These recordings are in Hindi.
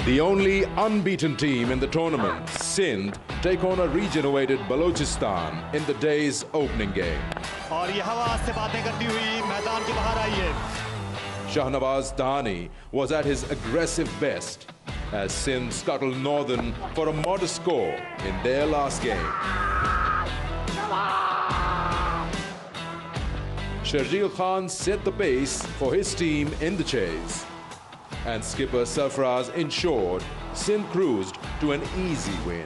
The only unbeaten team in the tournament, Sindh, take on a regenerated Balochistan in the day's opening game. Shahnawaz Dani was at his aggressive best as Sindh scuttled Northern for a modest score in their last game. Sharjeel Khan set the pace for his team in the chase. And skipper Sarfaraz ensured Sindh cruised to an easy win.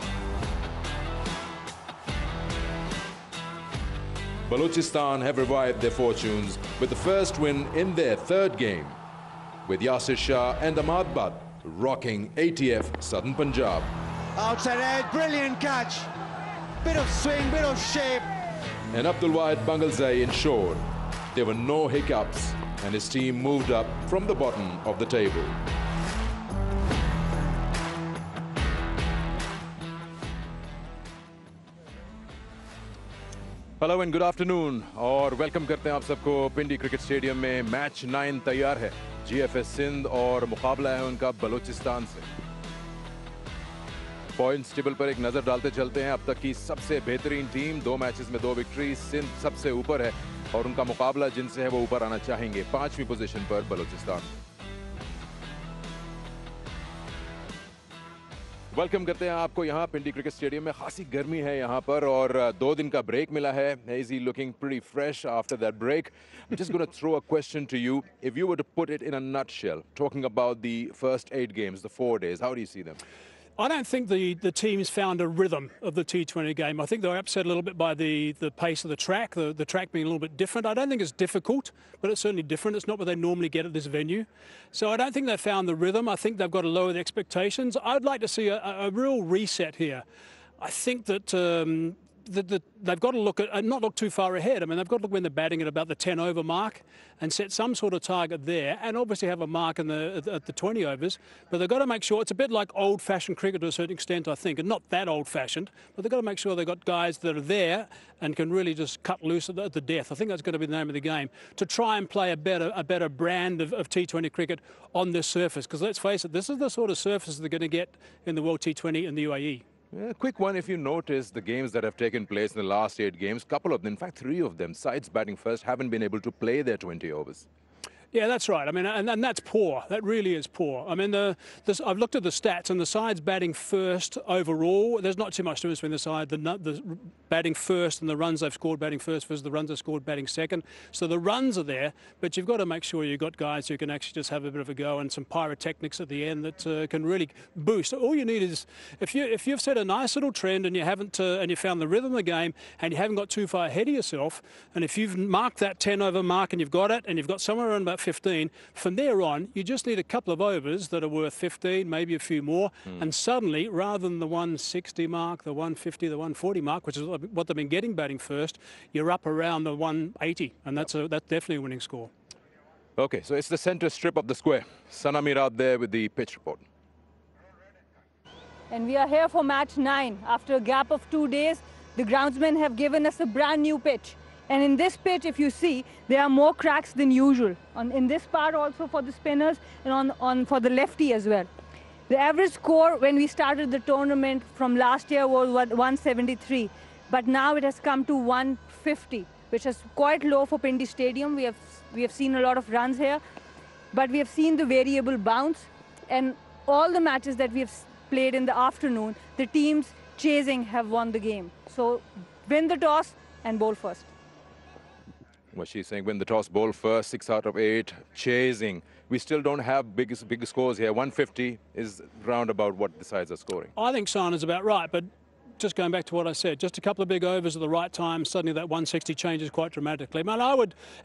Balochistan have revived their fortunes with the first win in their third game, with Yasir Shah and Ahmad Butt rocking ATF Southern Punjab. Outside edge, brilliant catch. Bit of swing, bit of shape. And Abdul Wahid Bangalzai ensured there were no hiccups and his team moved up from the bottom of the table. Hello and good afternoon और वेलकम करते हैं आप सबको पिंडी क्रिकेट स्टेडियम में मैच 9 तैयार है जीएफएस सिंध और मुकाबला है उनका बलूचिस्तान से। पॉइंट्स टेबल पर एक नजर डालते चलते हैं। अब तक की सबसे बेहतरीन टीम 2 मैचेस में 2 विक्ट्री, सिंध सबसे ऊपर है और उनका मुकाबला जिनसे है वो ऊपर आना चाहेंगे 5वीं पोजीशन पर बलूचिस्तान। वेलकम करते हैं आपको यहाँ पिंडी क्रिकेट स्टेडियम में। खासी गर्मी है यहाँ पर और 2 दिन का ब्रेक मिला है। Is he looking pretty fresh after that break? I'm just going to throw a question to you. If you were to put it in a nutshell, talking about the first 8 games, the 4 days, how do you see them? I don't think the teams found a rhythm of the T20 game. I think they were upset a little bit by the pace of the track being a little bit different. I don't think it's difficult, but it's certainly different. It's not what they normally get at this venue. So I don't think they found the rhythm. I think they've got to lower the expectations. I'd like to see a real reset here. I think that they've got to look at, not look too far ahead. I mean, they've got to look when they're batting at about the 10 over mark and set some sort of target there, and obviously have a mark at the 20 overs. But they've got to make sure it's a bit like old-fashioned cricket to a certain extent, I think, and not that old-fashioned. But they've got to make sure they've got guys that are there and can really just cut loose at the death. I think that's going to be the name of the game, to try and play a better brand of T20 cricket on this surface. Because let's face it, this is the sort of surface they're going to get in the World T20 in the UAE. Yeah, quick one, if you notice the games that have taken place in the last 8 games, couple of them, in fact 3 of them, sides batting first, haven't been able to play their 20 overs. Yeah, that's right. I mean, and that's poor. That really is poor. I mean, I've looked at the stats, and the sides batting first overall, there's not too much difference between the batting first and the runs they've scored batting first versus the runs they've scored batting second. So the runs are there, but you've got to make sure you've got guys who can actually just have a bit of a go and some pyrotechnics at the end that can really boost. All you need is, if you've set a nice little trend and you haven't, and you found the rhythm of the game and you haven't got too far ahead of yourself, and if you've marked that 10 over mark and you've got it, and you've got somewhere around about 15. From there on, you just need a couple of overs that are worth 15, maybe a few more, and suddenly, rather than the 160 mark, the 150, the 140 mark, which is what they've been getting batting first, you're up around the 180, and that's definitely a winning score. Okay, so it's the center strip of the square. Sana Mirad there with the pitch report. And we are here for match 9. After a gap of 2 days, the groundsmen have given us a brand new pitch. And in this pitch, if you see, there are more cracks than usual. In this part also for the spinners and for the lefty as well. The average score when we started the tournament from last year was 173. But now it has come to 150, which is quite low for Pindi Stadium. We have seen a lot of runs here. But we have seen the variable bounce. And all the matches that we have played in the afternoon, the teams chasing have won the game. So win the toss and bowl first. Well, she's saying win the toss, bowl first, 6 out of 8, chasing. We still don't have big scores here. 150 is round about what the sides are scoring. I think Sana's about right, but just going back to what I said, just a couple of big overs at the right time, suddenly that 160 changes quite dramatically. Man,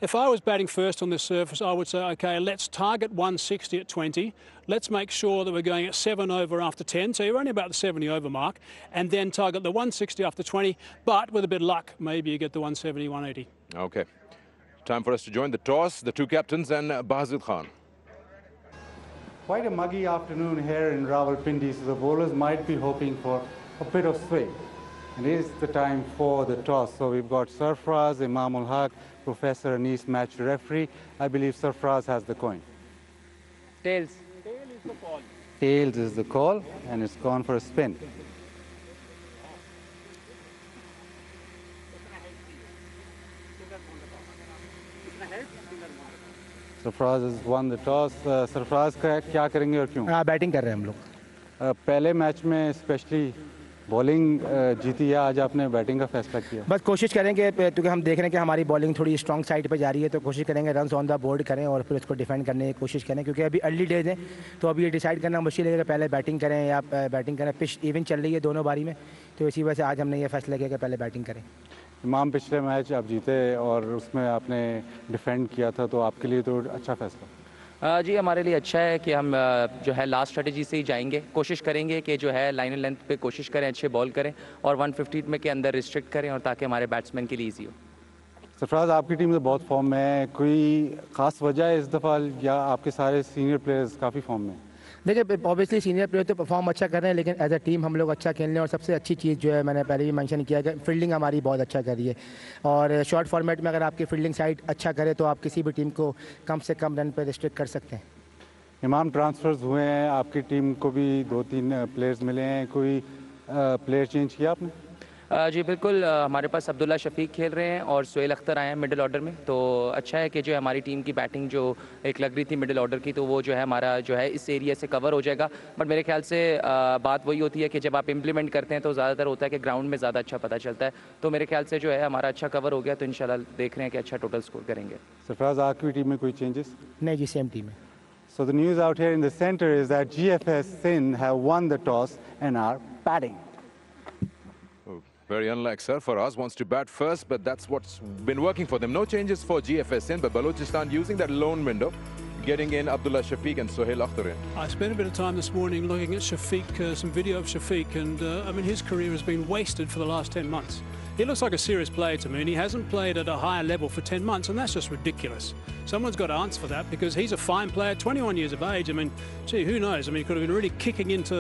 if I was batting first on this surface, I would say, okay, let's target 160 at 20. Let's make sure that we're going at 7 over after 10, so you're only about the 70 over mark, and then target the 160 after 20, but with a bit of luck, maybe you get the 170, 180. Okay. Time for us to join the toss, the 2 captains and Bahzil Khan. Quite a muggy afternoon here in Rawalpindi, so the bowlers might be hoping for a bit of swing. And it is the time for the toss. So we've got Sarfaraz, Imam ul Haq, Professor Anis, match referee. I believe Sarfaraz has the coin. Tails. Tail is Tails is the call, and it's gone for a spin. Sarfaraz has won the toss. Sarfaraz क्या करेंगे और क्यों? बैटिंग कर रहे हैं हम लोग। पहले मैच में स्पेशली बॉलिंग जीती है, आज आपने बैटिंग का फैसला किया। बस कोशिश करेंगे क्योंकि हम देख रहे हैं कि हमारी बॉलिंग थोड़ी स्ट्रॉन्ग साइड पे जा रही है, तो कोशिश करेंगे रन्स ऑन द बोर्ड करें और फिर उसको डिफेंड करने की कोशिश करें, क्योंकि अभी अर्ली डेज हैं तो अभी ये डिसाइड करना मुश्किल है कि पहले बैटिंग करें या बैटिंग करें। पिच इवन चल रही है दोनों बारी में, तो इसी वजह से आज हमने ये फैसला किया कि पहले बैटिंग करें। इमाम, पिछले मैच आप जीते और उसमें आपने डिफेंड किया था, तो आपके लिए तो अच्छा फैसला। जी हमारे लिए अच्छा है कि हम जो है लास्ट स्ट्रेटजी से ही जाएंगे, कोशिश करेंगे कि जो है लाइन एंड लेंथ पे कोशिश करें, अच्छे बॉल करें और 150 में के अंदर रिस्ट्रिक्ट करें, और ताकि हमारे बैट्समैन के लिए ईजी हो। सरफराज, आपकी टीम तो बहुत फॉर्म में है, कोई ख़ास वजह है इस दफ़ा या आपके सारे सीनियर प्लेयर्स काफ़ी फॉर्म में? देखिए ऑब्वियसली सीनियर प्लेयर तो परफॉर्म अच्छा कर रहे हैं, लेकिन एज अ टीम हम लोग अच्छा खेल रहे हैं और सबसे अच्छी चीज़ जो है मैंने पहले भी मेंशन किया कि फील्डिंग हमारी बहुत अच्छा कर रही है। और शॉर्ट फॉर्मेट में अगर आपकी फील्डिंग साइड अच्छा करे तो आप किसी भी टीम को कम से कम रन पर रिस्ट्रिक्ट कर सकते हैं। इमाम, ट्रांसफ़र्स हुए हैं, आपकी टीम को भी 2-3 प्लेयर्स मिले हैं, कोई प्लेयर चेंज किया आपने? जी बिल्कुल, हमारे पास अब्दुल्ला शफीक खेल रहे हैं और सुहेल अख्तर आए हैं मिडिल ऑर्डर में, तो अच्छा है कि जो हमारी टीम की बैटिंग जो एक लग रही थी मिडिल ऑर्डर की, तो वो जो है हमारा जो है इस एरिया से कवर हो जाएगा। बट मेरे ख्याल से बात वही होती है कि जब आप इम्प्लीमेंट करते हैं तो ज़्यादातर होता है कि ग्राउंड में ज़्यादा अच्छा पता चलता है, तो मेरे ख्याल से जो है हमारा अच्छा कवर हो गया, तो इंशाल्लाह देख रहे हैं कि अच्छा टोटल स्कोर करेंगे। सरफराज, आपकी टीम में कोई चेंजेस? नहीं जी, सेम टीम है। So the news out here in the center is that GFS Sindh have won the toss and are batting. Oh, very unlike Sarfaraz wants to bat first, but that's what's been working for them. No changes for GFS Sindh, but Balochistan using that loan window, getting in Abdullah Shafiq and Sohail Akhtar in. I spent a bit of time this morning looking at Shafiq, some video of Shafiq, and I mean his career has been wasted for the last 10 months. He looks like a serious player to me, and he hasn't played at a higher level for 10 months, and that's just ridiculous. Someone's got to answer for that, because he's a fine player, 21 years of age. I mean, gee, who knows? I mean, he could have been really kicking into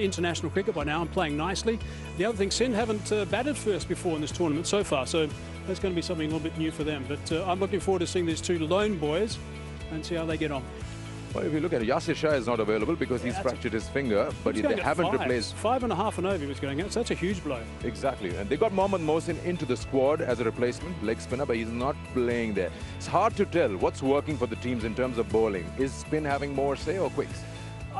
international cricket by now and playing nicely. The other thing, Sindh haven't batted first before in this tournament so far, so that's going to be something a little bit new for them. But I'm looking forward to seeing these two lone boys and see how they get on. Well, if you look at it, Yasir Shah is not available because he's fractured his finger, but they haven't replaced. 5.5 and over he was going at, so that's a huge blow. Exactly, and they got Mohammad Mohsin into the squad as a replacement, leg spinner, but he's not playing there. It's hard to tell what's working for the teams in terms of bowling. Is spin having more say or quicks?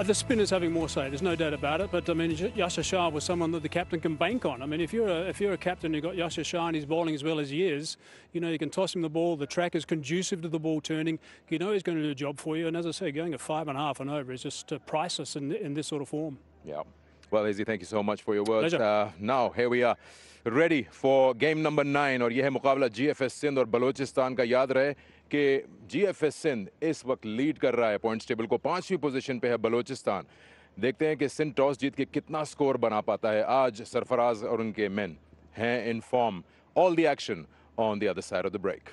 The spin is having more say, there's no doubt about it. But I mean, Yasir Shah was someone that the captain can bank on. I mean, if you're a captain, you've got Yasir Shah and he's bowling as well as he is, you know, you can toss him the ball. The track is conducive to the ball turning. You know he's going to do a job for you. And as I say, going at 5.5 and over is just priceless in this sort of form. Yeah. Well, Izzy, thank you so much for your words. Pleasure. Now, here we are, ready for game number 9. और ये है मुकाबला GFS सिंध और बलोचिस्तान का। याद रहे कि GFS सिंध इस वक्त लीड कर रहा है पॉइंट्स टेबल को, 5वीं पोजीशन पे है बलोचिस्तान। देखते हैं कि सिंध टॉस जीत के कितना स्कोर बना पाता है। आज सरफराज और उनके मेन हैं in form. All the action on the other side of the break.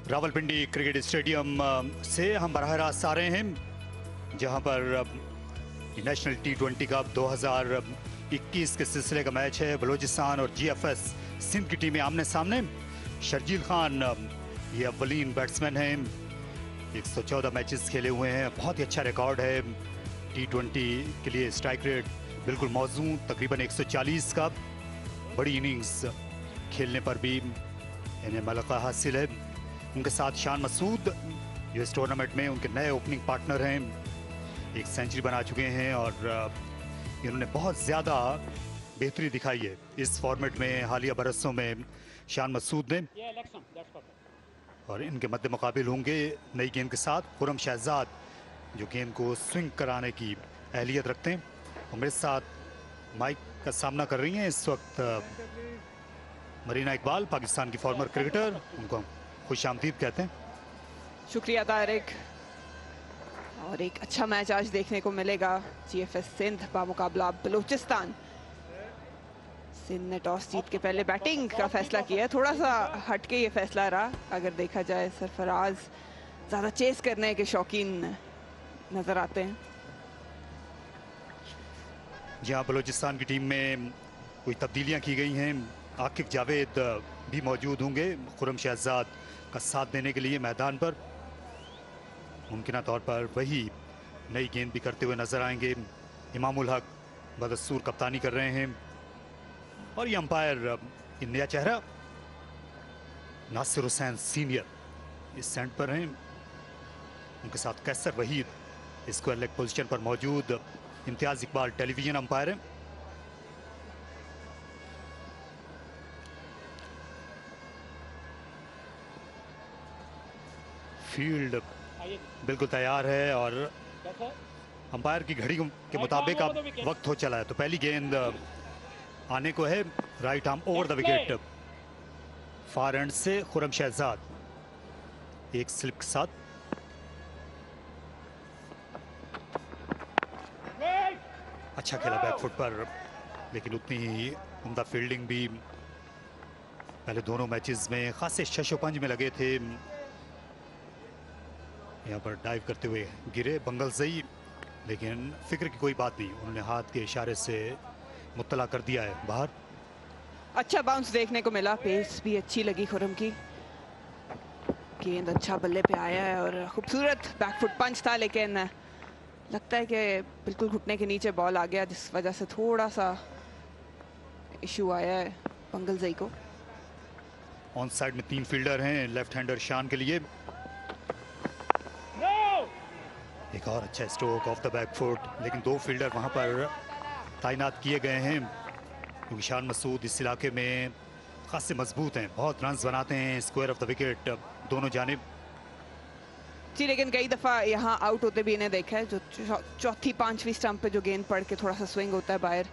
Rawalpindi cricket stadium से हम बराह रास्त आ रहे हैं, जहां पर नेशनल T20 कप 2021 के सिलसिले का मैच है। बलूचिस्तान और GFS सिंध की टीमें आमने सामने। शर्जील खान ये अव्वलीन बैट्समैन हैं, 114 मैचेस खेले हुए हैं, बहुत ही अच्छा रिकॉर्ड है T20 के लिए। स्ट्राइक रेट बिल्कुल मौजूद, तकरीबन 140 का। बड़ी इनिंग्स खेलने पर भी इन्हें मलका हासिल है। उनके साथ शान मसूद जो इस टूर्नामेंट में उनके नए ओपनिंग पार्टनर हैं, एक सेंचुरी बना चुके हैं और इन्होंने बहुत ज़्यादा बेहतरी दिखाई है इस फॉर्मेट में हालिया बरसों में शान मसूद ने। और इनके मद्दे मुकाबिल होंगे नई गेंद के साथ खुरम शहजाद, जो गेंद को स्विंग कराने की अहलियत रखते हैं। और मेरे साथ माइक का सामना कर रही हैं इस वक्त मरीना इकबाल, पाकिस्तान की फॉर्मर क्रिकेटर। उनको खुश आमदीद कहते हैं। शुक्रिया तारिक। और एक अच्छा मैच आज देखने को मिलेगा। GFS सिंध बामुकाबला बलूचिस्तान। सिंध ने टॉस जीत के पहले बैटिंग का फैसला किया। थोड़ा सा हटके ये फैसला रहा, अगर देखा जाए। सरफराज ज़्यादा चेस करने के शौकीन नजर आते हैं। जहां बलूचिस्तान की टीम में कुछ तब्दीलियां की गई हैं। आकिफ जावेद भी मौजूद होंगे खुरम शहजाद का साथ देने के लिए मैदान पर। मुमकिन तौर पर वही नई गेंद भी करते हुए नजर आएंगे। इमामुल हक बदस्तूर कप्तानी कर रहे हैं। और ये अंपायर नया चेहरा नासिर हुसैन सीनियर इस सेंट पर हैं। उनके साथ कैसर वहीद स्क्वायर लेग पोजीशन पर मौजूद। इम्तियाज इकबाल टेलीविजन अंपायर हैं। फील्ड बिल्कुल तैयार है और अंपायर की घड़ी के मुताबिक अब वक्त हो चला है। तो पहली गेंद आने को है, right arm over the wicket, far and से खुरम शहजाद एक स्लिप के साथ। अच्छा खेला बैकफुट पर, लेकिन उतनी ही उम्दा फील्डिंग भी। पहले दोनों मैचेस में खासे शशोपंज में लगे थे। यहाँ पर डाइव करते हुए गिरे बंगलजई, लेकिन फिक्र की कोई बात नहीं, उन्होंने हाथ के इशारे से मुत्तला कर दिया है बाहर। अच्छा बाउंस देखने को मिला, पेस भी अच्छी लगी खुरम की। गेंद अच्छा बल्ले पे आया है और खूबसूरत बैकफुट पंच था, लेकिन लगता है कि बिल्कुल घुटने के नीचे बॉल आ गया, जिस वजह से थोड़ा सा इशू आया है बंगलजई को। ऑन साइड में 3 फील्डर हैं लेफ्ट हैंडर शान के लिए। एक और अच्छा stroke of the back foot, लेकिन 2 फील्डर वहां पर तैनात किए गए हैं, क्योंकि शान मसूद इस इलाके में खासे मजबूत हैं, बहुत रन्स बनाते हैं स्क्वायर ऑफ द विकेट दोनों जानिब। जी, लेकिन कई दफ़ा यहाँ आउट होते भी इन्हें देखा है, जो चौथी 5वीं स्टंप पे जो गेंद पड़ के थोड़ा सा स्विंग होता है बाहर,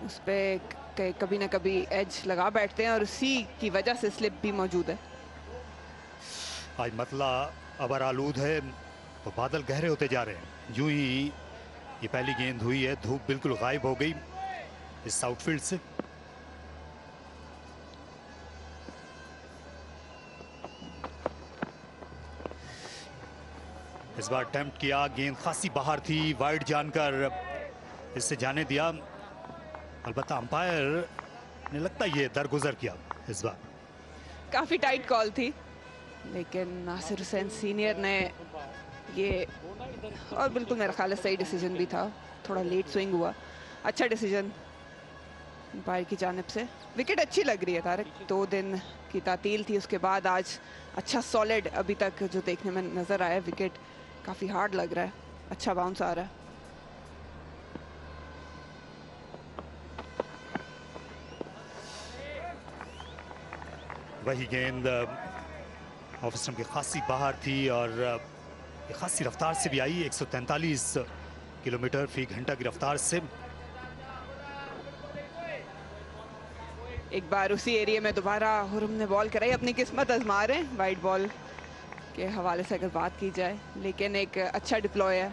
उस पर कभी ना कभी एज लगा बैठते हैं और उसी की वजह से स्लिप भी मौजूद है। आज मतला अबर आलूद है, तो बादल गहरे होते जा रहे हैं। यूं ही ये पहली गेंद हुई है, धूप बिल्कुल गायब हो गई इस आउटफील्ड से। इस बार अटेम्प्ट किया, गेंद खासी बाहर थी, वाइड जानकर इससे जाने दिया। अलबत्ता अंपायर ने लगता ये दरगुजर किया इस बार। काफ़ी टाइट कॉल थी, लेकिन नासिर हुसैन सीनियर ने ये, और बिल्कुल मेरा ख्याल है सही डिसीजन भी था। थोड़ा लेट स्विंग हुआ, अच्छा डिसीजन अंपायर की जानिब से। विकेट अच्छी लग रही है तारिक, 2 दिन की तातील थी, उसके बाद आज अच्छा सॉलिड अभी तक जो देखने में नज़र आया। विकेट काफ़ी हार्ड लग रहा है, अच्छा बाउंस आ रहा है। वही गेंद ऑफ स्टंप की खासी बाहर थी और खासी रफ्तार से भी आई, 143 किलोमीटर फी घंटा की रफ्तार से। एक बार उसी एरिया में दोबारा हुरम ने बॉल कराई, अपनी किस्मत आजमा रहे हैं वाइड बॉल के हवाले से अगर बात की जाए, लेकिन एक अच्छा डिप्लॉय है,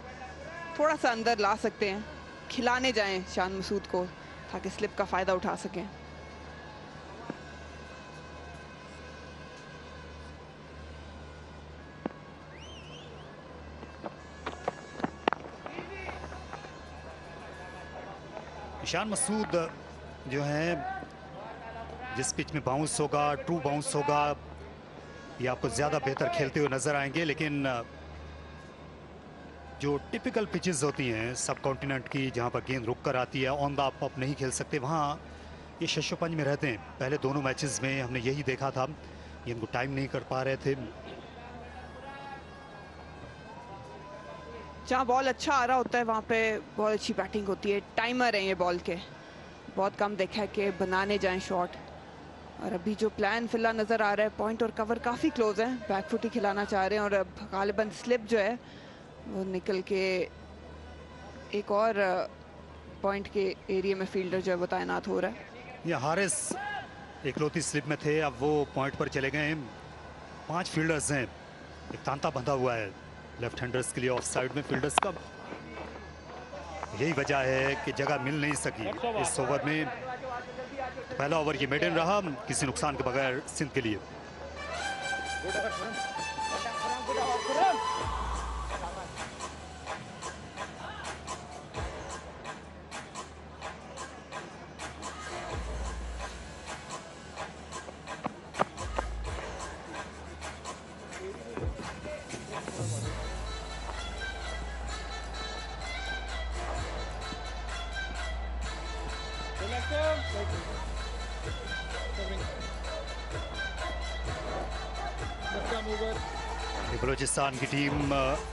थोड़ा सा अंदर ला सकते हैं, खिलाने जाएं शान मसूद को ताकि स्लिप का फ़ायदा उठा सकें। शान मसूद जो है जिस पिच में बाउंस होगा, ट्रू बाउंस होगा, ये आपको ज़्यादा बेहतर खेलते हुए नजर आएंगे। लेकिन जो टिपिकल पिचेस होती हैं सब कॉन्टिनेंट की, जहां पर गेंद रुक कर आती है, ऑन द अप नहीं खेल सकते, वहां ये शशोपंज में रहते हैं। पहले दोनों मैचेस में हमने यही देखा था, ये इनको टाइम नहीं कर पा रहे थे। जहाँ बॉल अच्छा आ रहा होता है वहाँ पे बहुत अच्छी बैटिंग होती है। टाइमर है ये बॉल के, बहुत कम देखा है कि बनाने जाएं शॉट। और अभी जो प्लान फिलहाल नज़र आ रहा है, पॉइंट और कवर काफ़ी क्लोज है, बैकफुट ही खिलाना चाह रहे हैं। और अब गालिबन स्लिप जो है वो निकल के एक और पॉइंट के एरिया में फील्डर जो है वो तैनात हो रहा है। ये हारिस इकलौती स्लिप में थे, अब वो पॉइंट पर चले गए हैं। 5 फील्डर्स हैं, एक तांता बंधा हुआ है लेफ्ट हैंडर्स के लिए ऑफ साइड में फील्डर्स का। यही वजह है कि जगह मिल नहीं सकी इस ओवर में। पहला ओवर ये मेडन रहा किसी नुकसान के बगैर सिंध के लिए। बलूचिस्तान की टीम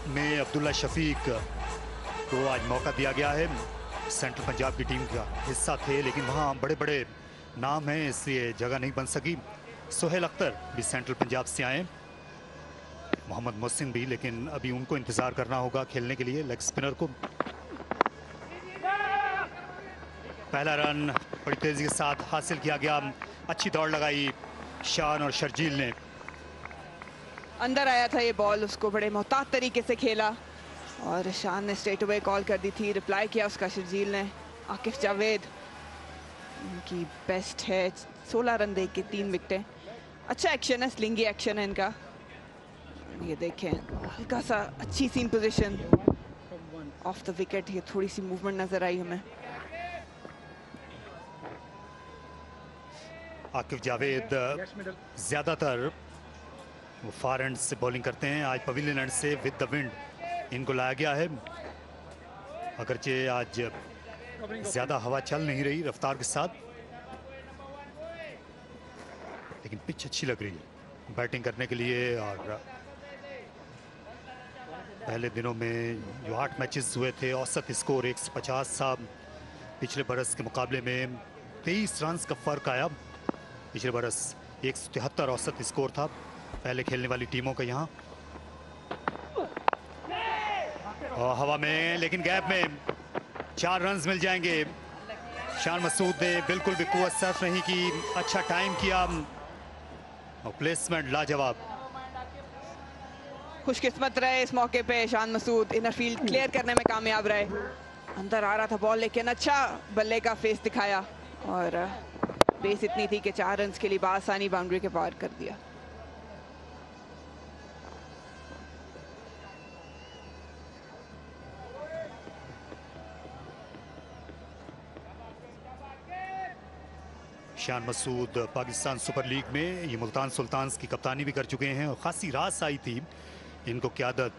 में अब्दुल्ला शफीक को आज मौका दिया गया है। सेंट्रल पंजाब की टीम का हिस्सा थे, लेकिन वहाँ बड़े बड़े नाम हैं इसलिए जगह नहीं बन सकी। सोहेल अख्तर भी सेंट्रल पंजाब से आए, मोहम्मद मोहसिन भी, लेकिन अभी उनको इंतज़ार करना होगा खेलने के लिए लेग स्पिनर को। पहला रन बड़ी तेज़ी के साथ हासिल किया गया, अच्छी दौड़ लगाई शान और शर्जील ने। अंदर आया था ये बॉल, उसको बड़े मोहतात तरीके से खेला और शान ने स्ट्रेट अवे कॉल कर दी थी, रिप्लाई किया उसका शर्जील ने। आकिफ जावेद उनकी बेस्ट है, 16 रन दे के 3 विकेटें। अच्छा एक्शन है, स्लिंगी एक्शन है इनका। ये देखें हल्का सा अच्छी seam position off the wicket, ये थोड़ी सी मूवमेंट नजर आई हमें। आकिफ जावेद ज्यादातर वो फार एंड से बॉलिंग करते हैं, आज पवेलियन एंड से विद द विंड इनको लाया गया है। अगरचे आज ज्यादा हवा चल नहीं रही रफ्तार के साथ, लेकिन पिच अच्छी लग रही है बैटिंग करने के लिए। और पहले दिनों में जो 8 मैचेस हुए थे, औसत स्कोर 150 था। पिछले बरस के मुकाबले में 23 रन का फर्क आया। पिछले बरस 173 औसत स्कोर था पहले खेलने वाली टीमों का यहाँ। और हवा में लेकिन गैप में 4 रन मिल जाएंगे। शान मसूद ने बिल्कुल भी कुव्वत सर्फ नहीं की, अच्छा टाइम किया और प्लेसमेंट लाजवाब। खुशकिस्मत रहे इस मौके पे Shan Masood, inner field clear करने में कामयाब रहे। अंदर आ रहा था बॉल, लेकिन अच्छा बल्ले का फेस दिखाया और बेस इतनी थी कि 4 रन के लिए बासानी बाउंड्री के पार कर दिया। शान मसूद पाकिस्तान सुपर लीग में ये मुल्तान सुल्तान्स की कप्तानी भी कर चुके हैं और खासी रास आई थी इनको क़यादत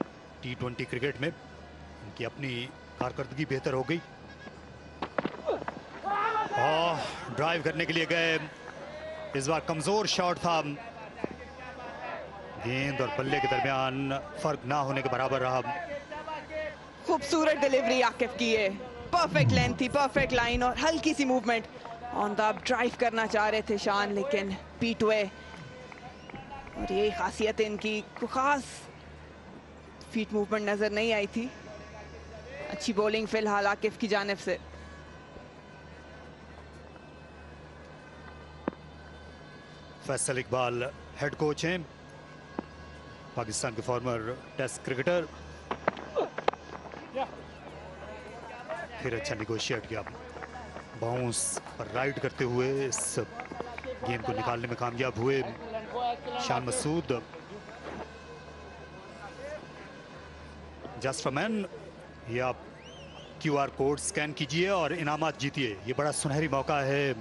T20 क्रिकेट में। इनकी अपनी कारकर्दगी बेहतर हो गई और ड्राइव करने के लिए गए, इस बार कमजोर शॉट था, गेंद और बल्ले के दरमियान फर्क ना होने के बराबर रहा। खूबसूरत डिलीवरी आकिफ की है, परफेक्ट लेंथ थी, परफेक्ट लाइन और हल्की सी मूवमेंट। ऑन द ड्राइव करना चाह रहे थे शान, लेकिन पीट हुए। और यही खासियत है इनकी, खास फीट मूवमेंट नजर नहीं आई थी। अच्छी बॉलिंग फिलहाल आकिफ की जानिब से। फैसल इकबाल हेड कोच हैं, पाकिस्तान के फॉर्मर टेस्ट क्रिकेटर। फिर अच्छा निगोशिएट किया, बाउंस पर राइड करते हुए इस गेंद को निकालने में कामयाब हुए Shan Masood. Just for man, ये आप QR कोड स्कैन कीजिए और इनामात जीतिए। ये बड़ा सुनहरी मौका है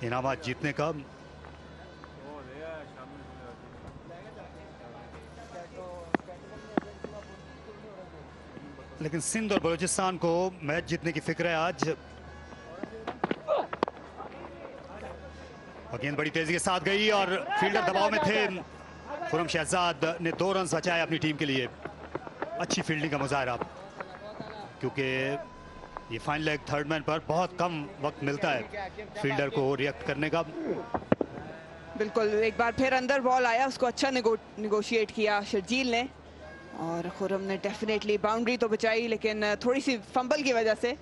इनामात जीतने का। लेकिन सिंध और बलूचिस्तान को मैच जीतने की फिक्र है आज। गेंद बड़ी तेजी के साथ गई और फील्डर दबाव में थे। खुर्रम शहजाद ने 2 रन बचाए अपनी टीम के लिए। अच्छी फील्डिंग का मुजाहरा, क्योंकि ये फाइनल लेग थर्ड मैन पर बहुत कम वक्त मिलता है फील्डर को रिएक्ट करने का। बिल्कुल, एक बार फिर अंदर बॉल आया, उसको अच्छा निगोशिएट किया शर्जील ने, और खुर्रम ने डेफिनेटली बाउंड्री तो बचाई, लेकिन थोड़ी सी फंबल की वजह से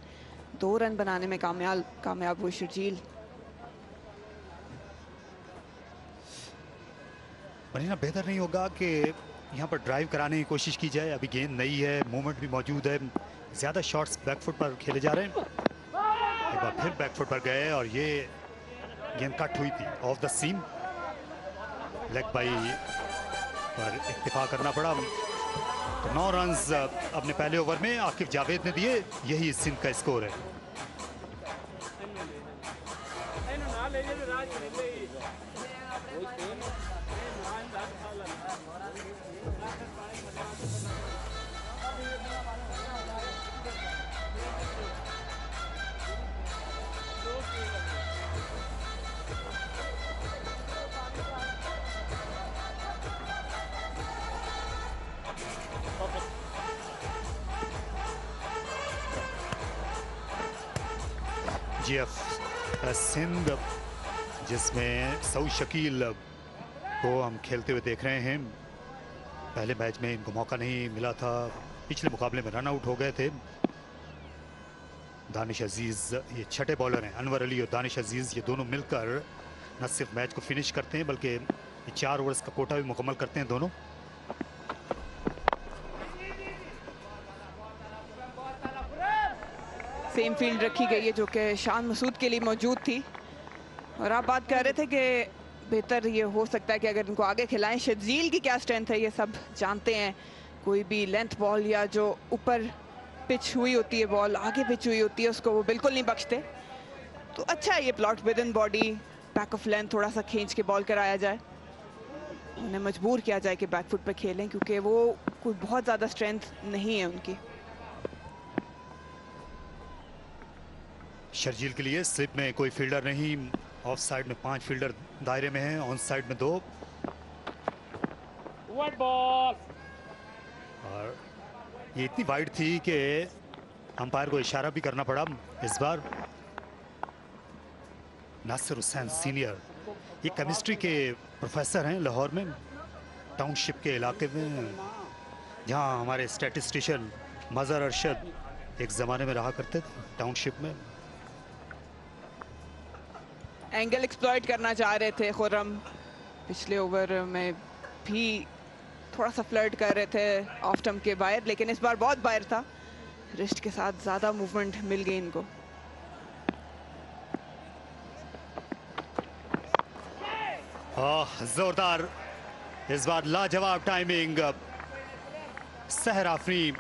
2 रन बनाने में कामयाब हुए शर्जील। मरीना, बेहतर नहीं होगा कि यहाँ पर ड्राइव कराने की कोशिश की जाए? अभी गेंद नई है, मूवमेंट भी मौजूद है, ज्यादा शॉट्स बैकफुट पर खेले जा रहे हैं। एक बार फिर बैकफुट पर गए और ये गेंद कट हुई थी off the seam. Leg bye पर इत्तेफाक करना पड़ा। तो 9 रन्स अपने पहले ओवर में आकिब जावेद ने दिए। यही सिंध का स्कोर है। GF सिंध, जिसमें सऊद शकील को हम खेलते हुए देख रहे हैं। पहले मैच में इनको मौका नहीं मिला था, पिछले मुकाबले में रन आउट हो गए थे। दानिश अजीज ये छठे बॉलर हैं। अनवर अली और दानिश अजीज ये दोनों मिलकर न सिर्फ मैच को फिनिश करते हैं, बल्कि 4 ओवर्स का कोटा भी मुकम्मल करते हैं दोनों। सेम फील्ड रखी गई है जो कि शान मसूद के लिए मौजूद थी। और आप बात कर रहे थे कि बेहतर ये हो सकता है कि अगर इनको आगे खिलाएं। शर्जील की क्या स्ट्रेंथ है ये सब जानते हैं। कोई भी लेंथ बॉल या जो ऊपर पिच हुई होती है, बॉल आगे पिच हुई होती है, उसको वो बिल्कुल नहीं बख्शते। तो अच्छा है ये plot with in body, back of length थोड़ा सा खींच के बॉल कराया जाए, उन्हें मजबूर किया जाए कि बैकफुट पर खेलें, क्योंकि वो कोई बहुत ज़्यादा स्ट्रेंथ नहीं है उनकी। शर्जील के लिए स्लिप में कोई फील्डर नहीं। ऑफ साइड में 5 फील्डर दायरे में हैं, ऑन साइड में 2। Wide ball. और ये इतनी वाइड थी कि अंपायर को इशारा भी करना पड़ा इस बार। नासिर हुसैन सीनियर ये केमिस्ट्री के प्रोफेसर हैं लाहौर में, टाउनशिप के इलाके में, जहां हमारे स्टैटिस्टिशियन मज़हर अरशद एक ज़माने में रहा करते थे टाउनशिप में। एंगल एक्सप्लॉइट करना चाह रहे थे खुर्रम, पिछले ओवर में भी थोड़ा सा फ्लर्ट कर रहे थे ऑफ स्टंप के बाहर, लेकिन इस बार बहुत बाहर था। रिस्ट के साथ ज़्यादा मूवमेंट मिल गई इनको। जोरदार इस बार लाजवाब टाइमिंग। सहर आफरी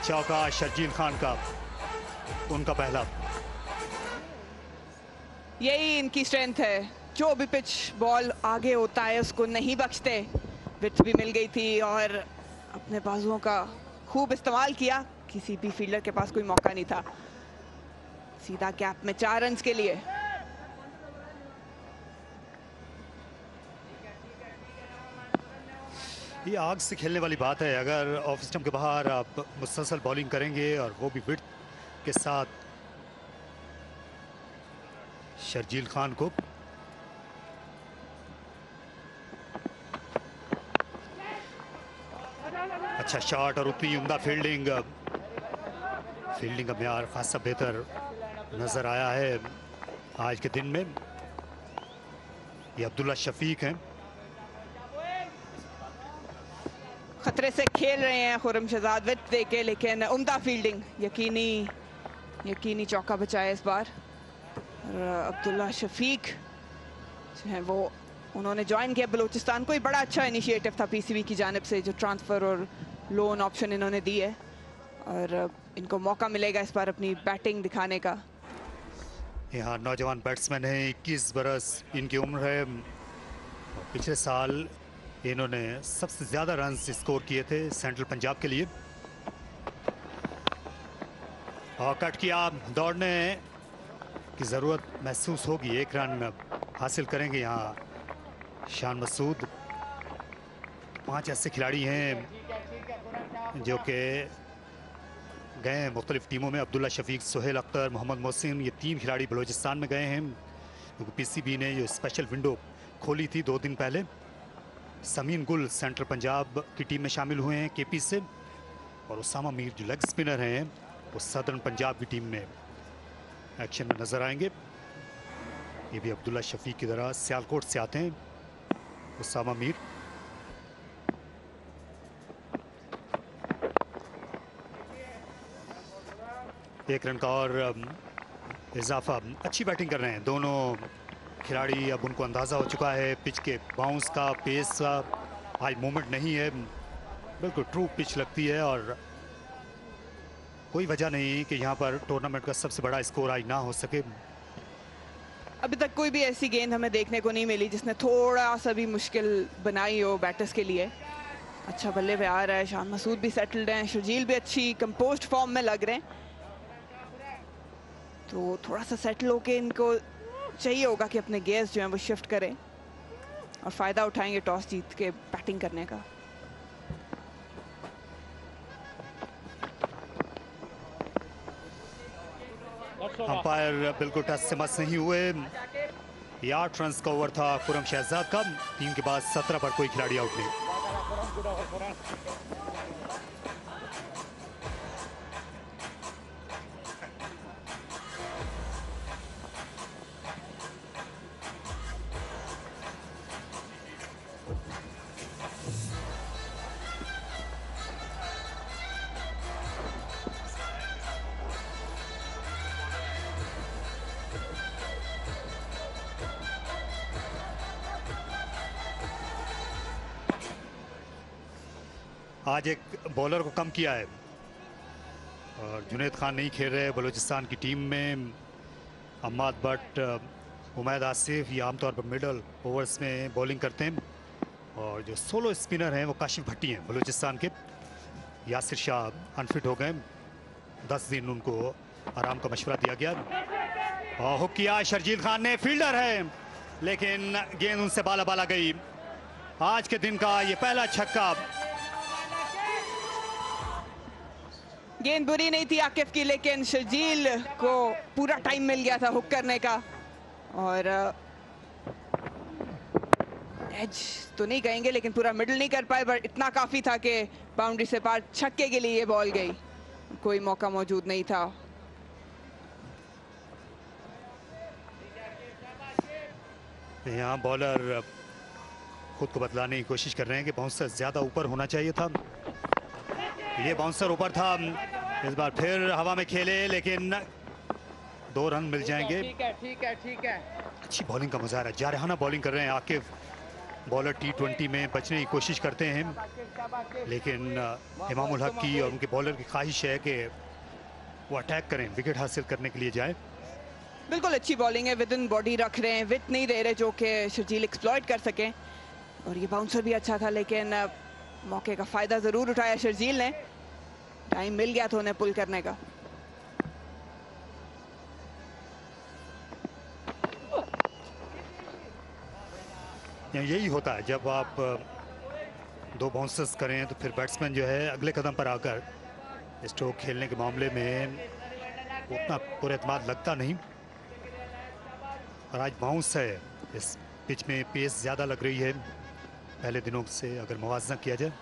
चौका शर्जील खान का, उनका पहला। यही इनकी स्ट्रेंथ है, जो भी पिच बॉल आगे होता है उसको नहीं बख्शते। विड्थ भी मिल गई थी और अपने बाजुओं का खूब इस्तेमाल किया। किसी भी फील्डर के पास कोई मौका नहीं था। सीधा गैप में 4 रन्स के लिए। ये आग से खेलने वाली बात है। अगर ऑफ स्टंप के बाहर आप मुसलसल बॉलिंग करेंगे और वो भी विड्थ के साथ शर्जील खान को, अच्छा शॉट और उतनी उम्दा फील्डिंग। फील्डिंग का म्यार खासा बेहतर नजर आया है आज के दिन में। ये अब्दुल्ला शफीक हैं। खतरे से खेल रहे हैं खुर्रम शहजाद विकेट देके, लेकिन उम्दा फील्डिंग, यकीनी चौका बचाया इस बार। अब्दुल्ला शफीक जो है वो उन्होंने ज्वाइन किया बलूचिस्तान को। ही बड़ा अच्छा इनिशिएटिव था पीसीबी की जानिब से, जो ट्रांसफ़र और लोन ऑप्शन इन्होंने दी है। और इनको मौका मिलेगा इस बार अपनी बैटिंग दिखाने का। यहाँ नौजवान बैट्समैन हैं, 21 बरस इनकी उम्र है। पिछले साल इन्होंने सबसे ज़्यादा रन स्कोर किए थे सेंट्रल पंजाब के लिए। और कट किया, दौड़ने की ज़रूरत महसूस होगी, 1 रन हासिल करेंगे यहाँ शान मसूद। 5 ऐसे खिलाड़ी हैं जो कि गए हैं मुख्तलिफ टीमों में। अब्दुल्ला शफीक, सोहेल अख्तर, मोहम्मद मोहसिन, ये 3 खिलाड़ी बलूचिस्तान में गए हैं क्योंकि पीसीबी ने ये स्पेशल विंडो खोली थी 2 दिन पहले। समीन गुल सेंट्रल पंजाब की टीम में शामिल हुए हैं केपी से, और उसामा मीर जो लेग स्पिनर हैं वो सदर्न पंजाब की टीम में एक्शन में नजर आएंगे। ये भी अब्दुल्ला शफीक की तरह सियालकोट से आते हैं उसामा मीर। एक रन का और इजाफा। अच्छी बैटिंग कर रहे हैं दोनों खिलाड़ी। अब उनको अंदाज़ा हो चुका है पिच के बाउंस का, पेस का। आज मूवमेंट नहीं है, बिल्कुल ट्रू पिच लगती है और कोई वजह नहीं कि यहाँ पर टूर्नामेंट का सबसे बड़ा स्कोर आज ना हो सके। अभी तक कोई भी ऐसी गेंद हमें देखने को नहीं मिली जिसने थोड़ा सा भी मुश्किल बनाई हो बैटर्स के लिए। अच्छा बल्ले पे आ रहा है, शान मसूद भी सेटल्ड हैं, शर्जील भी अच्छी कंपोज्ड फॉर्म में लग रहे हैं। तो थोड़ा सा सेटल होके इनको चाहिए होगा कि अपने गेयर्स जो हैं वो शिफ्ट करें और फ़ायदा उठाएंगे टॉस जीत के बैटिंग करने का। अंपायर बिल्कुल टच से मस नहीं हुए। 8 रन का ओवर था खुरम शहजाद का। 3 के बाद 17 पर कोई खिलाड़ी आउट नहीं। आज एक बॉलर को कम किया है और जुनैद खान नहीं खेल रहे बलूचिस्तान की टीम में। अम्माद भट्ट, उमैद आसिफ ये आमतौर पर मिडल ओवर्स में बॉलिंग करते हैं, और जो सोलो स्पिनर हैं वो काशिफ भट्टी हैं बलूचिस्तान के। यासिर शाह अनफिट हो गए, 10 दिन उनको आराम का मशवरा दिया गया। और हुक किया शर्जील खान ने, फील्डर है लेकिन गेंद उनसे बाला बाला गई। आज के दिन का ये पहला छक्का। गेंद बुरी नहीं थी आकिफ की, लेकिन शर्जील को पूरा टाइम मिल गया था हुक करने का। और एज तो नहीं कहेंगे लेकिन पूरा मिडल नहीं कर पाए, बट इतना काफी था कि बाउंड्री से पार छक्के के लिए ये बॉल गई। कोई मौका मौजूद नहीं था। यहाँ बॉलर खुद को बदलाने की कोशिश कर रहे हैं कि बाउंसर ज्यादा ऊपर होना चाहिए था। ये बाउंसर ऊपर था, इस बार फिर हवा में खेले लेकिन 2 रन मिल जाएंगे। ठीक है। अच्छी बॉलिंग का मुजाहरा, जारहाना बॉलिंग कर रहे हैं आकिफ। बॉलर T20 में बचने की कोशिश करते हैं लेकिन इमामुल हक की और उनके बॉलर की ख्वाहिश है कि वो अटैक करें, विकेट हासिल करने के लिए जाए। बिल्कुल अच्छी बॉलिंग है, विद इन बॉडी रख रहे हैं, विथ नहीं दे रहे जो कि शर्जील एक्सप्लॉइट कर सकें। और ये बाउंसर भी अच्छा था लेकिन मौके का फायदा जरूर उठाया शर्जील ने। टाइम मिल गया था उन्हें पुल करने का। यही होता है जब आप 2 बाउंसर्स करें तो फिर बैट्समैन जो है अगले कदम पर आकर स्ट्रोक खेलने के मामले में उतना पुरएतमाद लगता नहीं। और आज बाउंस है, इस पिच में पेस ज़्यादा लग रही है पहले दिनों से अगर मुवाजना किया जाए।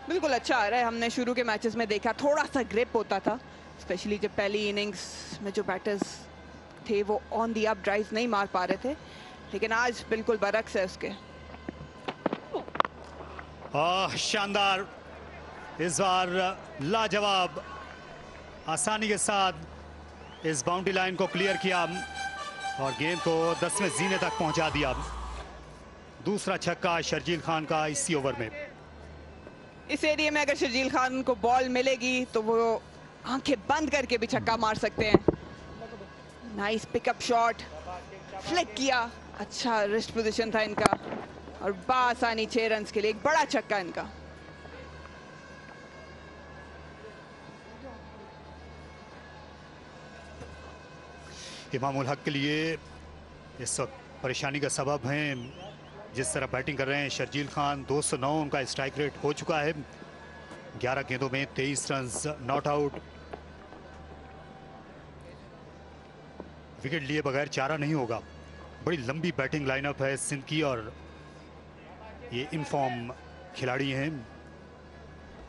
बिल्कुल अच्छा आ रहा है। हमने शुरू के मैचेस में देखा थोड़ा सा ग्रिप होता था, स्पेशली जब पहली इनिंग्स में जो बैटर्स थे वो ऑन दी अप ड्राइव नहीं मार पा रहे थे, लेकिन आज बिल्कुल बरक्स है उसके। शानदार, इस बार लाजवाब आसानी के साथ इस बाउंड्री लाइन को क्लियर किया और गेंद को 10वें जीने तक पहुंचा दिया। दूसरा छक्का शर्जील खान का इसी ओवर में। इस एरिया में अगर शर्जील खान को बॉल मिलेगी तो वो आंखें बंद करके भी छक्का मार सकते हैं। नाइस पिकअप शॉट, फ्लिक किया, अच्छा रिस्ट पोजीशन था इनका और बासानी 6 रन के लिए एक बड़ा छक्का इनका। इमामुल हक के लिए इस वक्त परेशानी का सबब है जिस तरह बैटिंग कर रहे हैं शर्जील खान। 209 उनका स्ट्राइक रेट हो चुका है, 11 गेंदों में 23 रन नॉट आउट। विकेट लिए बगैर चारा नहीं होगा। बड़ी लंबी बैटिंग लाइनअप है सिंध की और ये इन फॉर्म खिलाड़ी हैं।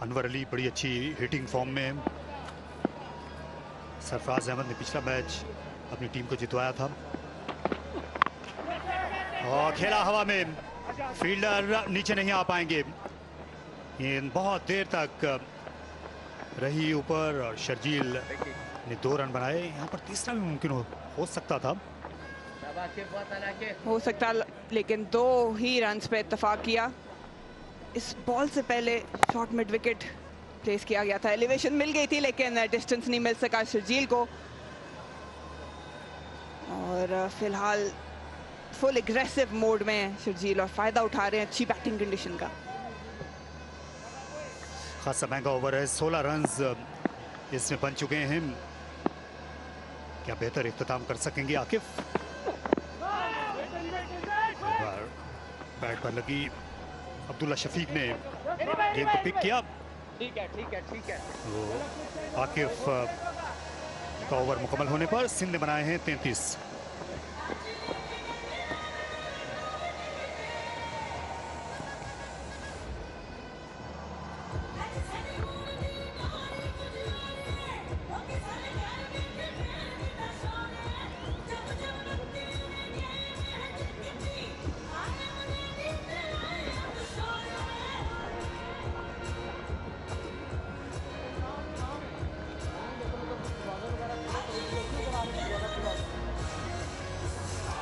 अनवर अली बड़ी अच्छी हिटिंग फॉर्म में है। सरफराज अहमद ने पिछला मैच अपनी टीम को जितवाया था और खेला हवा में, फील्डर नीचे नहीं आ पाएंगे। ये बहुत देर तक रही ऊपर और शर्जील ने 2 रन बनाए। यहाँ पर तीसरा भी मुमकिन हो सकता था, हो सकता, लेकिन 2 ही रन पे इत्तेफाक किया। इस बॉल से पहले शॉर्ट मिड विकेट प्लेस किया गया था, एलिवेशन मिल गई थी लेकिन डिस्टेंस नहीं मिल सका शर्जील को। और फिलहाल फुल एग्रेसिव मोड में शर्जील और फायदा उठा रहे हैं अच्छी बैटिंग कंडीशन का। खासा महंगा ओवर है, 16 रन्स इसमें बन चुके हैं। क्या बेहतर इख्तिताम कर सकेंगे आकिफ? बैट पर लगी अब्दुल्ला शफीक ने गेंद को पिक किया। ठीक है। तो आकिफ का ओवर मुकम्मल होने पर सिंध ने बनाए हैं 33।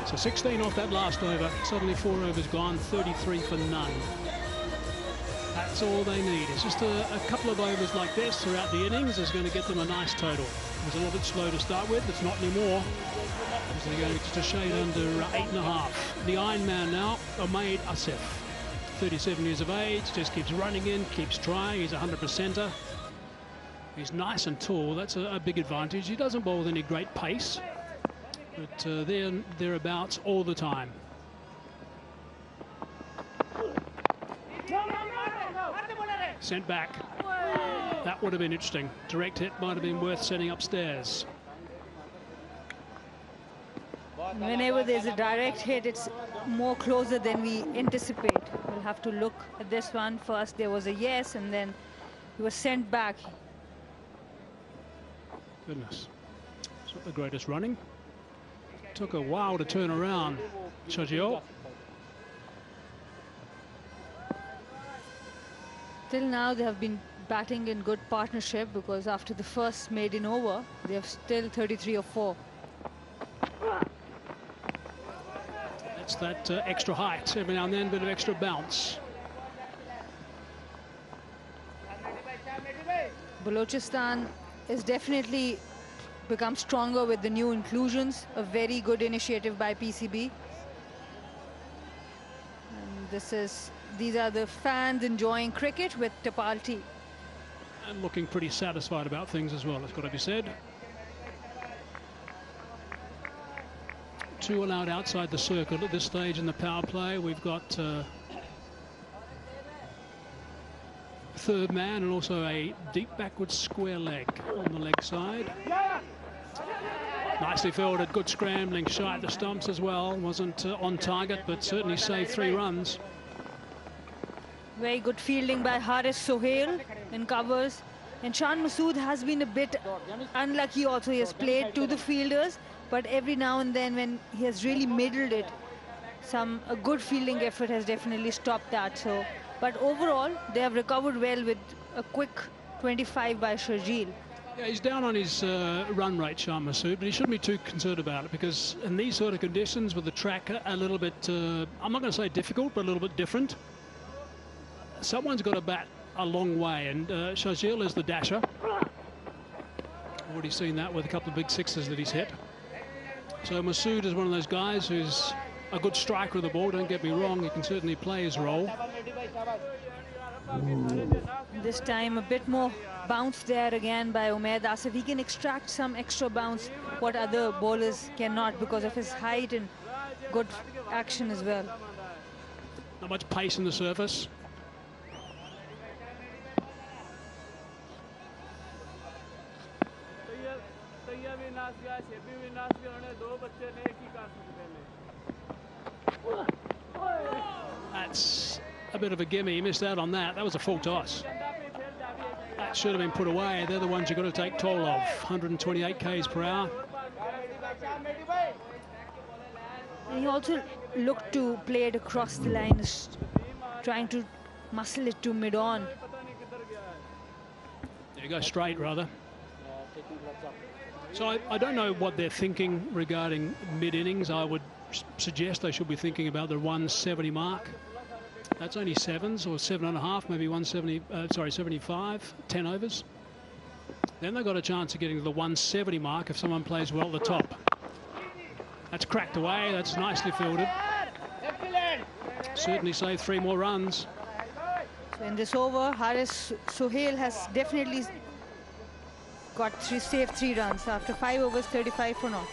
So 16 off that last over. Suddenly 4 overs gone, 33 for none. That's all they need. It's just a couple of overs like this throughout the innings is going to get them a nice total. It was a little bit slow to start with. It's not anymore. So they're going just a shade under 8.5. The Iron Man now, Ahmed Asif. 37 years of age, just keeps running in, keeps trying. He's a 100%er. He's nice and tall. That's a big advantage. He doesn't bowl with any great pace, but they're thereabouts all the time. Sent back. That would have been interesting. Direct hit might have been worth sending upstairs. Whenever there's a direct hit, it's more closer than we anticipate. We'll have to look at this one. First there was a yes, and then he was sent back. Goodness. It's not the greatest running. Took a while to turn around, Shajio. Till now they have been batting in good partnership, because after the first maiden over, they have still 33 or 4. It's that extra height, every now and then a bit of extra bounce. Balochistan is definitely become stronger with the new inclusions. A very good initiative by PCB. And these are the fans enjoying cricket with Tapalti. And looking pretty satisfied about things as well, it's got to be said. 2 allowed outside the circle at this stage in the power play. We've got third man and also a deep backwards square leg on the leg side. Nicely fielded, good scrambling shot at the stumps as well. Wasn't on target, but certainly saved 3 runs. Very good fielding by Haris Sohail in covers. And Shan Masood has been a bit unlucky also. He has played to the fielders, but every now and then when he has really middled it, a good fielding effort has definitely stopped that. So, but overall, they have recovered well with a quick 25 by Sharjeel. Yeah, he's down on his run rate, Shan Masood, but he shouldn't be too concerned about it, because in these sort of conditions with the track a little bit, I'm not going to say difficult, but a little bit different, someone's got to bat a long way, and Shahzil is the dasher. Already seen that with a couple of big sixes that he's hit. So Masood is one of those guys who's a good striker of the ball, don't get me wrong, he can certainly play his role. This time a bit more bounce there again by Umaid Asif. He can extract some extra bounce, what other bowlers cannot, because of his height and good action as well. Not much pace in the surface. That's a bit of a gimme. He missed out on that. That was a full toss. That should have been put away. They're the ones you've got to take toll of. 128 k's per hour. He also looked to play it across the line, trying to muscle it to mid-on. There you go, straight rather. So I don't know what they're thinking regarding mid-innings. I would suggest they should be thinking about the 170 mark. That's only sevens or 7.5, maybe 75, 10 overs. Then they've got a chance of getting to the 170 mark if someone plays well at the top. That's cracked away, that's nicely fielded. Certainly saved 3 more runs. So in this over, Haris Sohail has definitely saved 3 runs after 5 overs, 35 for naught.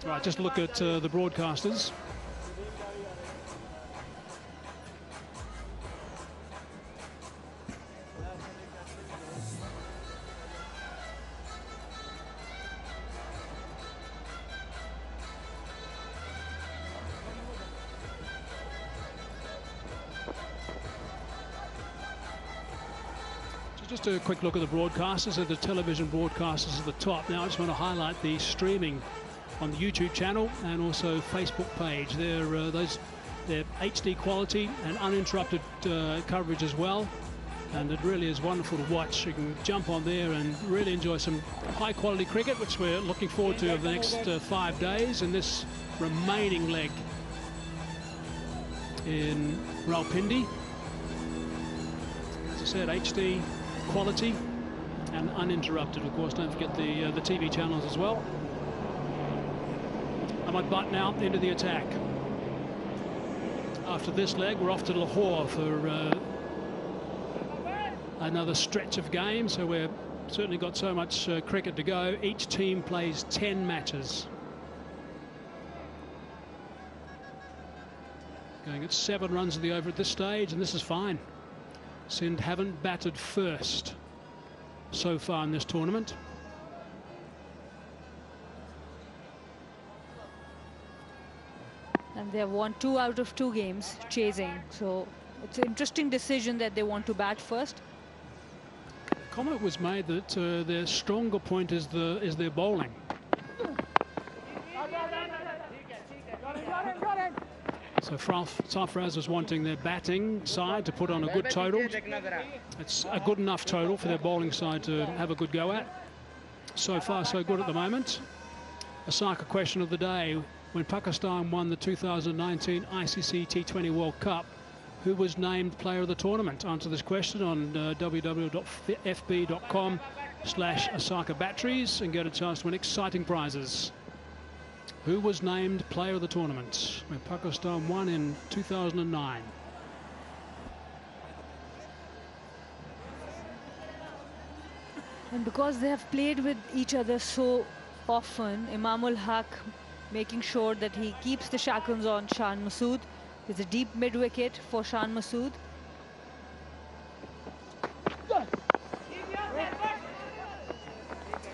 Right, just look at the broadcasters. Just a quick look at the broadcasters and the television broadcasters at the top. Now I just want to highlight the streaming on the YouTube channel and also Facebook page. They're HD quality and uninterrupted coverage as well, and it really is wonderful to watch. You can jump on there and really enjoy some high quality cricket, which we're looking forward to over the next 5 days in this remaining leg in Rawalpindi. As I said, HD quality and uninterrupted. Of course, don't forget the TV channels as well. Ahmed Butt now into the attack. After this leg, we're off to Lahore for another stretch of games. So we've certainly got so much cricket to go. Each team plays 10 matches. Going at 7 runs of the over at this stage, and this is fine. Sindh haven't batted first so far in this tournament. And they have won 2 out of 2 games chasing, so it's an interesting decision that they want to bat first. Comment was made that their stronger point is their bowling. So Sarfraz was wanting their batting side to put on a good total. It's a good enough total for their bowling side to have a good go at. So far, so good at the moment. Osaka question of the day. When Pakistan won the 2019 ICC T20 World Cup, who was named player of the tournament? Answer this question on www.fb.com/Osaka Batteries and get a chance to win exciting prizes. Who was named player of the tournament when Pakistan won in 2009? And because they have played with each other so often, Imamul Haq making sure that he keeps the shackles on Shan Masood. There's a deep mid-wicket for Shan Masood.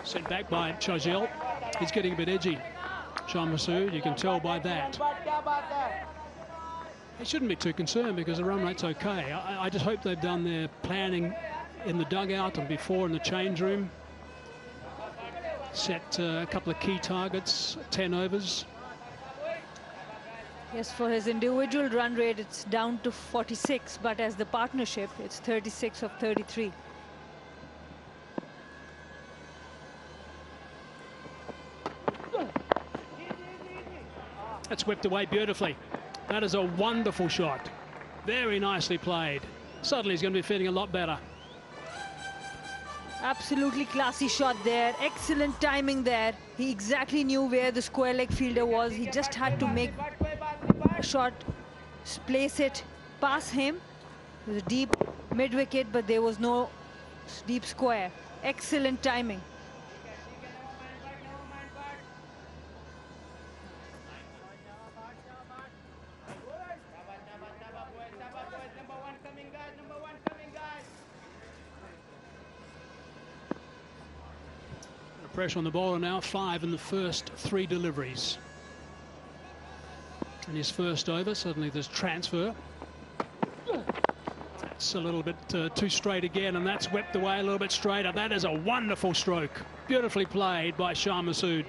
Sent back by Shahzil. He's getting a bit edgy. Shan Masood, you can tell by that. He shouldn't be too concerned because the run rate's okay. I just hope they've done their planning in the dugout and before in the change room. Set a couple of key targets, 10 overs. Yes, for his individual run rate, it's down to 46, but as the partnership, it's 36 of 33. That's whipped away beautifully. That is a wonderful shot. Very nicely played. Suddenly he's going to be feeling a lot better. Absolutely classy shot there. Excellent timing there. He exactly knew where the square leg fielder was. He just had to make a shot, place it, pass him. It was a deep mid-wicket, but there was no deep square. Excellent timing. Pressure on the bowler now, 5 in the first 3 deliveries. In his first over, suddenly there's transfer. That's a little bit too straight again, and that's whipped away a little bit straighter. That is a wonderful stroke. Beautifully played by Shan Masood.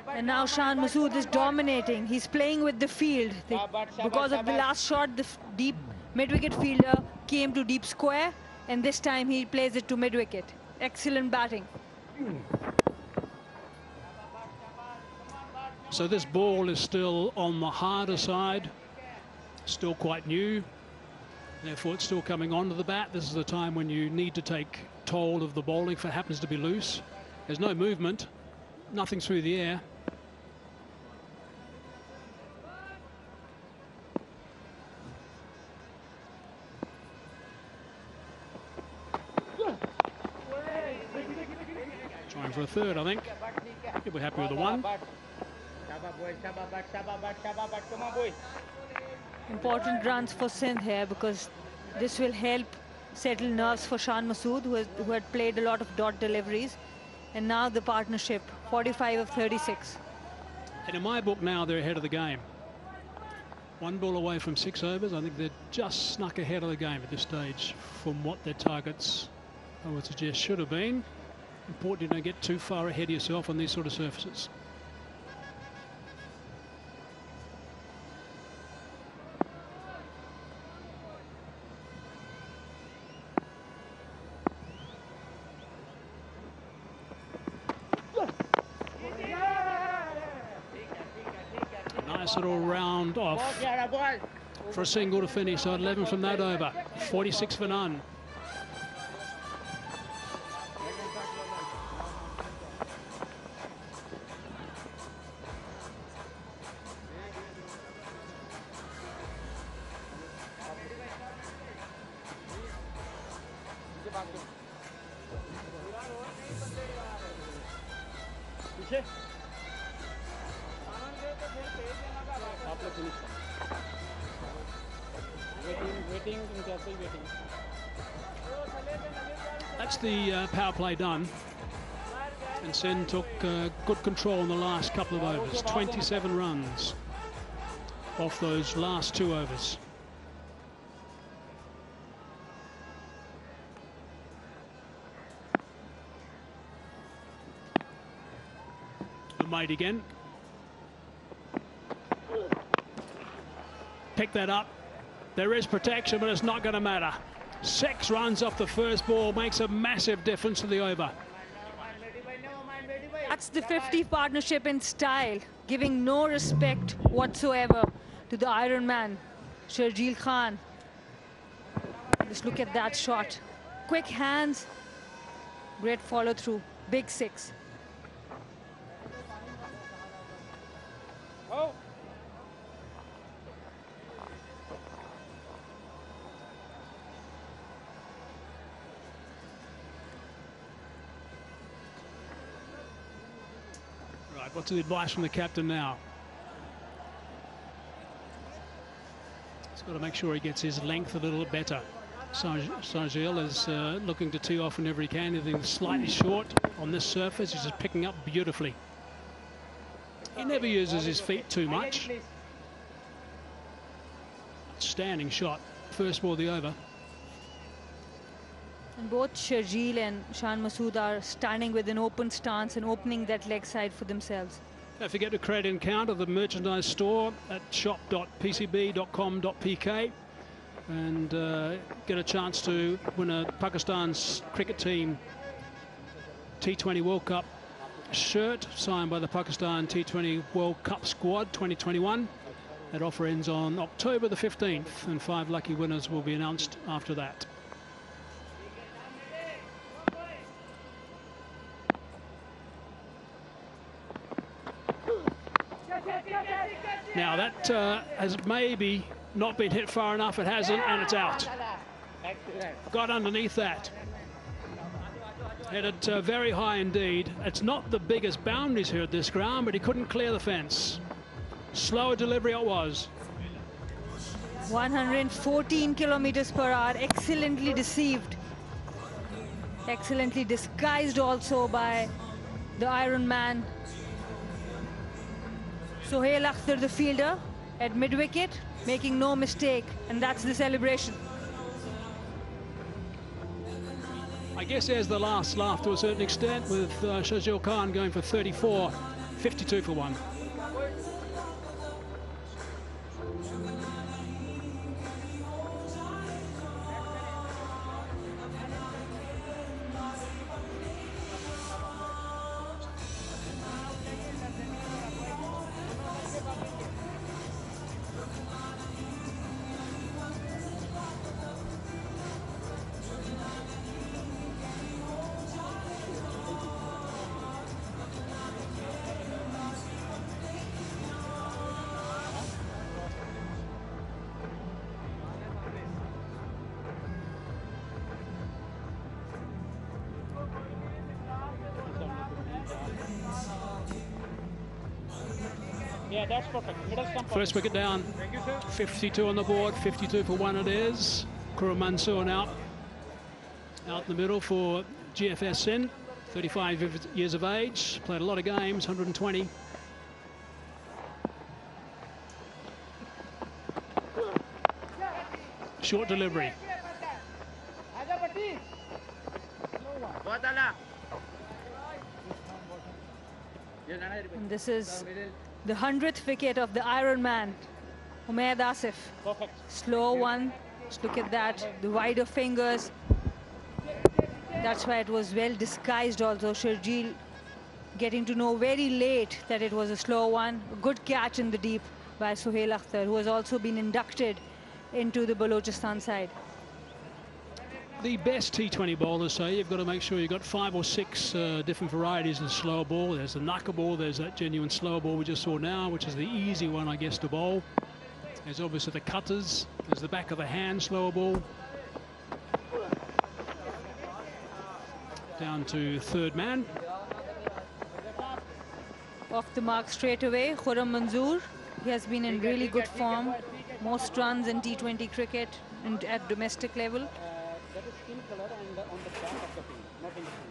And now Shan Masood is dominating. He's playing with the field. Because of the last shot, the deep mid-wicket fielder came to deep square, and this time he plays it to mid-wicket. Excellent batting. So this ball is still on the harder side, still quite new, therefore it's still coming onto the bat. This is the time when you need to take toll of the bowling if it happens to be loose. There's no movement, nothing through the air. Trying for a third, I think. He'll be happy with the one. Important runs for Sindh here, because this will help settle nerves for Shan Masood, who had played a lot of dot deliveries. And now the partnership, 45 of 36. And in my book now, they're ahead of the game. 1 ball away from 6 overs. I think they're just snuck ahead of the game at this stage from what their targets, I would suggest, should have been. Important you don't get too far ahead of yourself on these sort of surfaces. Nice little round off for a single to finish. So 11 from that over, 46 for none. That's the power play done, and Sen took good control in the last couple of overs. 27 runs off those last 2 overs. Made again. Pick that up. There is protection, but it's not going to matter. 6 runs off the first ball makes a massive difference to the over. That's the 50 partnership in style, giving no respect whatsoever to the Iron Man, Sharjeel Khan. Just look at that shot. Quick hands, great follow through, big 6. What's the advice from the captain now? He's got to make sure he gets his length a little better. Sharjeel is looking to tee off whenever he can. Anything slightly short on this surface, he's just picking up beautifully. He never uses his feet too much. Outstanding shot. First ball of the over. And both Sharjeel and Shan Masood are standing with an open stance and opening that leg side for themselves. Don't forget to create an account of the merchandise store at shop.pcb.com.pk and get a chance to win a Pakistan's cricket team T20 World Cup shirt signed by the Pakistan T20 World Cup squad 2021. That offer ends on October the 15th, and 5 lucky winners will be announced after that. Now that has maybe not been hit far enough. It hasn't, and it's out. Got underneath that. Hit it very high indeed. It's not the biggest boundaries here at this ground, but he couldn't clear the fence. Slower delivery it was. 114 kilometers per hour, excellently deceived. Excellently disguised also by the Iron Man. Sohail Akhtar, the fielder, at mid-wicket, making no mistake, and that's the celebration. I guess there's the last laugh to a certain extent, with Shahzil Khan going for 34, 52 for 1. Yeah, that's perfect. Middle stump. First wicket down. Thank you, sir. 52 on the board, 52 for 1 it is. Khurram Mansoor now out in the middle for GFS Sindh, 35 years of age, played a lot of games, 120. Short delivery. And this is the 100th wicket of the Iron Man, Umayyad Asif. Perfect. Slow one. Just look at that. The wider fingers. That's why it was well disguised also. Sharjeel getting to know very late that it was a slow one. A good catch in the deep by Sohail Akhtar, who has also been inducted into the Balochistan side. The best T20 bowlers say you've got to make sure you've got 5 or 6 different varieties of the slower ball. There's the knucker ball, there's that genuine slower ball we just saw now, which is the easy one, I guess, to bowl. There's obviously the cutters, there's the back of the hand slower ball. Down to third man. Off the mark straight away, Khurram Mansoor. He has been in really good form. Most runs in T20 cricket and at domestic level. That is skin color and on the back of the pin, not in the front.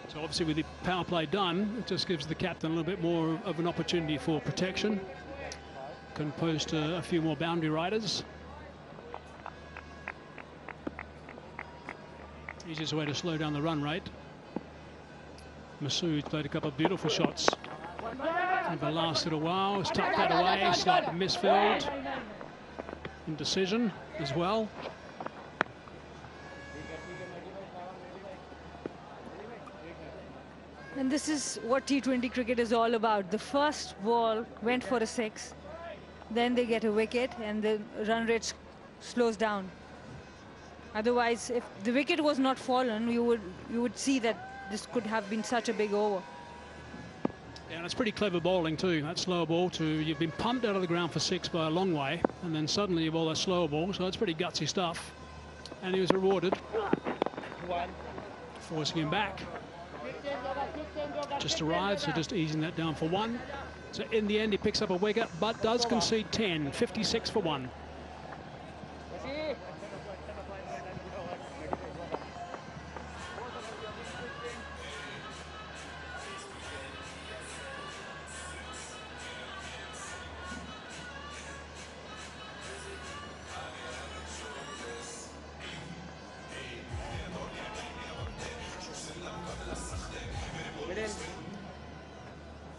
So obviously with the power play done, it just gives the captain a little bit more of an opportunity for protection. Can post a few more boundary riders. Easiest way to slow down the run rate. Masood played a couple of beautiful shots. Never lasted a while, was tucked that away, slight misfield. Indecision as well. And this is what T20 cricket is all about. The first ball went for a 6, then they get a wicket and the run rate slows down. Otherwise, if the wicket was not fallen, you would see that this could have been such a big over. Yeah, and it's pretty clever bowling too. That slower ball you've been pumped out of the ground for 6 by a long way, and then suddenly you bowl that slower ball, so it's pretty gutsy stuff. And he was rewarded, forcing him back. Just arrived, so just easing that down for 1. So in the end, he picks up a wicket, but does concede 10, 56 for 1.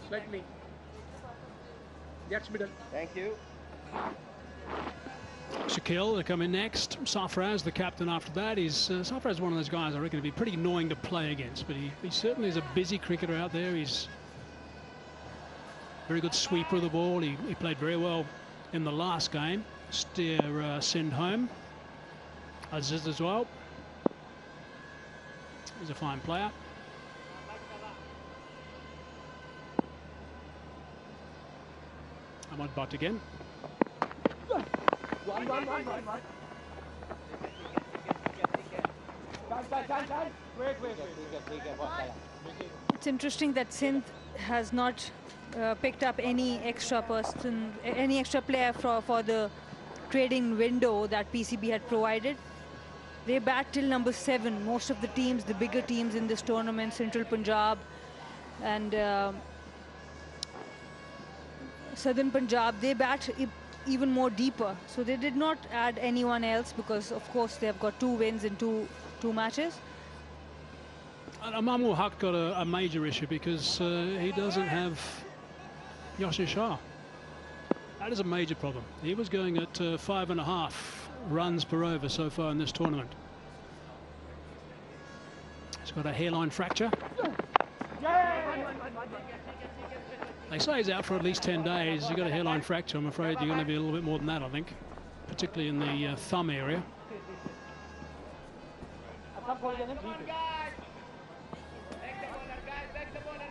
Slightly. That's middle. Thank you. Shakil, they come in next. Sarfraz, the captain after that. Sarfraz is one of those guys I reckon would be pretty annoying to play against, but he certainly is a busy cricketer out there. He's Very good sweeper of the ball. He played very well in the last game. Steer Sindh home. Aziz as well. He's a fine player. Ahmad Butt again. It's interesting that Sindh has not picked up any extra player for the trading window that PCB had provided. They bat till number 7. Most of the teams, the bigger teams in this tournament, Central Punjab and Southern Punjab, they bat even more deeper. So they did not add anyone else because, of course, they have got 2 wins in two matches. Imamul Haq got a major issue because he doesn't have Yasir Shah. That is a major problem. He was going at 5.5 runs per over so far in this tournament. He's got a hairline fracture. They say he's out for at least 10 days. You've got a hairline fracture. I'm afraid you're going to be a little bit more than that, I think, particularly in the thumb area.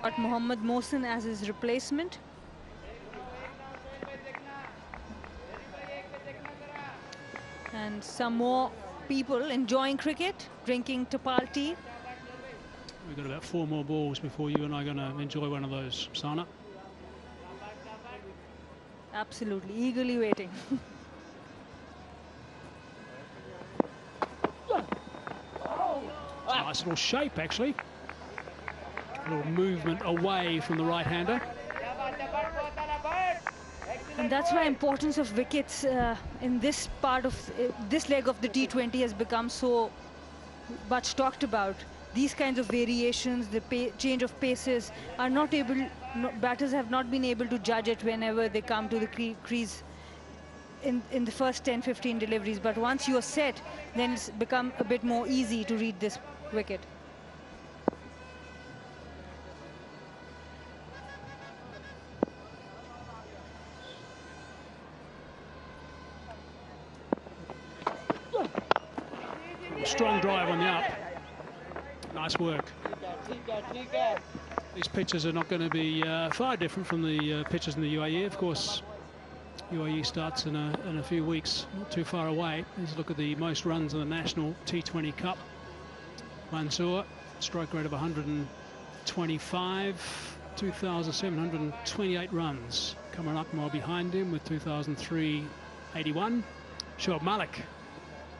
Got Mohammad Mohsin as his replacement. And some more people enjoying cricket, drinking Tapal tea. We've got about 4 more balls before you and I are going to enjoy one of those, Sana. Absolutely, eagerly waiting. Nice little shape, actually. A little movement away from the right-hander. And that's why importance of wickets in this part of this leg of the T20 has become so much talked about. These kinds of variations, the change of paces are not able, batters have not been able to judge it whenever they come to the crease in the first 10-15 deliveries. But once you are set, then it's become a bit more easy to read this wicket. Strong drive on the up. Nice work. These pitches are not going to be far different from the pitches in the UAE. Of course, UAE starts in a few weeks, not too far away. Let's look at the most runs in the National T20 Cup. Mansoor, strike rate of 125, 2,728 runs. Kamran Akmal behind him with 2,381. Shoaib Malik,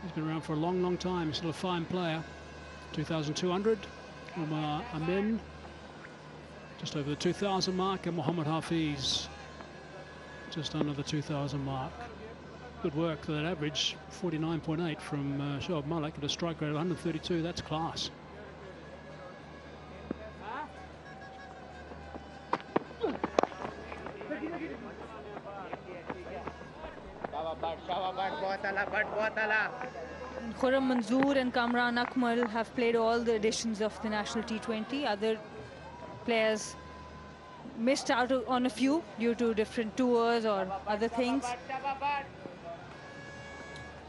he's been around for a long, long time. He's still a fine player. 2,200. Umar Amin, just over the 2,000 mark. And Mohammad Hafiz, just under the 2,000 mark. Good work for that average. 49.8 from Shoaib Malik at a strike rate of 132. That's class. Khurram Manzoor and Kamran Akmal have played all the editions of the National T20. Other players missed out on a few due to different tours or other things.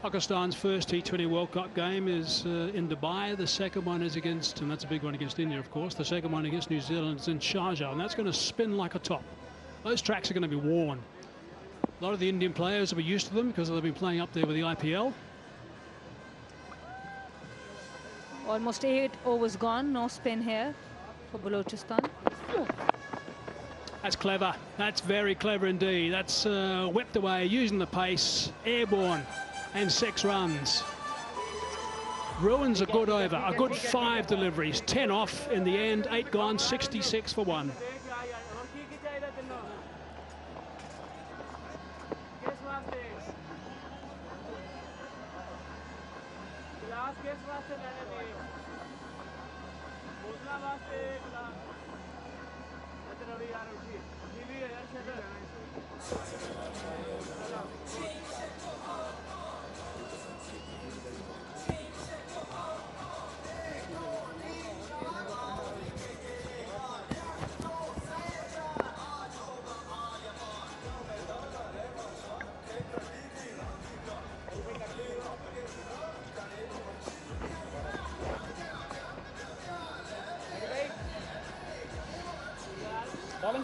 Pakistan's first T20 World Cup game is in Dubai. The second one is against, and that's a big one against India, of course. The second one against New Zealand is in Sharjah, and that's going to spin like a top. Those tracks are going to be worn. A lot of the Indian players will be used to them because they've been playing up there with the IPL. Almost 8 overs gone, no spin here for Balochistan. That's clever. That's very clever indeed. That's whipped away, using the pace, airborne, and 6 runs. Ruins a good over, a good 5 deliveries, 10 off in the end, 8 gone, 66 for 1.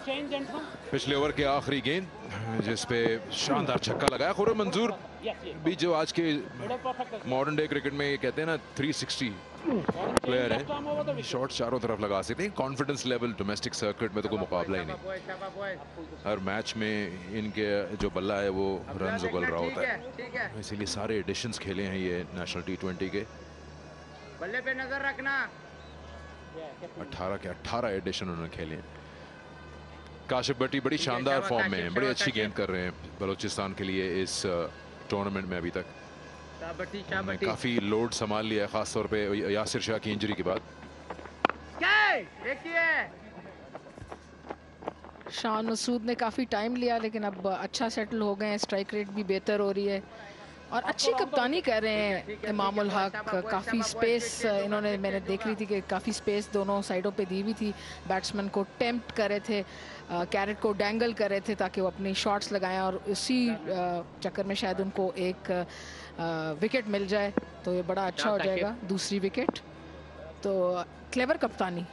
पिछले ओवर के आखिरी गेंद जिस पे शानदार छक्का लगाया खुर्रम मंजूर भी, जो आज के मॉडर्न डे क्रिकेट में ये कहते हैं ना 360 प्लेयर है, शॉट चारों तरफ लगा सकते हैं। कॉन्फिडेंस लेवल डोमेस्टिक सर्किट में तो कोई मुकाबला ही नहीं। हर मैच में इनके जो बल्ला है वो रन उगल रहा होता है, इसीलिए सारे एडिशंस खेले हैं ये नेशनल T20 के। बल्ले पे नजर रखना। 18 के 18 एडिशन उन्होंने खेले हैं। काशिफ भट्टी बड़ी शानदार फॉर्म में है, बड़ी अच्छी गेंद कर रहे हैं बलूचिस्तान के लिए इस टूर्नामेंट में। अभी तक काफी लोड संभाल लिया है, खासतौर पे यासिर शाह की इंजरी के बाद। शान मसूद ने काफ़ी टाइम लिया, लेकिन अब अच्छा सेटल हो गए हैं, स्ट्राइक रेट भी बेहतर हो रही है और अच्छी कप्तानी कर रहे हैं इमामुल हक। काफ़ी स्पेस इन्होंने, मैंने देख रही थी कि काफ़ी स्पेस दोनों साइडों पे दी हुई थी। बैट्समैन को टेम्प्ट कर रहे थे, कैरेट को डैंगल कर रहे थे ताकि वो अपनी शॉट्स लगाएं और इसी चक्कर में शायद उनको एक विकेट मिल जाए तो ये बड़ा अच्छा हो जाएगा, दूसरी विकेट। तो क्लेवर कप्तानी।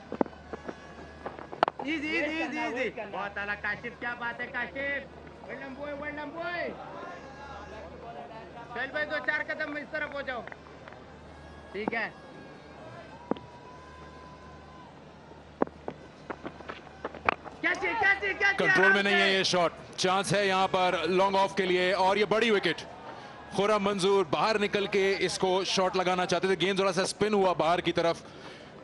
बहुत आला काशिफ, क्या बात है काशिफ। चल भाई 2-4 कदम इस तरफ हो जाओ, ठीक है। कंट्रोल में नहीं है ये शॉट, चांस है यहाँ पर लॉन्ग ऑफ के लिए और ये बड़ी विकेट। खुर्रम मंजूर बाहर निकल के इसको शॉट लगाना चाहते थे, गेंद थोड़ा सा स्पिन हुआ बाहर की तरफ,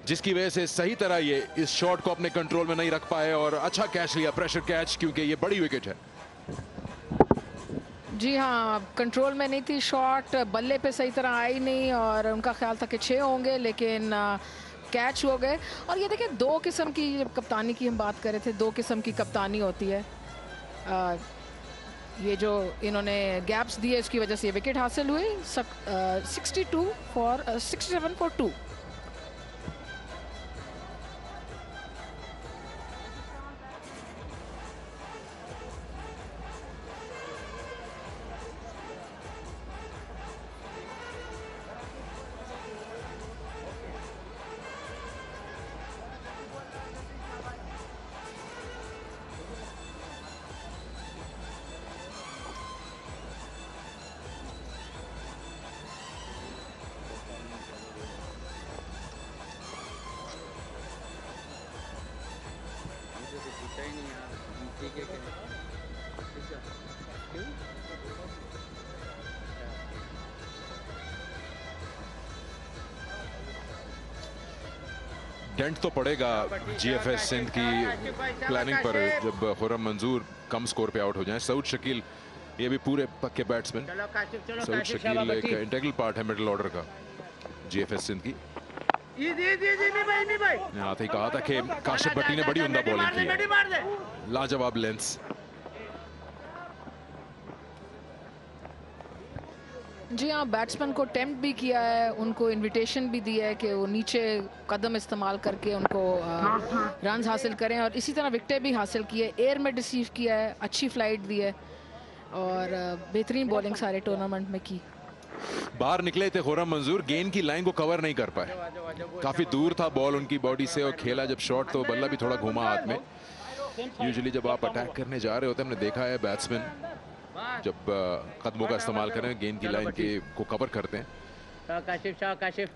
जिसकी वजह से सही तरह ये इस शॉट को अपने कंट्रोल में नहीं रख पाए और अच्छा कैच लिया, प्रेशर कैच, क्योंकि ये बड़ी विकेट है। जी हाँ, कंट्रोल में नहीं थी शॉट, बल्ले पे सही तरह आई नहीं और उनका ख्याल था कि 6 होंगे, लेकिन कैच हो गए। और ये देखिए, 2 किस्म की कप्तानी की हम बात कर रहे थे, 2 किस्म की कप्तानी होती है। ये जो इन्होंने गैप्स दिए इसकी वजह से ये विकेट हासिल हुई। 67 फॉर 2। डेंट तो पड़ेगा GFS सिंध की प्लानिंग पर जब खुर्रम मंजूर कम स्कोर पे आउट हो जाएं। सऊद शकील ये भी पूरे पक्के बैट्समैन, सऊद शकील एक इंटीग्रल पार्ट है मिडिल ऑर्डर का GFS सिंध की। यहाँ ही कहा था कि काशिफ भट्टी ने बड़ी उम्दा बॉलिंग की है, लाजवाब लेंस। जी हाँ, बैट्समैन को टेम्प्ट भी किया है, उनको इनविटेशन भी दिया है कि वो नीचे कदम इस्तेमाल करके उनको रन्स हासिल करें और इसी तरह विकेटें भी हासिल की है। एयर में रिसीव किया है, अच्छी फ्लाइट दी है और बेहतरीन बॉलिंग सारे टूर्नामेंट में की। बाहर निकले थे खुर्रम मंजूर, गेंद की लाइन को कवर नहीं कर पाए, काफी दूर था बॉल उनकी बॉडी से और खेला जब शॉट तो बल्ला भी थोड़ा घुमा हाथ में। यूजुअली जब आप अटैक करने जा रहे होते हैं, हमने देखा है बैट्समैन जब कदमों का इस्तेमाल करें गेंद की लाइन के को कवर करते हैं। काशिफ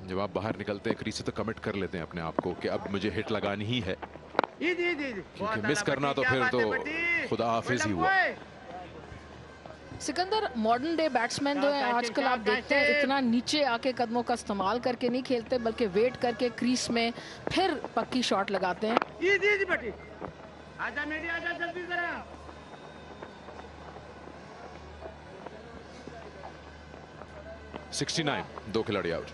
जब आप बाहर निकलते हैं क्रीज से तो कमिट कर लेते हैं अपने आप को कि अब मुझे हिट लगानी ही है, क्योंकि मिस करना तो फिर तो खुदा हाफिज ही हुआ। सिकंदर, मॉडर्न डे बैट्समैन जो है आजकल आप देखते हैं इतना नीचे आके कदमों का इस्तेमाल करके नहीं खेलते, बल्कि वेट करके क्रीज में फिर पक्की शॉट लगाते हैं। आजा जल्दी जरा। 69, 2 खिलाड़ी आउट।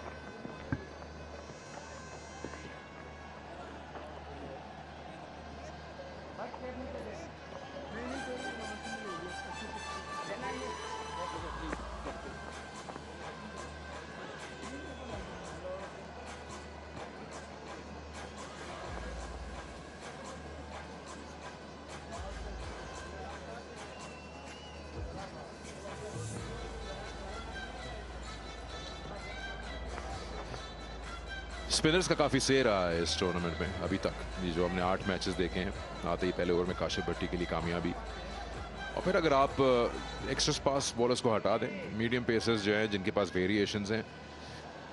स्पिनर्स का काफ़ी सही रहा है इस टूर्नामेंट में अभी तक। ये जो हमने 8 मैचेस देखे हैं, आते ही पहले ओवर में काशिफ भट्टी के लिए कामयाबी। और फिर अगर आप एक्स्ट्रा पास बॉलर्स को हटा दें, मीडियम पेसर्स जो हैं जिनके पास वेरिएशंस हैं,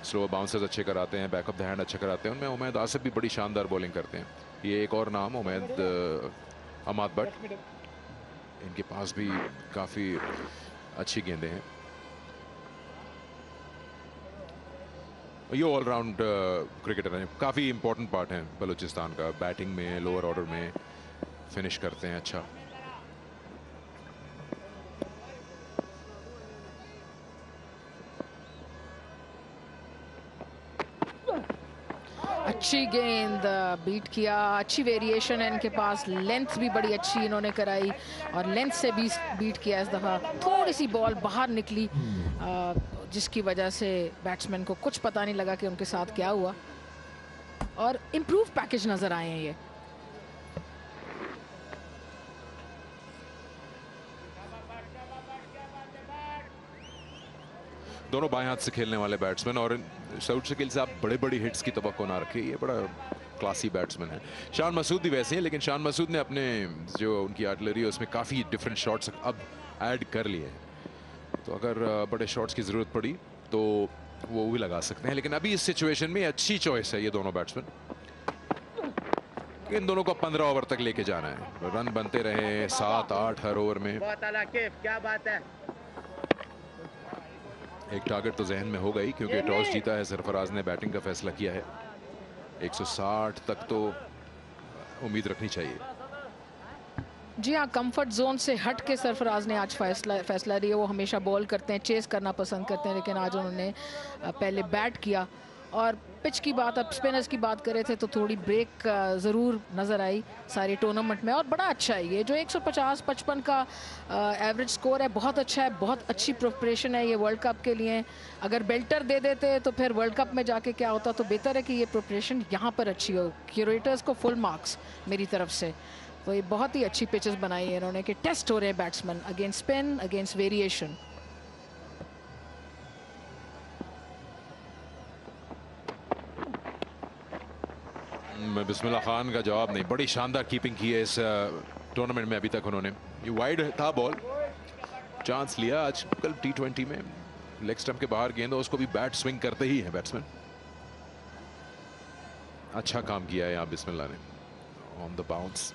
स्लो बाउंसर्स अच्छे कराते हैं, बैक ऑफ द हैंड अच्छा कराते हैं, उनमें उमैद आसिफ भी बड़ी शानदार बॉलिंग करते हैं। ये एक और नाम उमैद अमाद भट्ट, इनके पास भी काफ़ी अच्छी गेंदें हैं। ये ऑलराउंड क्रिकेटर हैं, काफ़ी इंपॉर्टेंट पार्ट हैं बलूचिस्तान का। बैटिंग में, लोअर ऑर्डर में फिनिश करते हैं अच्छा। अच्छी गेंद बीट किया, अच्छी वेरिएशन है इनके पास, लेंथ भी बड़ी अच्छी इन्होंने कराई और लेंथ से भी बीट किया इस दफ़ा। थोड़ी सी बॉल बाहर निकली जिसकी वजह से बैट्समैन को कुछ पता नहीं लगा कि उनके साथ क्या हुआ, और इम्प्रूव पैकेज नजर आए हैं ये। दोनों बाएं हाथ से खेलने वाले बैट्समैन, और सऊद शकील से आप बड़े बड़ी हिट्स की तवक्को ना रखें, ये बड़ा क्लासी बैट्समैन है। शान मसूद भी वैसे हैं, लेकिन शान मसूद ने अपने जो उनकी आर्टिलरी है उसमें काफ़ी डिफरेंट शॉट्स अब ऐड कर लिए हैं, तो अगर बड़े शॉट्स की ज़रूरत पड़ी तो वो भी लगा सकते हैं। लेकिन अभी इस सिचुएशन में अच्छी चॉइस है ये दोनों बैट्समैन। इन दोनों को 15 ओवर तक लेके जाना है, रन बनते रहे 7-8 हर ओवर में। क्या बात है। एक टारगेट तो जहन में होगा ही, क्योंकि टॉस जीता है सरफराज ने, बैटिंग का फैसला किया है। 160 तक तो उम्मीद रखनी चाहिए। जी हाँ, कंफर्ट जोन से हट के सरफराज ने आज फैसला लिया। वो हमेशा बॉल करते हैं, चेस करना पसंद करते हैं, लेकिन आज उन्होंने पहले बैट किया। और पिच की बात, अब स्पिनर्स की बात करे थे तो थोड़ी ब्रेक ज़रूर नज़र आई सारे टूर्नामेंट में, और बड़ा अच्छा है ये जो 150-55 का एवरेज स्कोर है, बहुत अच्छा है, बहुत अच्छी प्रिपरेशन है ये वर्ल्ड कप के लिए। अगर बेल्टर दे देते तो फिर वर्ल्ड कप में जाके क्या होता, तो बेहतर है कि ये प्रिपरेशन यहाँ पर अच्छी हो। क्यूरेटर्स को फुल मार्क्स मेरी तरफ से। तो ये बहुत ही अच्छी पिचेस बनाई है इन्होंने कि टेस्ट हो रहे हैं batsman against spin, against variation. Bismillah Khan का जवाब नहीं, बड़ी शानदार कीपिंग की है इस टूर्नामेंट में अभी तक उन्होंने। ये वाइड था बॉल, चांस लिया आज कल T20 में, लेग स्टंप के बाहर गेंद, उसको भी बैट स्विंग करते ही है बैट्समैन। अच्छा काम किया है यहाँ बिस्मिल्लाह ने ऑन द बाउंस।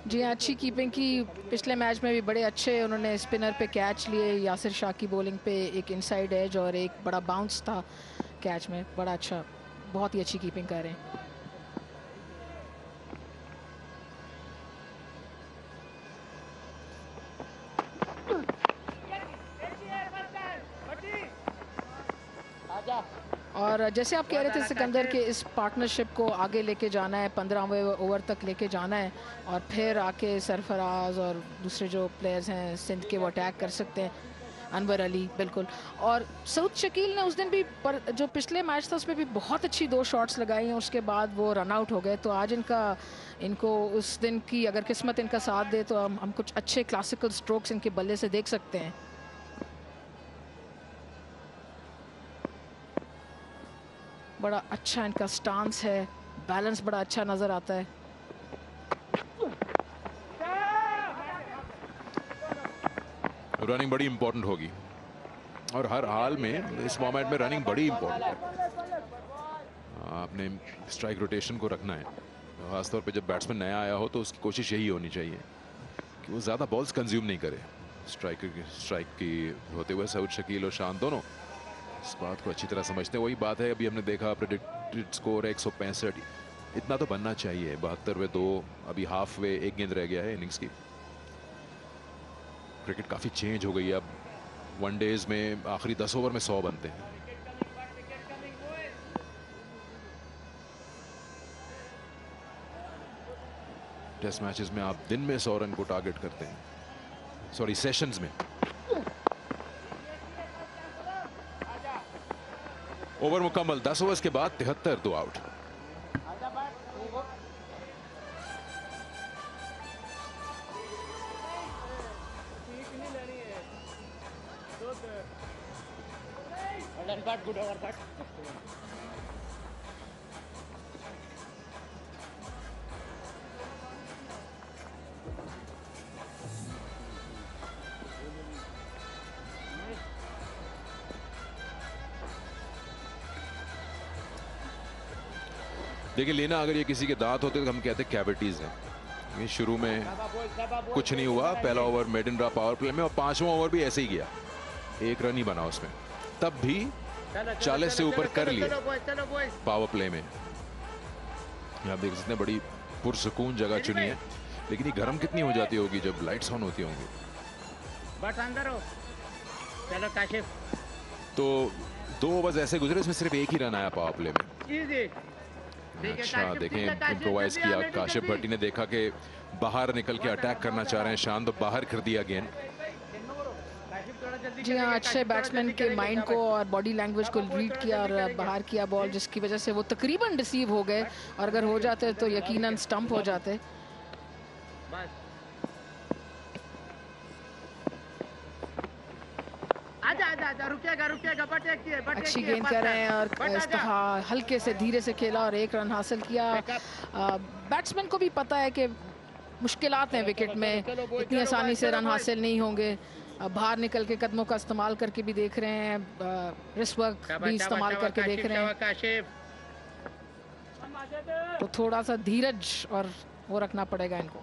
जी अच्छी कीपिंग की। पिछले मैच में भी बड़े अच्छे उन्होंने स्पिनर पे कैच लिए, यासिर शाह की बॉलिंग पे एक इनसाइड एज और एक बड़ा बाउंस था कैच में, बड़ा अच्छा, बहुत ही अच्छी कीपिंग कर रहे हैं। और जैसे आप कह रहे थे सिकंदर के इस पार्टनरशिप को आगे लेके जाना है, 15वें ओवर तक लेके जाना है, और फिर आके सरफराज और दूसरे जो प्लेयर्स हैं सिंध के वो अटैक कर सकते हैं, अनवर अली बिल्कुल। और सऊद शकील ने उस दिन भी जो पिछले मैच था उसमें भी बहुत अच्छी 2 शॉट्स लगाई हैं, उसके बाद वो रन आउट हो गए। तो आज इनको उस दिन की अगर किस्मत इनका साथ दे तो हम कुछ अच्छे क्लासिकल स्ट्रोक्स इनके बल्ले से देख सकते हैं। बड़ा अच्छा इनका स्टांस है, बैलेंस बड़ा अच्छा नजर आता है। रनिंग बड़ी इंपॉर्टेंट होगी, और हर हाल में इस फॉर्मेट में रनिंग बड़ी इंपॉर्टेंट है। आपने स्ट्राइक रोटेशन को रखना है, खासतौर पे जब बैट्समैन नया आया हो तो उसकी कोशिश यही होनी चाहिए कि वो ज़्यादा बॉल्स कंज्यूम नहीं करे। स्ट्राइक की होते हुए सऊद शकील और शान दोनों इस बात को अच्छी तरह समझते हैं। वही बात है, अभी हमने देखा प्रेडिक्टेड स्कोर है 165, इतना तो बनना चाहिए। 72 2, अभी हाफ वे, 1 गेंद रह गया है इनिंग्स की। क्रिकेट काफ़ी चेंज हो गई है अब, वनडेज में आखिरी 10 ओवर में 100 बनते हैं। टेस्ट मैचेस में आप दिन में 100 रन को टारगेट करते हैं, सॉरी सेशंस में। ओवर मुकम्मल, 10 ओवर्स के बाद 73, 2 आउट। good over that. देखिए लेना, अगर ये किसी के दांत होते तो हम कहते कैविटीज हैं। ये शुरू में कुछ नहीं हुआ, पहला over made in draw power play में और 5वां ओवर भी ऐसे ही गया, 1 रन ही बना उसमें, तब भी 40 से ऊपर कर लिए पावर प्ले में। आप देख सकते हैं बड़ी पुरसुकून जगह चुनी है, लेकिन ये गर्म कितनी हो जाती होगी जब लाइट्स ऑन होती होंगी। बस अंदर हो, चलो काशिफ। तो 2 ओवर्स ऐसे गुजरे, इसमें सिर्फ 1 ही रन आया पावर प्ले में। अच्छा देखें, इम्प्रोवाइज किया काशिफ भट्टी ने, देखा कि बाहर निकल के अटैक करना चाह रहे हैं शान, तो बाहर कर दिया गेंद। जी हाँ, अच्छे बैट्समैन के माइंड को और बॉडी लैंग्वेज को रीड किया और बाहर किया बॉल, जिसकी वजह से वो तकरीबन रिसीव हो गए, और अगर हो जाते तो यकीनन स्टंप हो जाते। अच्छी गेंद कर रहे हैं और इस दफा हल्के से धीरे से खेला और 1 रन हासिल किया। बैट्समैन को भी पता है कि मुश्किलात हैं विकेट में, इतनी आसानी से रन हासिल नहीं होंगे। बाहर निकल के कदमों का इस्तेमाल करके भी देख रहे हैं, रिस्ट वर्क भी इस्तेमाल करके देख रहे हैं, तो थोड़ा सा धीरज और वो रखना पड़ेगा इनको।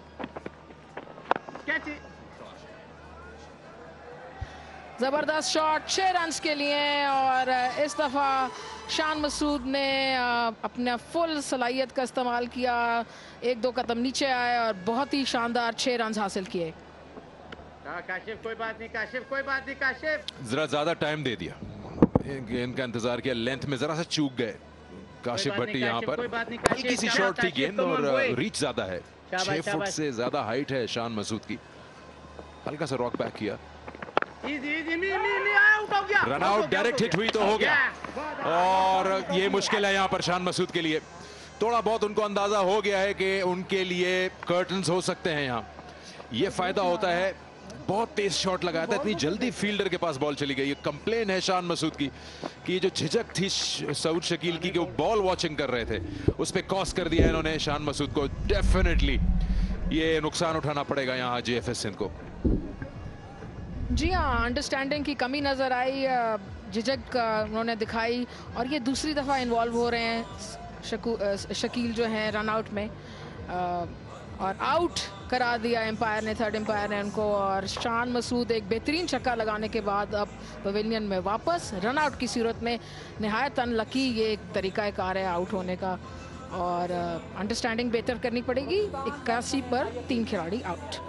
जबरदस्त शॉट 6 रन्स के लिए, और इस दफा शान मसूद ने अपना फुल सलाहियत का इस्तेमाल किया, 1-2 कदम नीचे आए और बहुत ही शानदार 6 रन्स हासिल किए। काशिफ कोई बात नहीं, काशिफ कोई बात नहीं, काशिफ जरा ज्यादा टाइम दे दिया, गेंद का इंतजार किया, लेंथ में जरा सा चूक गए काशिफ भट्टी। यहाँ पर हल्की सी शॉट थी गेंद और रीच ज्यादा है, 6 फुट से ज्यादा हाइट है शान मसूद की। हल्का सा रॉक बैक किया, रन आउट, डायरेक्ट हिट हुई तो हो गया, और ये मुश्किल है यहाँ पर शान मसूद के लिए। थोड़ा बहुत उनको अंदाजा हो गया है कि उनके लिए कर्टन्स हो सकते हैं यहाँ, ये फायदा होता है। बहुत तेज शॉट लगाया था, इतनी जल्दी फील्डर के पास बॉल चली गई। ये कंप्लेन है शान मसूद की कि जो झिझक थी सऊद शकील की कि वो बॉल वॉचिंग कर रहे थे, उस पर कॉस कर दिया इन्होंने शान मसूद को। डेफिनेटली ये नुकसान उठाना पड़ेगा यहाँ जेएफएस सिंध को। जी हाँ, अंडरस्टैंडिंग की कमी नजर आई, झिझक उन्होंने दिखाई, और ये दूसरी दफा इन्वॉल्व हो रहे हैं शकील जो हैं रन आउट में, और आउट करा दिया एम्पायर ने, 3rd एम्पायर ने उनको। और शान मसूद एक बेहतरीन छक्का लगाने के बाद अब पवेलियन में वापस रन आउट की सूरत में। नहायत अनलकी ये एक तरीक़ाकार है आउट होने का, और अंडरस्टैंडिंग बेहतर करनी पड़ेगी। 81 पर 3 खिलाड़ी आउट।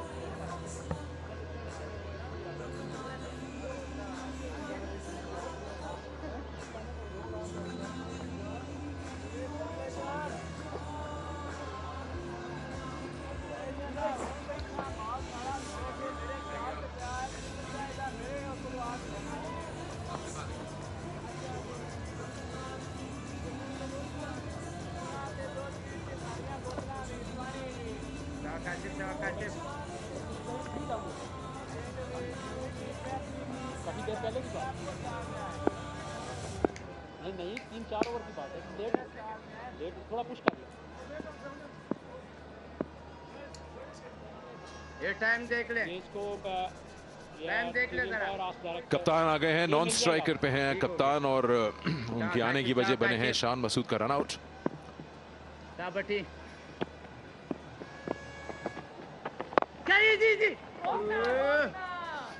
काफी देर पहले की बात नहीं, 3-4 ओवर की बात है। लेट थोड़ा पुश कर लिया, ये टाइम देख ले, टाइम देख ले जरा। कप्तान आ गए हैं, नॉन स्ट्राइकर पे हैं कप्तान, और उनके आने की वजह बने हैं शान मसूद का रन आउट।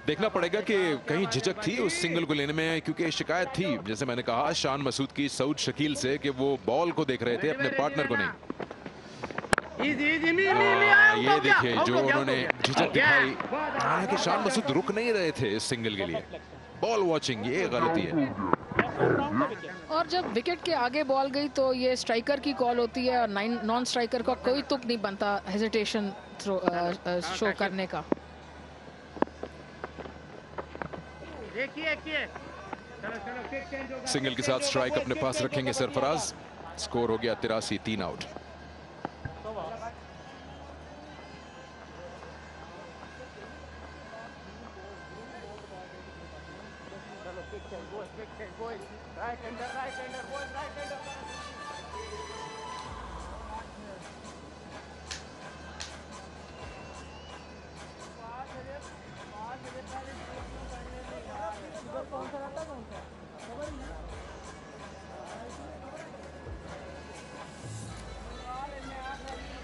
देखना पड़ेगा कि कहीं झिझक थी उस सिंगल को लेने में, क्योंकि शिकायत थी जैसे मैंने कहा शान मसूद की सऊद शकील से कि वो बॉल को देख रहे थे, अपने पार्टनर को नहीं। ये देखिए जो उन्होंने झिझक दिखाई, हालांकि शान मसूद रुक नहीं रहे थे इस सिंगल के लिए, बॉल वॉचिंग ये गलती है। और जब विकेट के आगे बॉल गई तो ये स्ट्राइकर की कॉल होती है, और नॉन स्ट्राइकर का कोई तुक नहीं बनता हेजिटेशन शो करने का। सिंगल के साथ स्ट्राइक अपने पास रखेंगे सरफराज। स्कोर हो गया 83, 3 आउट।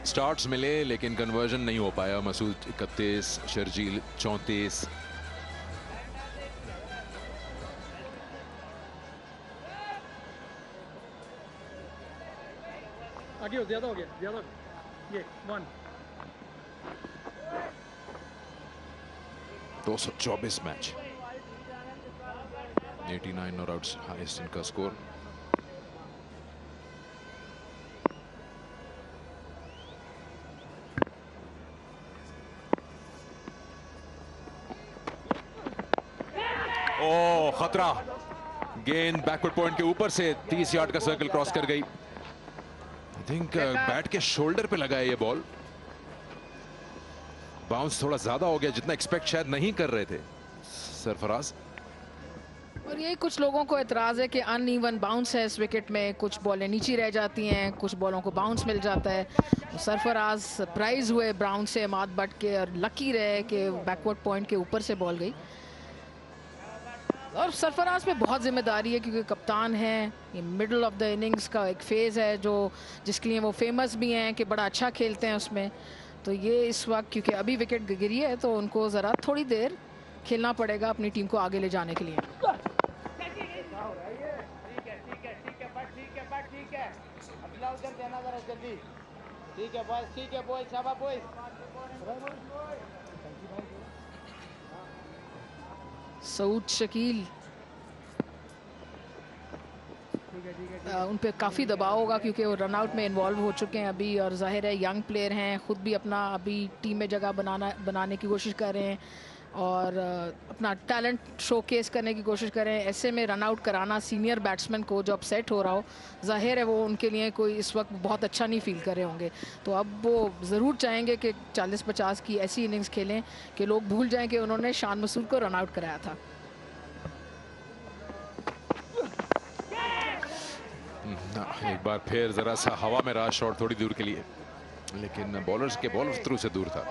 स्टार्ट्स मिले लेकिन कन्वर्जन नहीं हो पाया। मसूद 31, शर्जील 34। आगे हो, ज्यादा हो गया, ज्यादा ये 1 224 मैच, 89 नॉट आउट्स हाईएस्ट इनका स्कोर। ओ खतरा, गेंद बैकवर्ड पॉइंट के ऊपर से 30 यार्ड का सर्कल क्रॉस कर गई। आई थिंक बैट के शोल्डर पे लगा है ये बॉल। बाउंस थोड़ा ज्यादा हो गया, जितना एक्सपेक्ट शायद नहीं कर रहे थे सरफराज। और ये कुछ लोगों को एतराज है कि अनइवन बाउंस है इस विकेट में, कुछ बॉलें नीचे रह जाती हैं, कुछ बॉलों को बाउंस मिल जाता है। सरफराज सरप्राइज हुए बाउंस से इमाद बट के, और लकी रहे कि बैकवर्ड पॉइंट के ऊपर से बॉल गई। और सरफराज पे बहुत जिम्मेदारी है क्योंकि कप्तान है। ये मिडल ऑफ द इनिंग्स का एक फेज़ है जो जिसके लिए वो फेमस भी हैं कि बड़ा अच्छा खेलते हैं उसमें। तो ये इस वक्त क्योंकि अभी विकेट गिरी है तो उनको ज़रा थोड़ी देर खेलना पड़ेगा अपनी टीम को आगे ले जाने के लिए। सऊद शकील, उन पे काफ़ी दबाव होगा क्योंकि वो रन आउट में इन्वॉल्व हो चुके हैं अभी, और जाहिर है यंग प्लेयर हैं, खुद भी अपना अभी टीम में जगह बनाने की कोशिश कर रहे हैं और अपना टैलेंट शोकेस करने की कोशिश कर रहे हैं। ऐसे में रन आउट कराना सीनियर बैट्समैन को जो अपसेट हो रहा हो, जाहिर है वो उनके लिए कोई इस वक्त बहुत अच्छा नहीं फील कर रहे होंगे। तो अब वो ज़रूर चाहेंगे कि 40-50 की ऐसी इनिंग्स खेलें कि लोग भूल जाएं कि उन्होंने शान मसूद को रन आउट कराया था। एक बार फिर जरा सा हवा में रहा शॉट थोड़ी दूर के लिए, लेकिन बॉलर थ्रू से दूर था।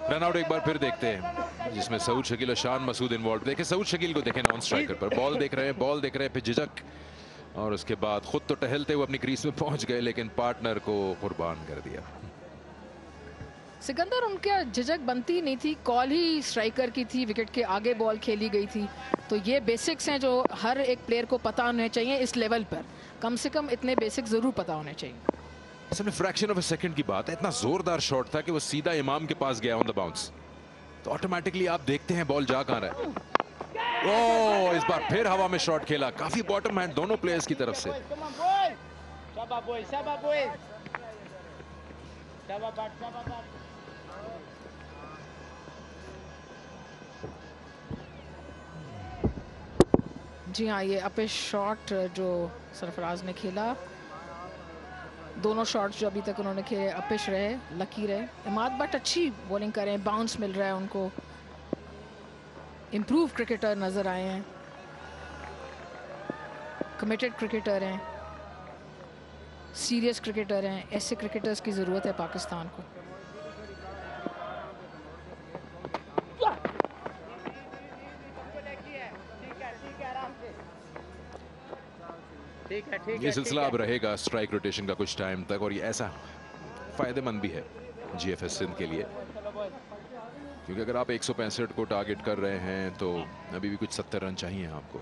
रन आउट एक बार फिर देखते हैं जिसमें सऊद शकील और शान मसूद इन्वॉल्व। देखें सऊद शकील को, देखें नॉन स्ट्राइकर पर बॉल देख रहे हैं फिर झिझक, और उसके बाद खुद तो टहलते हुए अपनी क्रीज में पहुंच गए लेकिन पार्टनर को कुर्बान कर दिया। सिकंदर, उनके झिझक बनती नहीं थी, कॉल ही स्ट्राइकर की थी, विकेट के आगे बॉल खेली गई थी। तो ये बेसिक्स हैं जो हर एक प्लेयर को पता होने चाहिए इस लेवल पर, कम से कम इतने बेसिक जरूर पता होने चाहिए। असल में फ्रैक्शन ऑफ अ सेकंड की बात है, इतना जोरदार शॉट था कि वो सीधा इमाम के पास गया ऑन द बाउंस, तो ऑटोमेटिकली आप देखते हैं बॉल जा कहां रहा है। ओह, इस बार फिर हवा में शॉट खेला, काफी बॉटम हैंड दोनों प्लेयर्स की तरफ से। जी हाँ, ये अपेश शॉट जो सरफराज ने खेला, दोनों शॉट्स जो अभी तक उन्होंने खेले अपेश रहे, लकी रहे। इमाद बट अच्छी बॉलिंग कर रहे हैं, बाउंस मिल रहा है उनको, इम्प्रूव क्रिकेटर नजर आए हैं, कमिटेड क्रिकेटर हैं, सीरियस क्रिकेटर हैं। ऐसे क्रिकेटर्स की ज़रूरत है पाकिस्तान को। ये सिलसिला अब रहेगा स्ट्राइक रोटेशन का कुछ टाइम तक, और ये ऐसा फायदेमंद भी है जीएफएस सिंध के लिए, क्योंकि अगर आप 165 को टारगेट कर रहे हैं तो अभी भी कुछ 70 रन चाहिए आपको,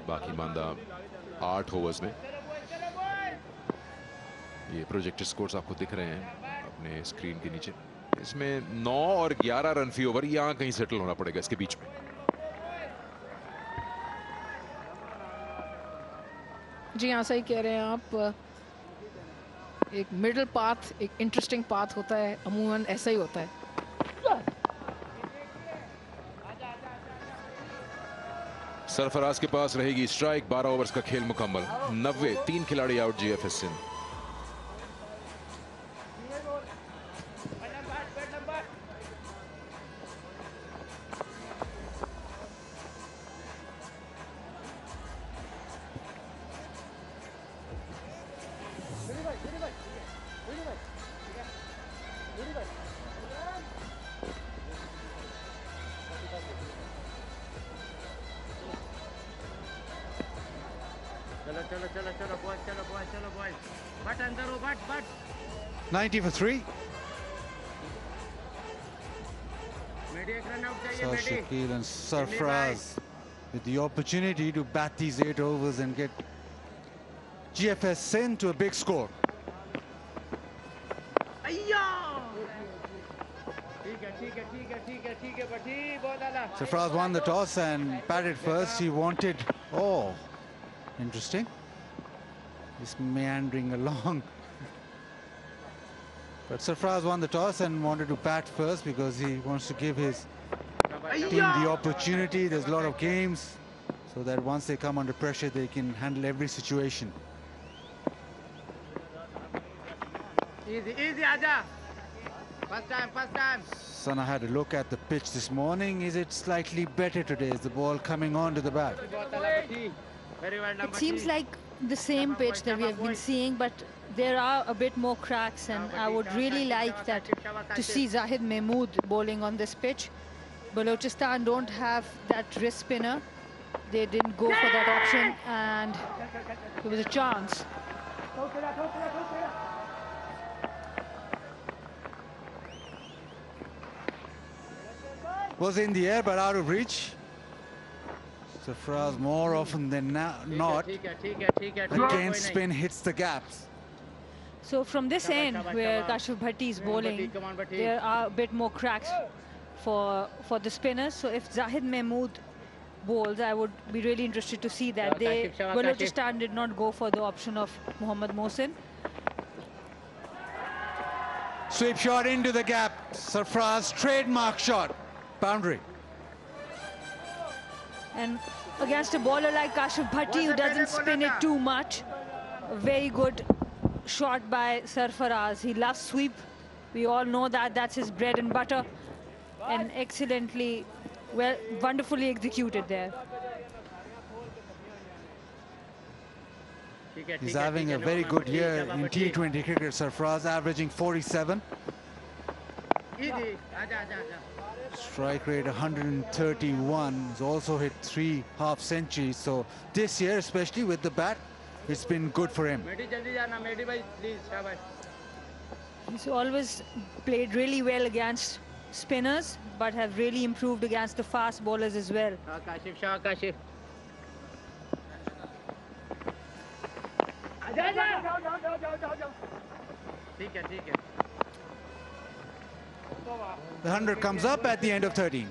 बाकी मानदा 8 ओवर्स में। ये प्रोजेक्टेड स्कोर्स आपको दिख रहे हैं अपने स्क्रीन के नीचे, इसमें 9 और 11 रन फी ओवर यहाँ कहीं सेटल होना पड़ेगा इसके बीच में। जी हाँ, सही कह रहे हैं आप। एक मिडिल पाथ, एक इंटरेस्टिंग पाथ होता है, अमूमन ऐसा ही होता है। सरफराज के पास रहेगी स्ट्राइक, 12 ओवर्स का खेल मुकम्मल, 90, 3 खिलाड़ी आउट जीएफएस Sindh. But 90 for 3. So Shakil and Sarfraz with the opportunity to bat these 8 overs and get GFS sent to a big score. Sarfraz won the toss and batted first. He wanted, oh, interesting. He's meandering along. But Sarfraz won the toss and wanted to bat first because he wants to give his team the opportunity. There's a lot of games, so that once they come under pressure, they can handle every situation. easy, Aja. First time. Sana had a look at the pitch this morning. Is it slightly better today? Is the ball coming on to the bat? It seems like the same pitch that we have been seeing, but there are a bit more cracks, and I would really like that to see Zahid Mahmood bowling on this pitch. Balochistan don't have that wrist spinner. They didn't go for that option, and it was a chance. Was in the air but out of reach. Sarfraz more often than not against spin hits the gaps. So from this end where Kashif Bhatti is bowling, there are a bit more cracks for the spinners. So if Zahid Mahmood bowls, I would be really interested to see that. Balochistan did not go for the option of Mohammad Mohsin. Sweep shot into the gap. Sarfraz trademark shot. Boundary. And against a bowler like Kashif Bhatti, who doesn't spin it too much, a very good shot by Sarfaraz. He loves sweep. We all know that. That's his bread and butter. And excellently, well, wonderfully executed there. He's having a very good year in T20 cricket. Sarfraz averaging 47. Strike rate 131. He's also hit 3 half centuries. So this year, especially with the bat, it's been good for him. He's always played really well against spinners, but have really improved against the fast bowlers as well. Kashif. The 100 comes up at the end of 13.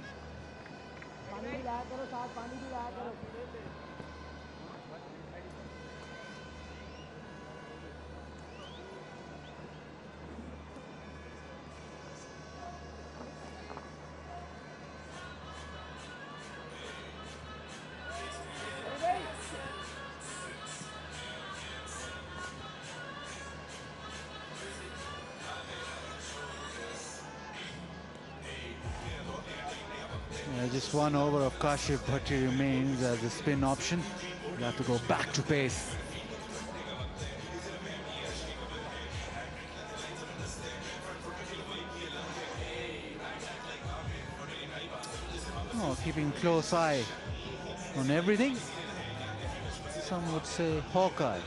Just 1 over of Kashif Bhatti remains as a spin option. You have to go back to pace. Oh, keeping close eye on everything. Some would say Hawkeye.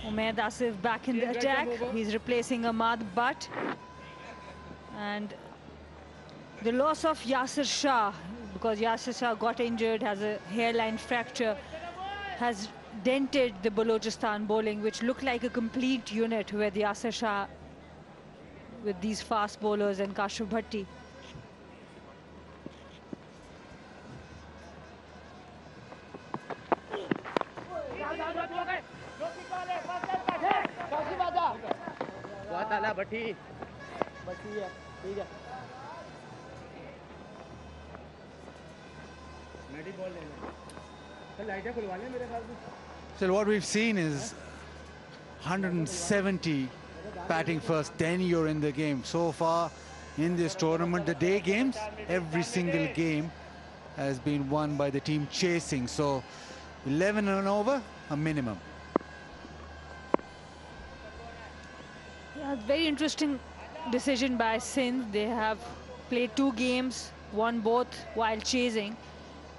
Umaid Asif back in the attack. He's replacing Ahmad Butt. And the loss of Yasir Shah, because Yasir Shah got injured, has a hairline fracture, has dented the Balochistan bowling, which looked like a complete unit with Yasir Shah, with these fast bowlers, and Kashif Bhatti. So what we've seen is 170 batting first, then you're in the game. So far in this tournament, the day games, every single game has been won by the team chasing. So 11 and over, a minimum. Yeah, very interesting decision by Sindh. They have played 2 games, won both while chasing.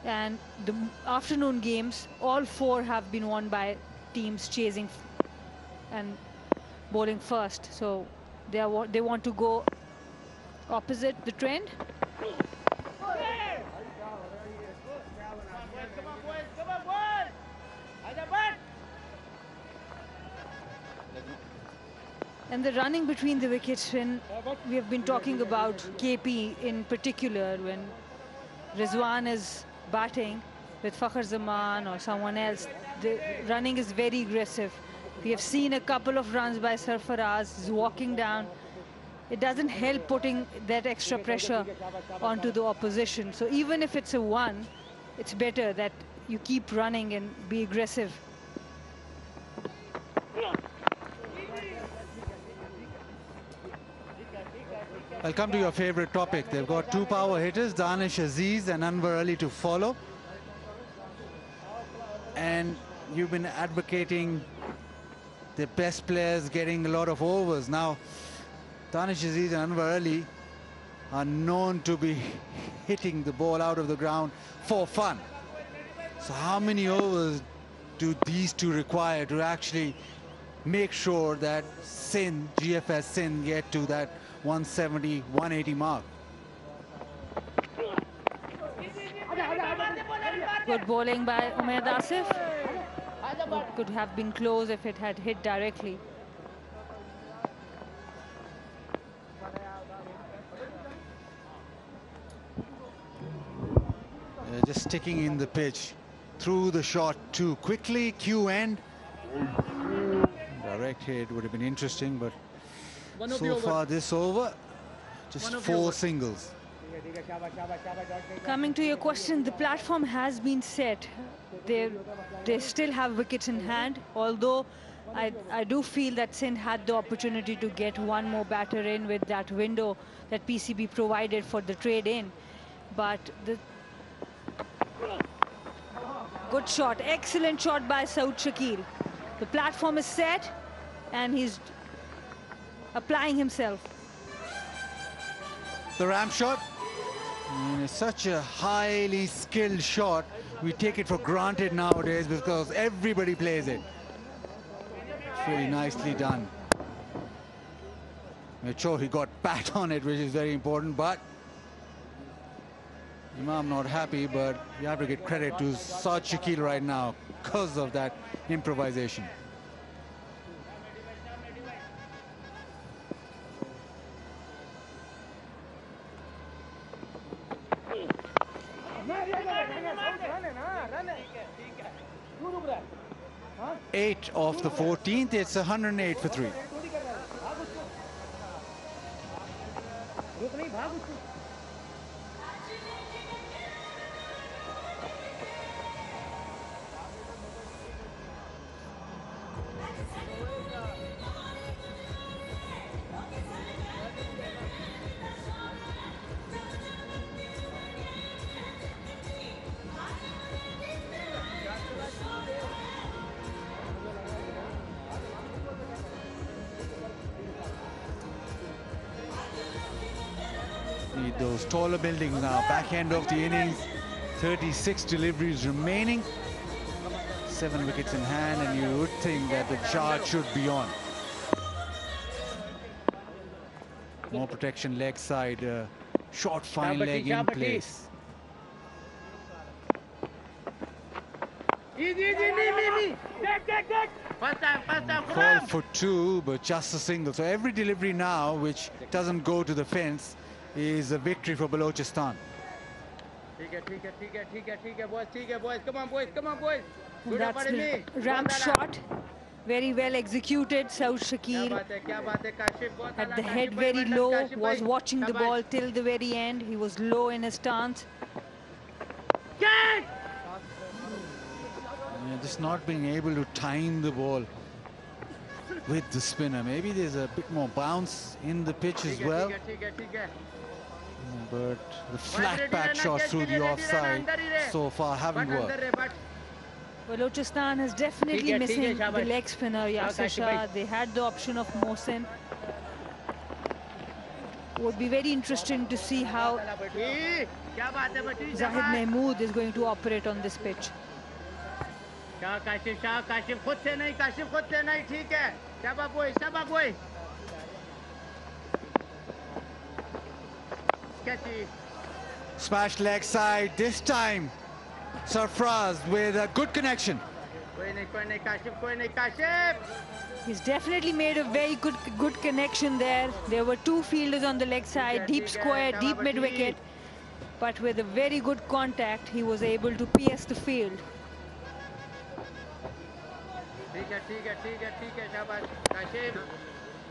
And the afternoon games, all 4 have been won by teams chasing and bowling first. So they want to go opposite the trend. And the running between the wickets, when we have been talking about KP in particular, when Rizwan is batting with Fakhar Zaman or someone else, the running is very aggressive. We have seen a couple of runs by Sarfaraz walking down. It doesn't help putting that extra pressure onto the opposition. So even if it's a 1, it's better that you keep running and be aggressive. I'll come to your favorite topic. They've got 2 power hitters, Danish Aziz and Anwar Ali, to follow. And you've been advocating the best players getting a lot of overs. Now, Danish Aziz and Anwar Ali are known to be hitting the ball out of the ground for fun. So how many overs do these 2 require to actually make sure that Sindh, GFS Sindh, get to that 170, 180 mark? Good bowling by Umayyad Asif. It could have been close if it had hit directly. Just sticking in the pitch through the shot too quickly. Q end. Direct hit would have been interesting, but so far this over, just 4 singles. Coming to your question, the platform has been set. They still have wickets in hand, although I do feel that Sindh had the opportunity to get 1 more batter in with that window that PCB provided for the trade in. But the good shot, excellent shot by Saud Shakil. The platform is set and he's applying himself. The ramp shot. And it's such a highly skilled shot. We take it for granted nowadays because everybody plays it. It's really nicely done. Made sure he got bat on it, which is very important, but Imam not happy, but you have to give credit to Saud Shakil right now because of that improvisation. Eight off the 14th, it's 108 for 3. Need those taller buildings now. Back end of the innings, 36 deliveries remaining, 7 wickets in hand, and you would think that the charge should be on. More protection leg side, short fine leg in place. Call for 2, but just a single. So every delivery now which doesn't go to the fence is a victory for Balochistan. That's the ramp shot. Very well executed. Saud Shakil at the head very low, was watching the ball till the very end. He was low in his stance. Yeah, just not being able to time the ball with the spinner. Maybe there's a bit more bounce in the pitch as well. But the flat patch shots through the offside so far haven't worked. Balochistan is definitely missing the leg spinner, Yasir Shah. They had the option of Mohsin. would be very interesting to see how Zahid Mahmood is going to operate on this pitch. Smash leg side this time. Sarfraz with a good connection. He's definitely made a very good connection there. There were two fielders on the leg side, deep square, deep mid wicket. But with a very good contact, he was able to pierce the field.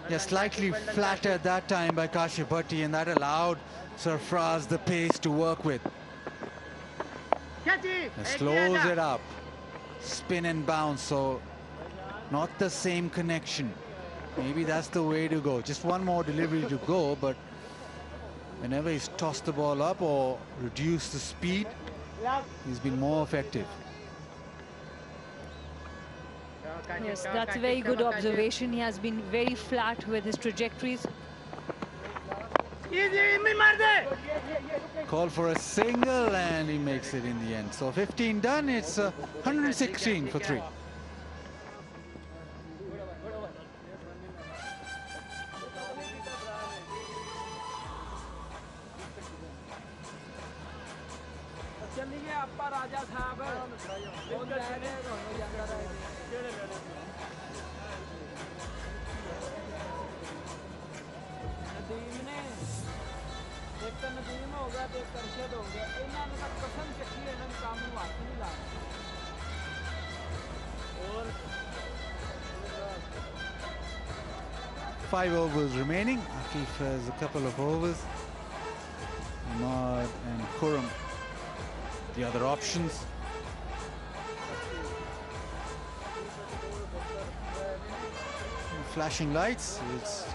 Yeah, slightly flattered that time by Kashif Bhatti, and that allowed Sarfraz the pace to work with. Slows it up. Spin and bounce, so not the same connection. Maybe that's the way to go. Just one more delivery to go, but whenever he's tossed the ball up or reduced the speed, he's been more effective. Yes, that's a very good observation. He has been very flat with his trajectories. Call for a single and he makes it in the end. So 15 done, it's 116 for 3. Five overs remaining. Akif has a couple of overs. Ahmad and Khurram, the other options. Flashing lights. It's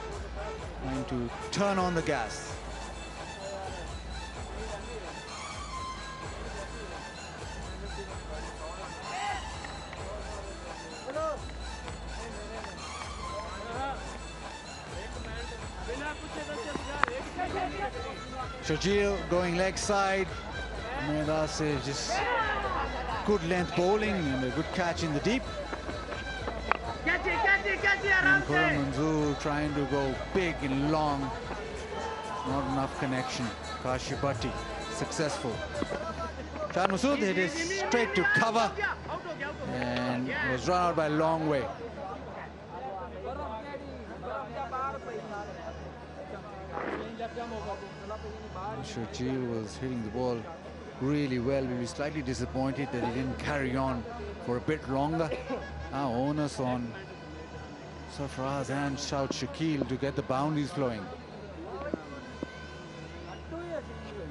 going to turn on the gas. Shakil going leg side. Medas is just good length bowling and a good catch in the deep. And Khurram Manzoor trying to go big and long. Not enough connection. Kashif Bhatti successful. Shad Masood hit it straight to cover and was run out by a long way. Shakil was hitting the ball really well. We were slightly disappointed that he didn't carry on for a bit longer. Now onus on Sarfraz and Shad Shakil to get the boundaries flowing.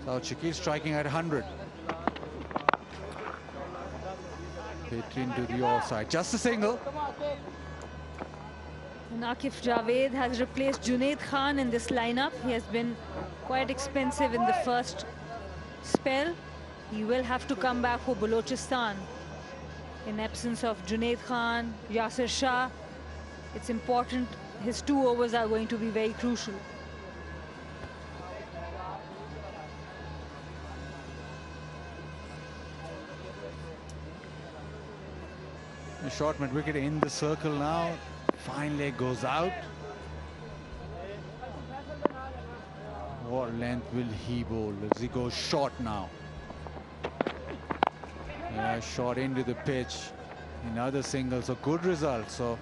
Shad Shakil striking at 100. Hit into the offside. Just a single. And Akif Javed has replaced Junaid Khan in this lineup. He has been quite expensive in the first spell. He will have to come back for Balochistan. In absence of Junaid Khan, Yasir Shah, it's important. His 2 overs are going to be very crucial. A short mid wicket in the circle now. Fine leg goes out. What length will he bowl? Does he go short now? Yeah, shot into the pitch. In other singles, a good result. So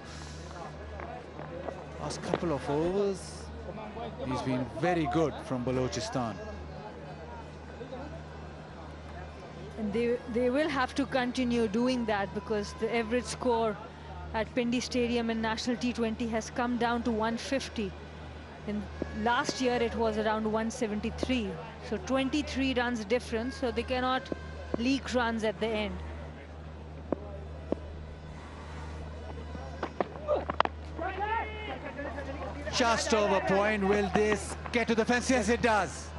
last couple of overs, he's been very good from Balochistan. And they will have to continue doing that because the average score at Pindi Stadium in National T20 has come down to 150. And last year it was around 173. So 23 runs difference, so they cannot leak runs at the end. Just over point. Will this get to the fence? Yes, it does.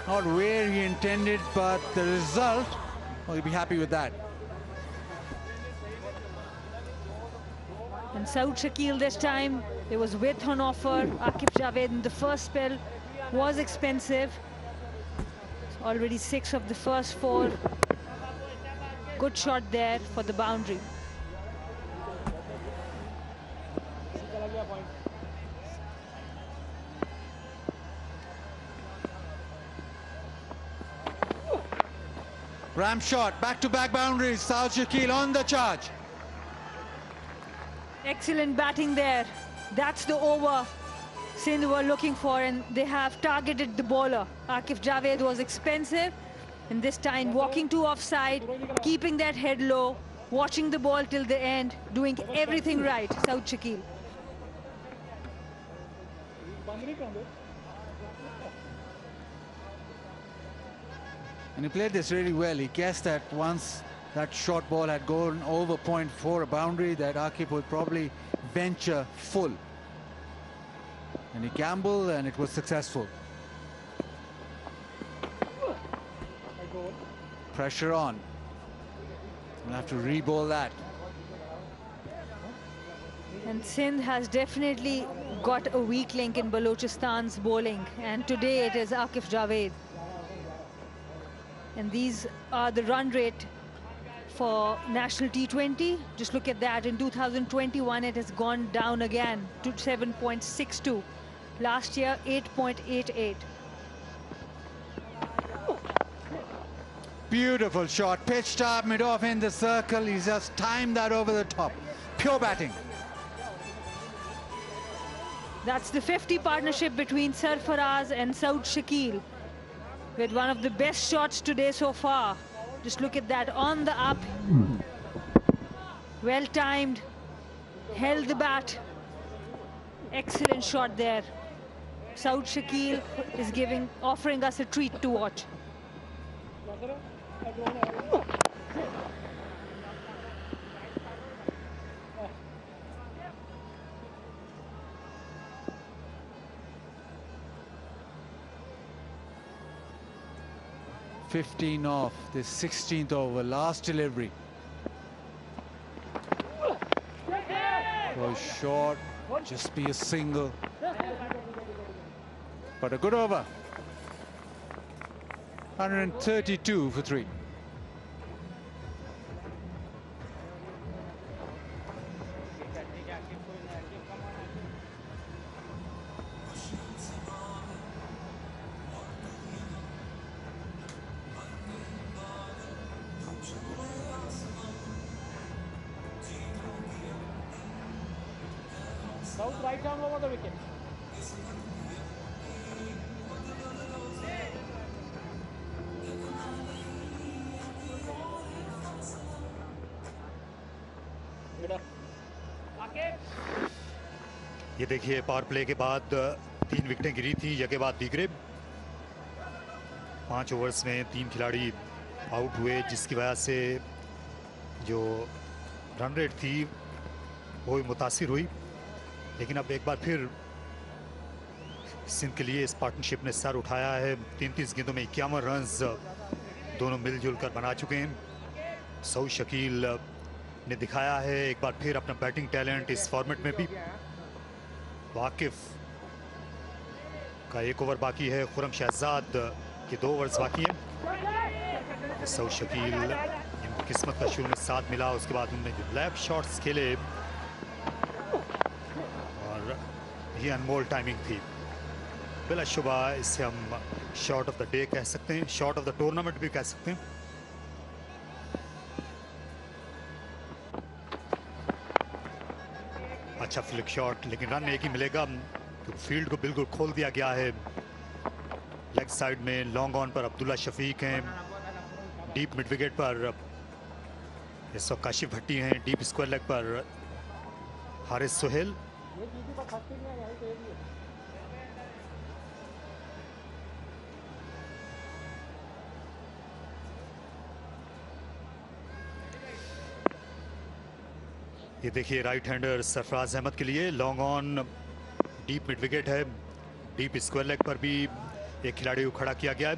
Not where he intended, but the result, well, he'll be happy with that. And Saud Shakil this time There was width on offer. Aqif Javed in the first spell was expensive. Already 6 of the first 4. Good shot there for the boundary. Ram shot, back-to-back boundaries. Saud Shakeel on the charge. Excellent batting there. That's the over Sindh were looking for, and they have targeted the bowler. Aqif Javed was expensive, and this time walking to offside, keeping that head low, watching the ball till the end, doing everything right, Saud Shakeel. And he played this really well. He guessed that once that short ball had gone over point for a boundary, that Aqif would probably venture full. And he gambled, and it was successful. Pressure on. We'll have to re-bowl that. And Sindh has definitely got a weak link in Balochistan's bowling, and today it is Aqif Javed. And these are the run rate for National T20. Just look at that. In 2021, it has gone down again to 7.62. Last year, 8.88. Beautiful shot. Pitched up, mid-off in the circle. He's just timed that over the top. Pure batting. That's the 50 partnership between Sarfaraz and Saud Shakeel, with one of the best shots today so far. Just look at that, on the up. Well timed, held the bat. Excellent shot there. Saud Shakeel is offering us a treat to watch. $15 off this 16th over, last delivery. Goes short, just be a single. But a good over. 132 for 3. South right arm over the wicket. ये देखिए पावर प्ले के बाद 3 विकेटें गिरी थी, यके बाद दीगरे 5 ओवर्स में 3 खिलाड़ी आउट हुए, जिसकी वजह से जो रन रेट थी वो मुतासिर हुई। लेकिन अब एक बार फिर सिंध के लिए इस पार्टनरशिप ने सर उठाया है। 33 गेंदों में 51 रन्स दोनों मिलजुल कर बना चुके हैं। सऊद शकील ने दिखाया है एक बार फिर अपना बैटिंग टैलेंट इस फॉर्मेट में भी। वाकिफ का 1 ओवर बाकी है, खुरम शहजाद के 2 ओवर्स बाकी हैं। सऊद शकील इनको किस्मत का शुरू में साथ मिला, उसके बाद उन्होंने जो लैप शॉट्स खेले और ये अनमोल टाइमिंग थी। बिलाशुबा इसे हम शॉट ऑफ द डे कह सकते हैं, शॉट ऑफ द टूर्नामेंट भी कह सकते हैं। अच्छा फ्लिक शॉट, लेकिन रन एक ही मिलेगा क्योंकि फील्ड को बिल्कुल खोल दिया गया है। लेग साइड में लॉन्ग ऑन पर अब्दुल्ला शफीक हैं, डीप मिड विकेट पर इस वक्त काशिफ भट्टी हैं, डीप स्क्वायर लेग पर हारिस सुहेल। ये देखिए राइट हैंडर सरफराज अहमद के लिए long on, deep mid wicket है, डीप स्क्वायर लेग पर भी एक खिलाड़ी को खड़ा किया गया है।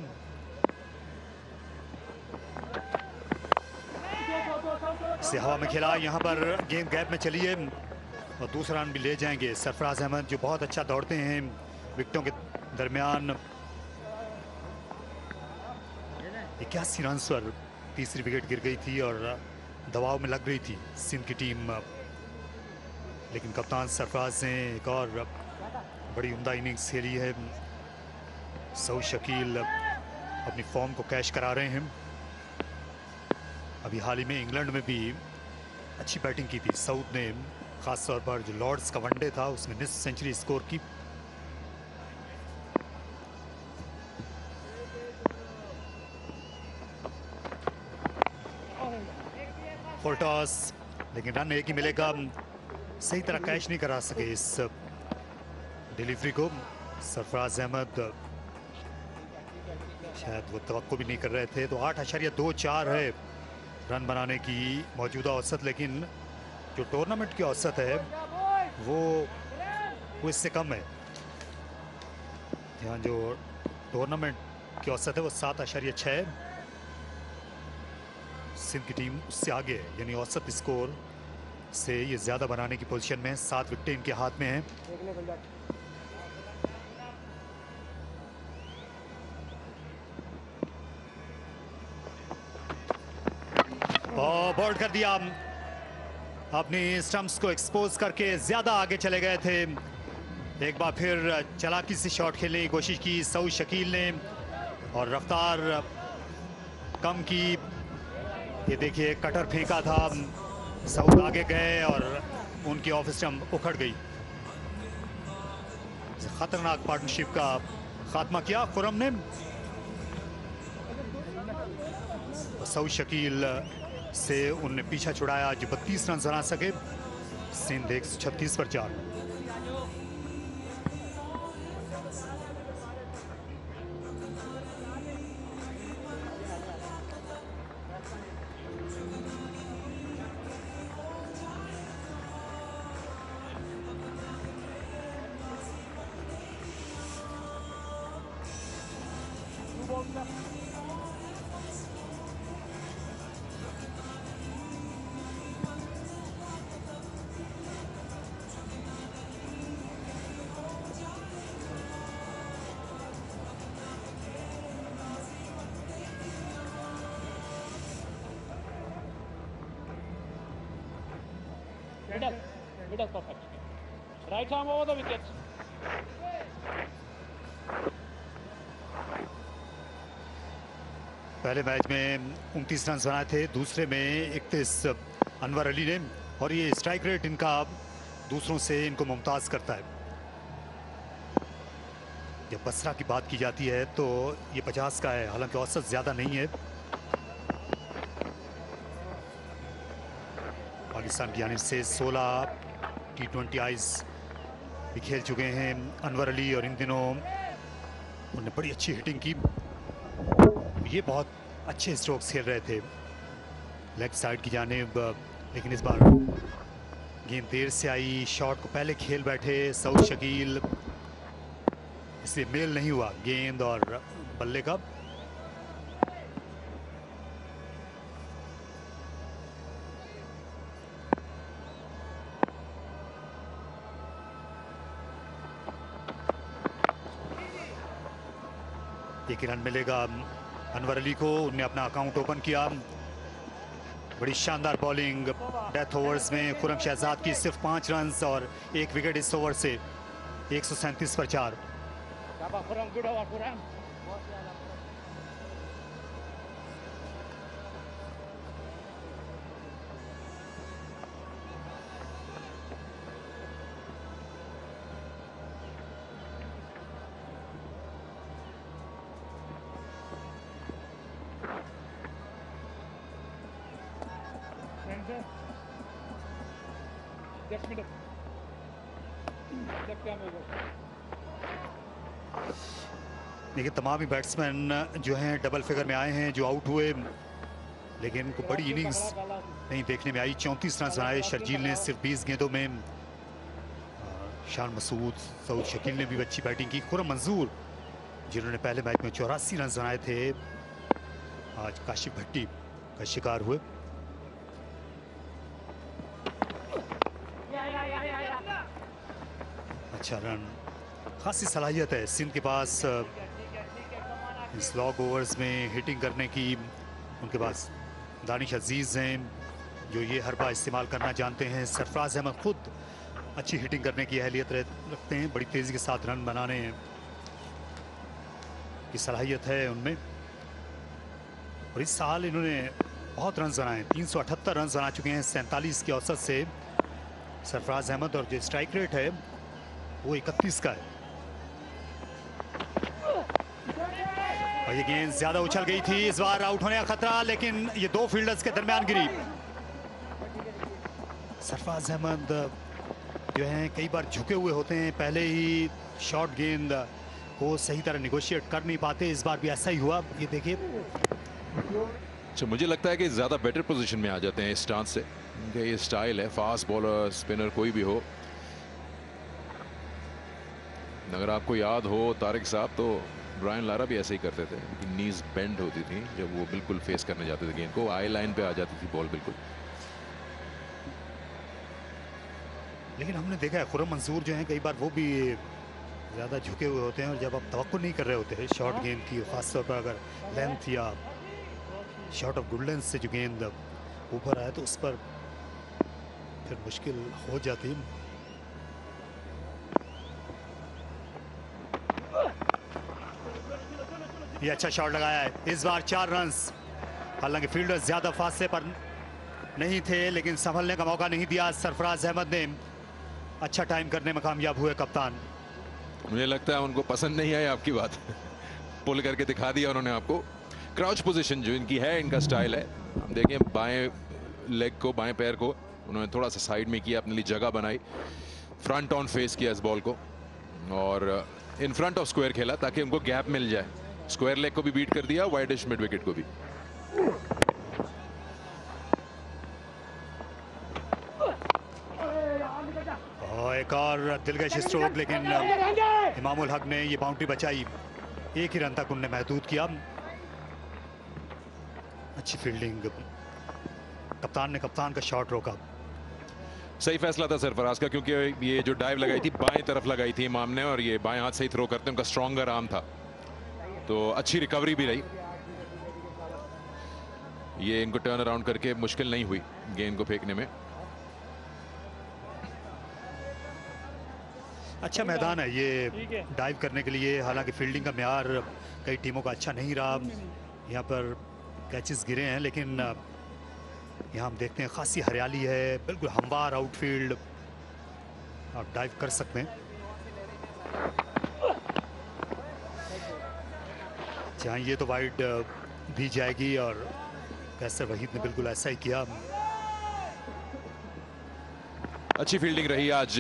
इसे हवा में खेला, यहाँ पर गेंद गैप में चली है, और दूसरा रन भी ले जाएंगे सरफराज अहमद, जो बहुत अच्छा दौड़ते हैं विकेटों के दरमियान। 81 रन पर तीसरी विकेट गिर गई थी और दबाव में लग रही थी सिंध की टीम, लेकिन कप्तान सरफराज ने एक और बड़ी उम्दा इनिंग्स खेली है। सऊद शकील अपनी फॉर्म को कैश करा रहे हैं। अभी हाल ही में इंग्लैंड में भी अच्छी बैटिंग की थी सऊद ने, खासतौर पर जो लॉर्ड्स का वनडे था उसमें निस्फ सेंचुरी स्कोर की। फुल टॉस, लेकिन रन एक ही मिलेगा। सही तरह कैच नहीं करा सके इस डिलीवरी को सरफराज अहमद, शायद वो तवक्को भी नहीं कर रहे थे। तो 8.24 है रन बनाने की मौजूदा औसत, लेकिन जो टूर्नामेंट की औसत है वो इससे कम है। यहाँ जो टूर्नामेंट की औसत है वो 7.6 है। सिंध की टीम उससे आगे है, यानी औसत स्कोर से ये ज्यादा बनाने की पोजीशन में है। 7 विकेटें इनके हाथ में हैं। और बोल्ड कर दिया, अपनी स्टंप्स को एक्सपोज करके ज्यादा आगे चले गए थे। एक बार फिर चालाकी से शॉट खेलने की कोशिश की सऊद शकील ने और रफ्तार कम की। ये देखिए कटर फेंका था, सऊद आगे गए और उनकी ऑफ स्टंप उखड़ गई। खतरनाक पार्टनरशिप का खात्मा किया खुरम ने। सऊद शकील से उनने पीछा छुड़ाया, जो 32 रन बना सके। सिंध 136 पर 4। Middle perfect. Right arm over the wickets. पहले मैच में 29 रन बनाए थे, दूसरे में 31 अनवर अली ने, और ये स्ट्राइक रेट इनका दूसरों से इनको मुमताज करता है। जब बसरा की बात की जाती है तो ये 50 का है, हालांकि औसत ज्यादा नहीं है। पाकिस्तान की जानिब से 16 T20 आइज भी खेल चुके हैं अनवर अली, और इन दिनों उन्होंने बड़ी अच्छी हिटिंग की। ये बहुत अच्छे स्ट्रोक्स खेल रहे थे लेग साइड की जानिब, लेकिन इस बार गेंद देर से आई, शॉट को पहले खेल बैठे सऊद शकील, इसलिए मेल नहीं हुआ गेंद और बल्ले का। एक रन मिलेगा अनवर अली को, उन्हें अपना अकाउंट ओपन किया। बड़ी शानदार बॉलिंग डेथ ओवर्स में खुरम शहजाद की सिर्फ 5 रन और 1 विकेट इस ओवर से 137 पर 4। देखिए तमाम ही बैट्समैन जो हैं डबल फिगर में आए हैं, जो आउट हुए, लेकिन इनको बड़ी इनिंग्स नहीं देखने में आई। 34 रन बनाए शर्जील ने सिर्फ 20 गेंदों में। शान मसूद, सऊद शकील ने भी अच्छी बैटिंग की। खुरम मंजूर जिन्होंने पहले मैच में 84 रन बनाए थे, आज काशिफ भट्टी का शिकार हुए। अच्छा रन, खासी सलाहियत है सिंध के पास इस लॉन्ग ओवर्स में हिटिंग करने की। उनके पास दानिश अजीज हैं जो ये हरबा इस्तेमाल करना जानते हैं। सरफराज अहमद खुद अच्छी हिटिंग करने की अहलियत रखते हैं, बड़ी तेज़ी के साथ रन बनाने की सलाहियत है उनमें। और इस साल इन्होंने बहुत रन बनाए, 378 रन बना चुके हैं 47 की औसत से सरफराज अहमद। और जो स्ट्राइक रेट है वो 31 का है। और ये गेंद ज्यादा उछल गई थी, इस बार आउट होने का खतरा, लेकिन ये दो फील्डर्स के दरमियान गिरी। सरफराज अहमद जो हैं कई बार झुके हुए होते हैं, पहले ही शॉर्ट गेंद को सही तरह निगोशिएट कर नहीं पाते। इस बार भी ऐसा ही हुआ, ये देखिए। अच्छा, मुझे लगता है कि ज़्यादा बेटर पोजीशन में आ जाते हैं इस स्टांस से। ये स्टाइल है, फास्ट बॉलर स्पिनर कोई भी हो। अगर आपको याद हो तारिक साहब, तो ब्रायन लारा भी ऐसे ही करते थे, नीज बेंड होती थी जब वो बिल्कुल फेस करने जाते थे गेंद को, आई लाइन पे आ जाती थी बॉल बिल्कुल। लेकिन हमने देखा है खुर्रम मंसूर जो हैं कई बार वो भी ज़्यादा झुके हुए होते हैं, और जब आप तवक्को नहीं कर रहे होते हैं शॉर्ट गेंद की, खासतौर पर अगर लेंथ या शॉर्ट ऑफ गुड लेंथ से जो गेंद ऊपर आए तो उस पर फिर मुश्किल हो जाती है। ये अच्छा शॉट लगाया है, इस बार 4 रन। हालांकि फील्डर ज्यादा फासले पर नहीं थे, लेकिन संभलने का मौका नहीं दिया सरफराज अहमद ने। अच्छा टाइम करने में कामयाब हुए कप्तान। मुझे लगता है उनको पसंद नहीं आई आपकी बात। पुल करके दिखा दिया उन्होंने आपको। क्राउच पोजीशन जो इनकी है, इनका स्टाइल है। हम देखें बाएं लेग को, बाएं पैर को उन्होंने थोड़ा सा साइड में किया, अपने लिए जगह बनाई, फ्रंट ऑन फेस किया इस बॉल को, और इन फ्रंट ऑफ स्क्वायर खेला ताकि उनको गैप मिल जाए। स्क्वायर लेग को भी बीट कर दिया, वाइडिश मिड विकेट को भी। एक और दिलकश स्ट्रोक, लेकिन इमामुल हक ने ये बाउंड्री बचाई। एक ही रन तक उन्हें महदूद किया। अच्छी फील्डिंग, कप्तान ने कप्तान का शॉट रोका। सही फैसला था सरफराज का, क्योंकि ये जो डाइव लगाई थी बाएं तरफ लगाई थी इमाम ने, और ये बाएं हाथ से ही थ्रो करते हैं, उनका स्ट्रॉन्गर आर्म था, तो अच्छी रिकवरी भी रही। ये इनको टर्न अराउंड करके मुश्किल नहीं हुई गेंद को फेंकने में। अच्छा मैदान है ये डाइव करने के लिए, हालांकि फील्डिंग का म्यार कई टीमों का अच्छा नहीं रहा। यहाँ पर कैचेस गिरे हैं, लेकिन यहाँ हम देखते हैं खासी हरियाली है, बिल्कुल हमवार आउटफील्ड, आप डाइव कर सकते हैं। जहाँ ये तो वाइड भी जाएगी, और कैसर वहीद ने बिल्कुल ऐसा ही किया। अच्छी फील्डिंग रही आज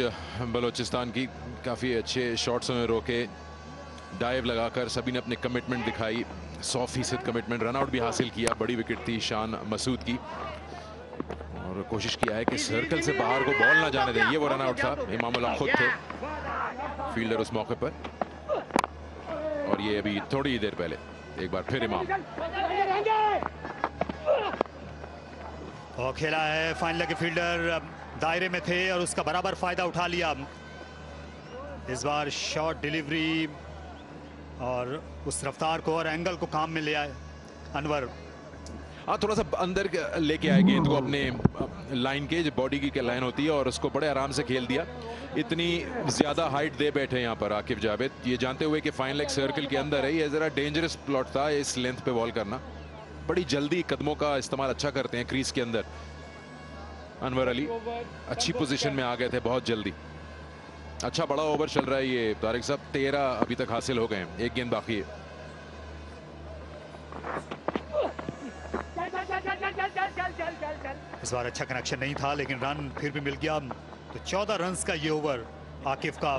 बलोचिस्तान की, काफ़ी अच्छे शॉट्स में रोके, डाइव लगाकर सभी ने अपने कमिटमेंट दिखाई, 100% कमिटमेंट। रनआउट भी हासिल किया, बड़ी विकेट थी शान मसूद की, और कोशिश किया है कि सर्कल से बाहर को बॉल ना जाने दें। ये वो रनआउट था, इमामुल हक खुद थे फील्डर उस मौके पर। और ये अभी थोड़ी ही देर पहले एक बार फिर इमाम, और खेला है फाइनल के फील्डर दायरे में थे और उसका बराबर फायदा उठा लिया। इस बार शॉर्ट डिलीवरी और उस रफ्तार को और एंगल को काम में ले आए अनवर। हाँ, थोड़ा सा अंदर लेके आए गेंद को अपने लाइन के, जो बॉडी की लाइन होती है, और उसको बड़े आराम से खेल दिया। इतनी ज्यादा हाइट दे बैठे यहाँ पर आकिब जावेद, ये जानते हुए कि फाइनल एक सर्कल के अंदर है। ये जरा डेंजरस प्लॉट था इस लेंथ पे बॉल करना। बड़ी जल्दी कदमों का इस्तेमाल अच्छा करते हैं क्रीज के अंदर। अनवर अली अच्छी पोजीशन में आ गए थे बहुत जल्दी। अच्छा बड़ा ओवर चल रहा है ये तारिक साहब, 13 अभी तक हासिल हो गए हैं, एक गेंद बाकी है। इस बार अच्छा कनेक्शन नहीं था, लेकिन रन फिर भी मिल गया। तो 14 रन का ये ओवर आकिफ का।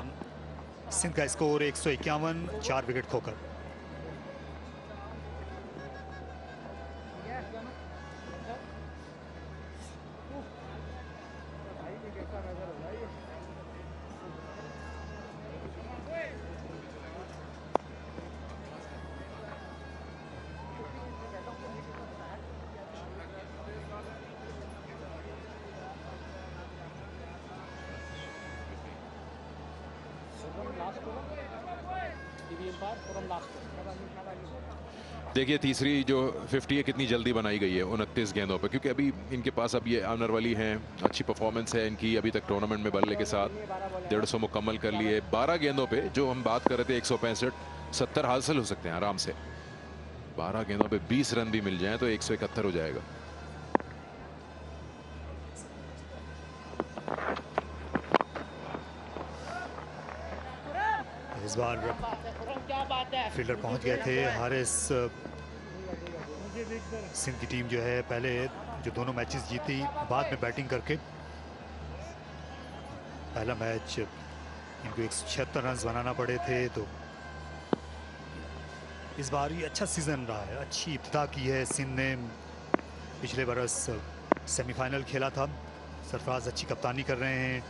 सिंध का स्कोर 151, 4 विकेट खोकर। देखिए तीसरी जो 50 है कितनी जल्दी बनाई गई है 29 गेंदों पे, क्योंकि अभी इनके पास अब ये आनर वाली हैं, अच्छी परफॉर्मेंस है इनकी अभी तक टूर्नामेंट में बल्ले के साथ 150 मुकम्मल कर लिए। 12 गेंदों पे जो हम बात कर रहे थे 165 70 हासिल हो सकते हैं आराम से। 12 गेंदों पे 20 रन भी मिल जाए तो 171 हो जाएगा। इस बार फील्डर पहुंच गए थे। हारिस सिंध की टीम जो है पहले जो दोनों मैचेस जीती बाद में बैटिंग करके, पहला मैच इनको 176 रन बनाना पड़े थे, तो इस बार ये अच्छा सीजन रहा है, अच्छी इब्तिदा की है सिंध ने। पिछले बरस सेमीफाइनल खेला था। सरफराज अच्छी कप्तानी कर रहे हैं,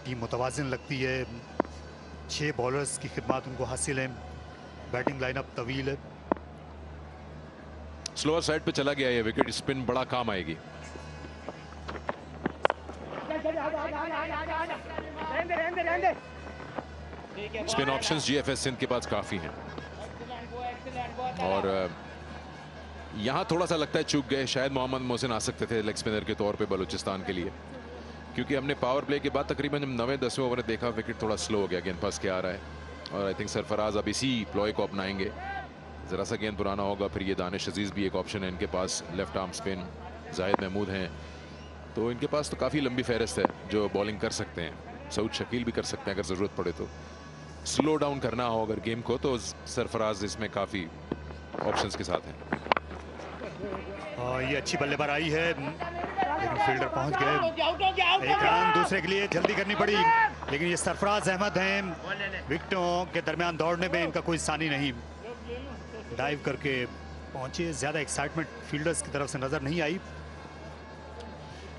टीम मुतवाज़िन लगती है। 6 बॉलर्स की खिदमत उनको हासिल है, बैटिंग लाइनअप तवील है। स्लोअर साइड पे चला गया ये विकेट, स्पिन बड़ा काम आएगी। स्पिन ऑप्शंस जीएफएस सिंध के पास काफी हैं और यहां थोड़ा सा लगता है चूक गए। शायद मोहम्मद मोहसिन आ सकते थे लेग स्पिनर के तौर पे बलूचिस्तान के लिए, क्योंकि हमने पावर प्ले के बाद तकरीबन 9वें-10वें ओवर में देखा विकेट थोड़ा स्लो हो गया, गेंद फंस के आ रहा है। और आई थिंक सरफराज अब इसी प्लॉय को अपनाएंगे। ज़रा सा गेंद पुराना होगा, फिर ये दानिश अजीज़ भी एक ऑप्शन है इनके पास, left arm spin, Zahid Mahmood हैं, तो इनके पास तो काफ़ी लंबी फहरिस्त है जो बॉलिंग कर सकते हैं। सऊद शकील भी कर सकते हैं अगर ज़रूरत पड़े तो। स्लो डाउन करना हो अगर गेम को तो सरफराज इसमें काफ़ी ऑप्शंस के साथ हैं। ये अच्छी बल्लेबाजी है, लेकिन फील्डर पहुंच गए। एक रन दूसरे के लिए जल्दी करनी पड़ी, लेकिन ये सरफराज अहमद हैं, विकेटों के दरमियान दौड़ने में इनका कोई सानी नहीं। डाइव करके पहुंचे, ज्यादा एक्साइटमेंट फील्डर्स की तरफ से नजर नहीं आई।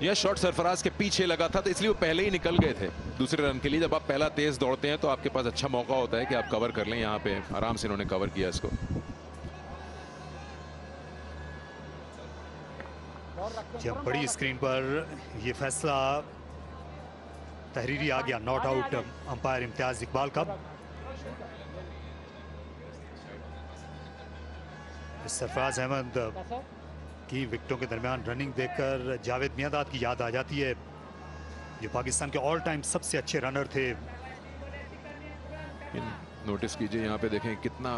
यह शॉट सरफराज के पीछे लगा था तो इसलिए वो पहले ही निकल गए थे दूसरे रन के लिए। जब आप पहला तेज दौड़ते हैं तो आपके पास अच्छा मौका होता है कि आप कवर कर लें। यहाँ पे आराम से इन्होंने कवर किया इसको। जब बड़ी स्क्रीन पर ये फैसला तहरीरी आ गया, not out umpire Imtiaz Iqbal का। सरफराज अहमद की विकेटों के दरमियान रनिंग देखकर जावेद मियांदाद की याद आ जाती है, जो पाकिस्तान के ऑल टाइम सबसे अच्छे रनर थे। नोटिस कीजिए यहाँ पे देखें कितना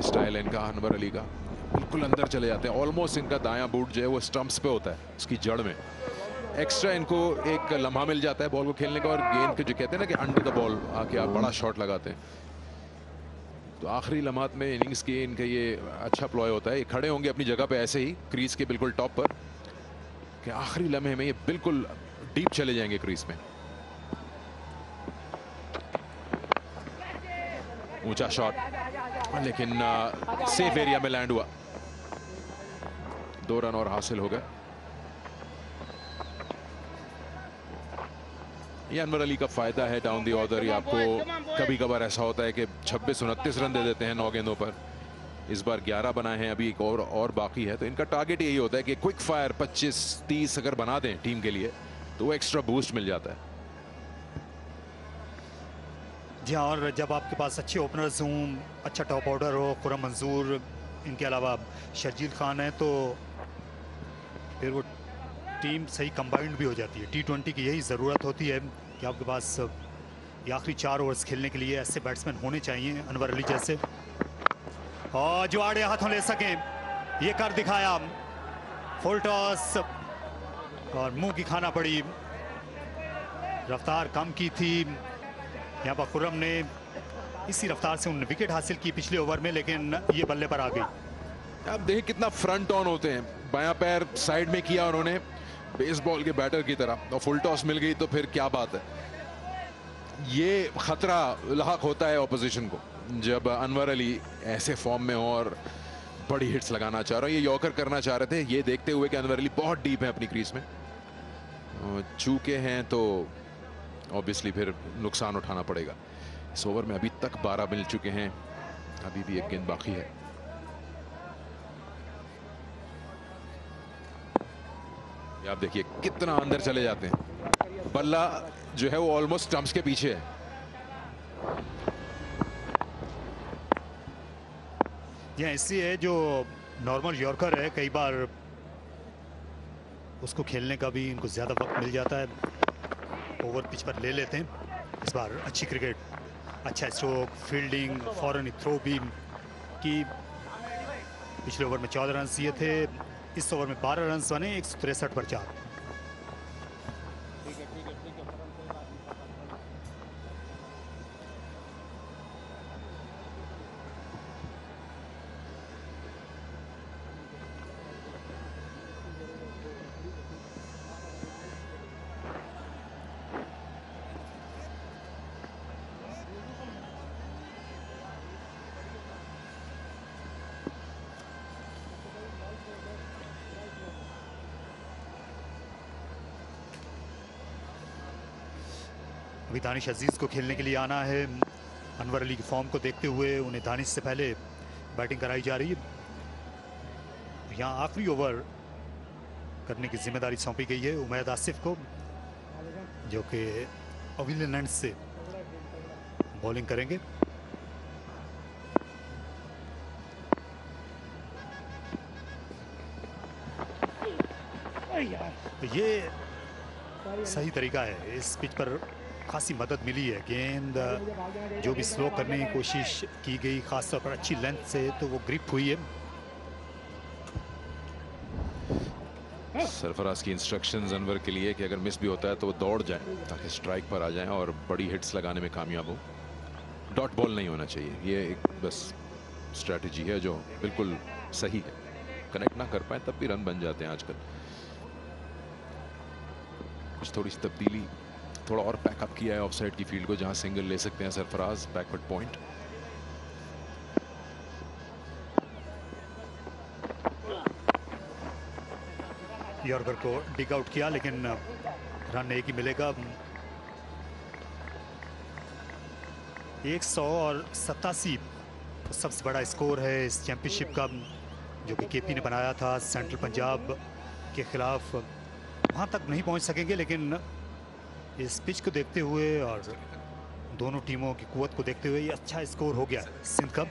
स्टाइल है इनका, अनवर अली का बिल्कुल अंदर चले जाते हैं। ऑलमोस्ट इनका दायां बूट जो है वो स्टंप्स पे होता है, उसकी जड़ में। एक्स्ट्रा इनको एक लम्हा मिल जाता है बॉल को खेलने का, और गेंद के जो कहते हैं ना कि अंडर द बॉल आके आप बड़ा शॉट लगाते हैं, तो आखिरी लम्हात में इनिंग्स के इनका ये अच्छा प्लॉय होता है। ये खड़े होंगे अपनी जगह पे ऐसे ही क्रीज के बिल्कुल टॉप पर, कि आखिरी लम्हे में ये बिल्कुल डीप चले जाएंगे क्रीज में। ऊंचा शॉट, लेकिन सेफ एरिया में लैंड हुआ। 2 रन और हासिल हो गए। ये अनवर अली का फायदा है डाउन दी ऑर्डर। आपको कभी कभार ऐसा होता है कि 26-29 रन दे देते हैं 9 गेंदों पर। इस बार 11 बनाए हैं, अभी एक और बाकी है, तो इनका टारगेट यही होता है कि क्विक फायर 25-30 अगर बना दें टीम के लिए तो वो एक्स्ट्रा बूस्ट मिल जाता है। जी हाँ, और जब आपके पास अच्छे ओपनर्स हों, अच्छा टॉप ऑर्डर हो, खुरम मंजूर, इनके अलावा शर्जील खान है, तो फिर वो टीम सही कंबाइंड भी हो जाती है। T20 की यही ज़रूरत होती है कि आपके पास ये आखिरी 4 ओवर्स खेलने के लिए ऐसे बैट्समैन होने चाहिए, अनवर अली जैसे, और जो आड़े हाथों ले सकें। ये कर दिखाया, फुल टॉस, और मुंह की खाना पड़ी, रफ्तार कम की थी। यहाँ पर खुर्रम ने इसी रफ्तार से उन्होंने विकेट हासिल की पिछले ओवर में, लेकिन ये बल्ले पर आ गई। आप देखिए कितना फ्रंट ऑन होते हैं, बायां पैर साइड में किया उन्होंने बेसबॉल के बैटर की तरह, और फुल टॉस मिल गई तो फिर क्या बात है। ये खतरा लाहक होता है ऑपोजिशन को जब अनवर अली ऐसे फॉर्म में हो और बड़ी हिट्स लगाना चाह रहे हो। ये यॉर्कर करना चाह रहे थे, ये देखते हुए कि अनवर अली बहुत डीप है अपनी क्रीज में, चूके हैं तो ऑब्वियसली फिर नुकसान उठाना पड़ेगा। इस ओवर में अभी तक 12 मिल चुके हैं, अभी भी एक गेंद बाकी है। आप देखिए कितना अंदर चले जाते हैं, बल्ला जो है वो ऑलमोस्ट स्टंप्स के पीछे है। यह इसलिए है जो नॉर्मल यॉर्कर है, कई बार उसको खेलने का भी इनको ज़्यादा वक्त मिल जाता है, ओवर पिच पर ले लेते हैं। इस बार अच्छी क्रिकेट, अच्छा स्ट्रोक, फील्डिंग, फौरन थ्रो भी की। पिछले ओवर में 14 रन दिए थे, इस ओवर में 12 रन बने, 163 पर 4। अभी दानिश अजीज को खेलने के लिए आना है। अनवर अली की फॉर्म को देखते हुए उन्हें दानिश से पहले बैटिंग कराई जा रही है। यहाँ आखिरी ओवर करने की जिम्मेदारी सौंपी गई है उमैद आसिफ को, जो कि पवेलियन एंड से बॉलिंग करेंगे। ये सही तरीका है, इस पिच पर खासी मदद मिली है। गेंद जो भी स्लो करने की कोशिश की गई, खासतौर पर अच्छी लेंथ से, तो वो ग्रिप हुई है। सरफराज की इंस्ट्रक्शंस अनवर के लिए कि अगर मिस भी होता है तो वो दौड़ जाए ताकि स्ट्राइक पर आ जाए और बड़ी हिट्स लगाने में कामयाब हो। डॉट बॉल नहीं होना चाहिए, ये एक बस स्ट्रेटजी है जो बिल्कुल सही है। कनेक्ट ना कर पाए तब भी रन बन जाते हैं आजकल। कुछ थोड़ी सी तब्दीली, थोड़ा और पैकअप किया है ऑफसाइड की फील्ड को, जहां सिंगल ले सकते हैं सरफराज, बैकवर्ड पॉइंट। यॉर्कर को डिग आउट किया, लेकिन रन एक ही मिलेगा। 187 सबसे बड़ा स्कोर है इस चैंपियनशिप का, जो कि केपी ने बनाया था सेंट्रल पंजाब के खिलाफ। वहां तक नहीं पहुंच सकेंगे, लेकिन इस पिच को देखते हुए और दोनों टीमों की कुव्वत को देखते हुए ये अच्छा स्कोर हो गया सिंध का।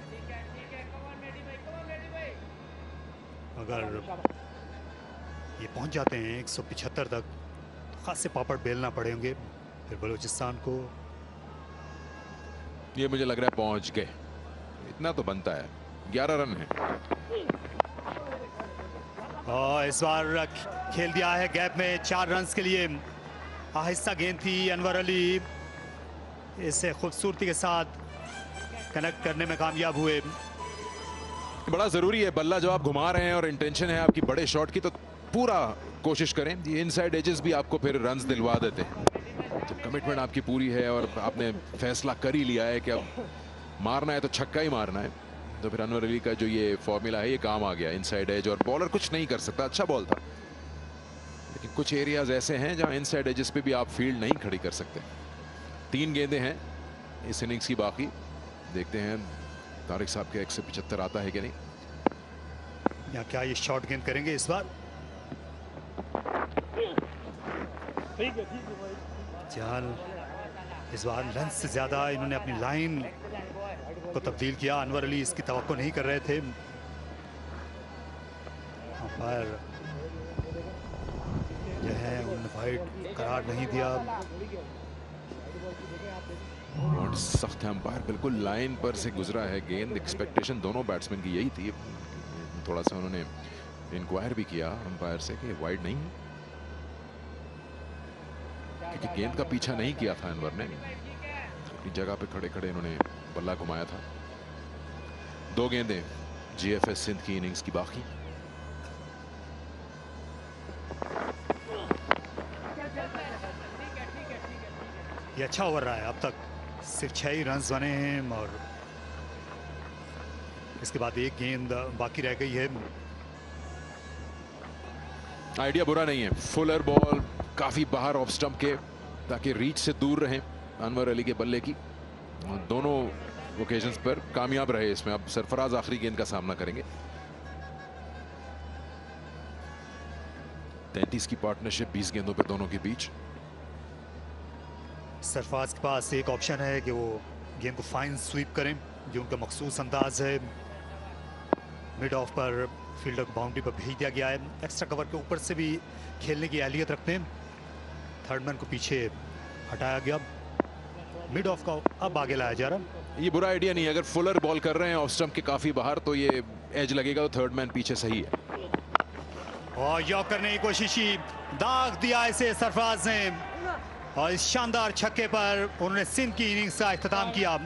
अगर ये पहुंच जाते हैं 175 तक, तो खासे पापड़ बेलना पड़ेंगे फिर बलूचिस्तान को। ये मुझे लग रहा है पहुंच गए, इतना तो बनता है। 11 रन है और इस बार खेल दिया है गैप में 4 रन के लिए। आहिस्ता गेंद थी, अनवर अली इसे खूबसूरती के साथ कनेक्ट करने में कामयाब हुए। बड़ा जरूरी है, बल्ला जब आप घुमा रहे हैं और इंटेंशन है आपकी बड़े शॉट की, तो पूरा कोशिश करें। ये इनसाइड एजेस भी आपको फिर रन्स दिलवा देते हैं। जब कमिटमेंट आपकी पूरी है और आपने फैसला कर ही लिया है कि अब मारना है तो छक्का ही मारना है, तो फिर अनवर अली का जो ये फॉर्मूला है ये काम आ गया। इनसाइड एज और बॉलर कुछ नहीं कर सकता। अच्छा बॉल था, लेकिन कुछ एरियाज ऐसे हैं जहां इनसाइड एजेस पे भी आप फील्ड नहीं खड़ी कर सकते। 3 गेंदें हैं इस इनिंग्स की बाकी। देखते हैं तारिक साहब के 175 आता है कि नहीं। या क्या ये शॉर्ट गेंद करेंगे इस बार? जाल इस बार लेंथ से ज्यादा इन्होंने अपनी लाइन को तब्दील किया। अनवर अली इसकी तवक्को नहीं कर रहे थे। अंपायर जो है उन्होंने वाइड करार नहीं दिया। और सख्त है अंपायर, बिल्कुल लाइन पर से गुजरा है गेंद। एक्सपेक्टेशन दोनों बैट्समैन की यही थी। थोड़ा सा उन्होंने इंक्वायर भी किया अंपायर से कि वाइड नहीं है, क्योंकि गेंद का पीछा नहीं किया था अनवर ने। अपनी जगह पे खड़े खड़े इन्होंने बल्ला घुमाया था। 2 गेंदें जीएफएस सिंध की इनिंग्स की बाकी। ये अच्छा ओवर रहा है, अब तक सिर्फ 6 ही रन बने हैं और इसके बाद 1 गेंद बाकी रह गई है। आइडिया बुरा नहीं है, फुलर बॉल काफी बाहर ऑफ स्टंप के, ताकि रीच से दूर रहे अनवर अली के बल्ले की। दोनों ओकेजन्स पर कामयाब रहे इसमें। अब सरफराज आखिरी गेंद का सामना करेंगे। 33 की पार्टनरशिप 20 गेंदों पे दोनों के बीच। सरफराज के पास एक ऑप्शन है कि वो गेंद को फाइन स्वीप करें, जो उनका मखसूस अंदाज है। मिड ऑफ पर फील्डर को बाउंड्री पर भेज दिया गया है। एक्स्ट्रा कवर के ऊपर से भी खेलने की अहलियत रखते हैं। थर्ड मैन को पीछे हटाया गया। मिड ऑफ का अब आगे लाया जा रहा। ये बुरा आइडिया नहीं है, अगर फुलर बॉल कर रहे हैं ऑफ स्टंप के काफी बाहर तो ये एज लगेगा, तो थर्ड मैन पीछे सही है। और यॉक करने की कोशिश की, दाग दिया इसे सरफराज ने, और इस शानदार छक्के पर उन्होंने सिंध की इनिंग्स का इख्तिताम किया।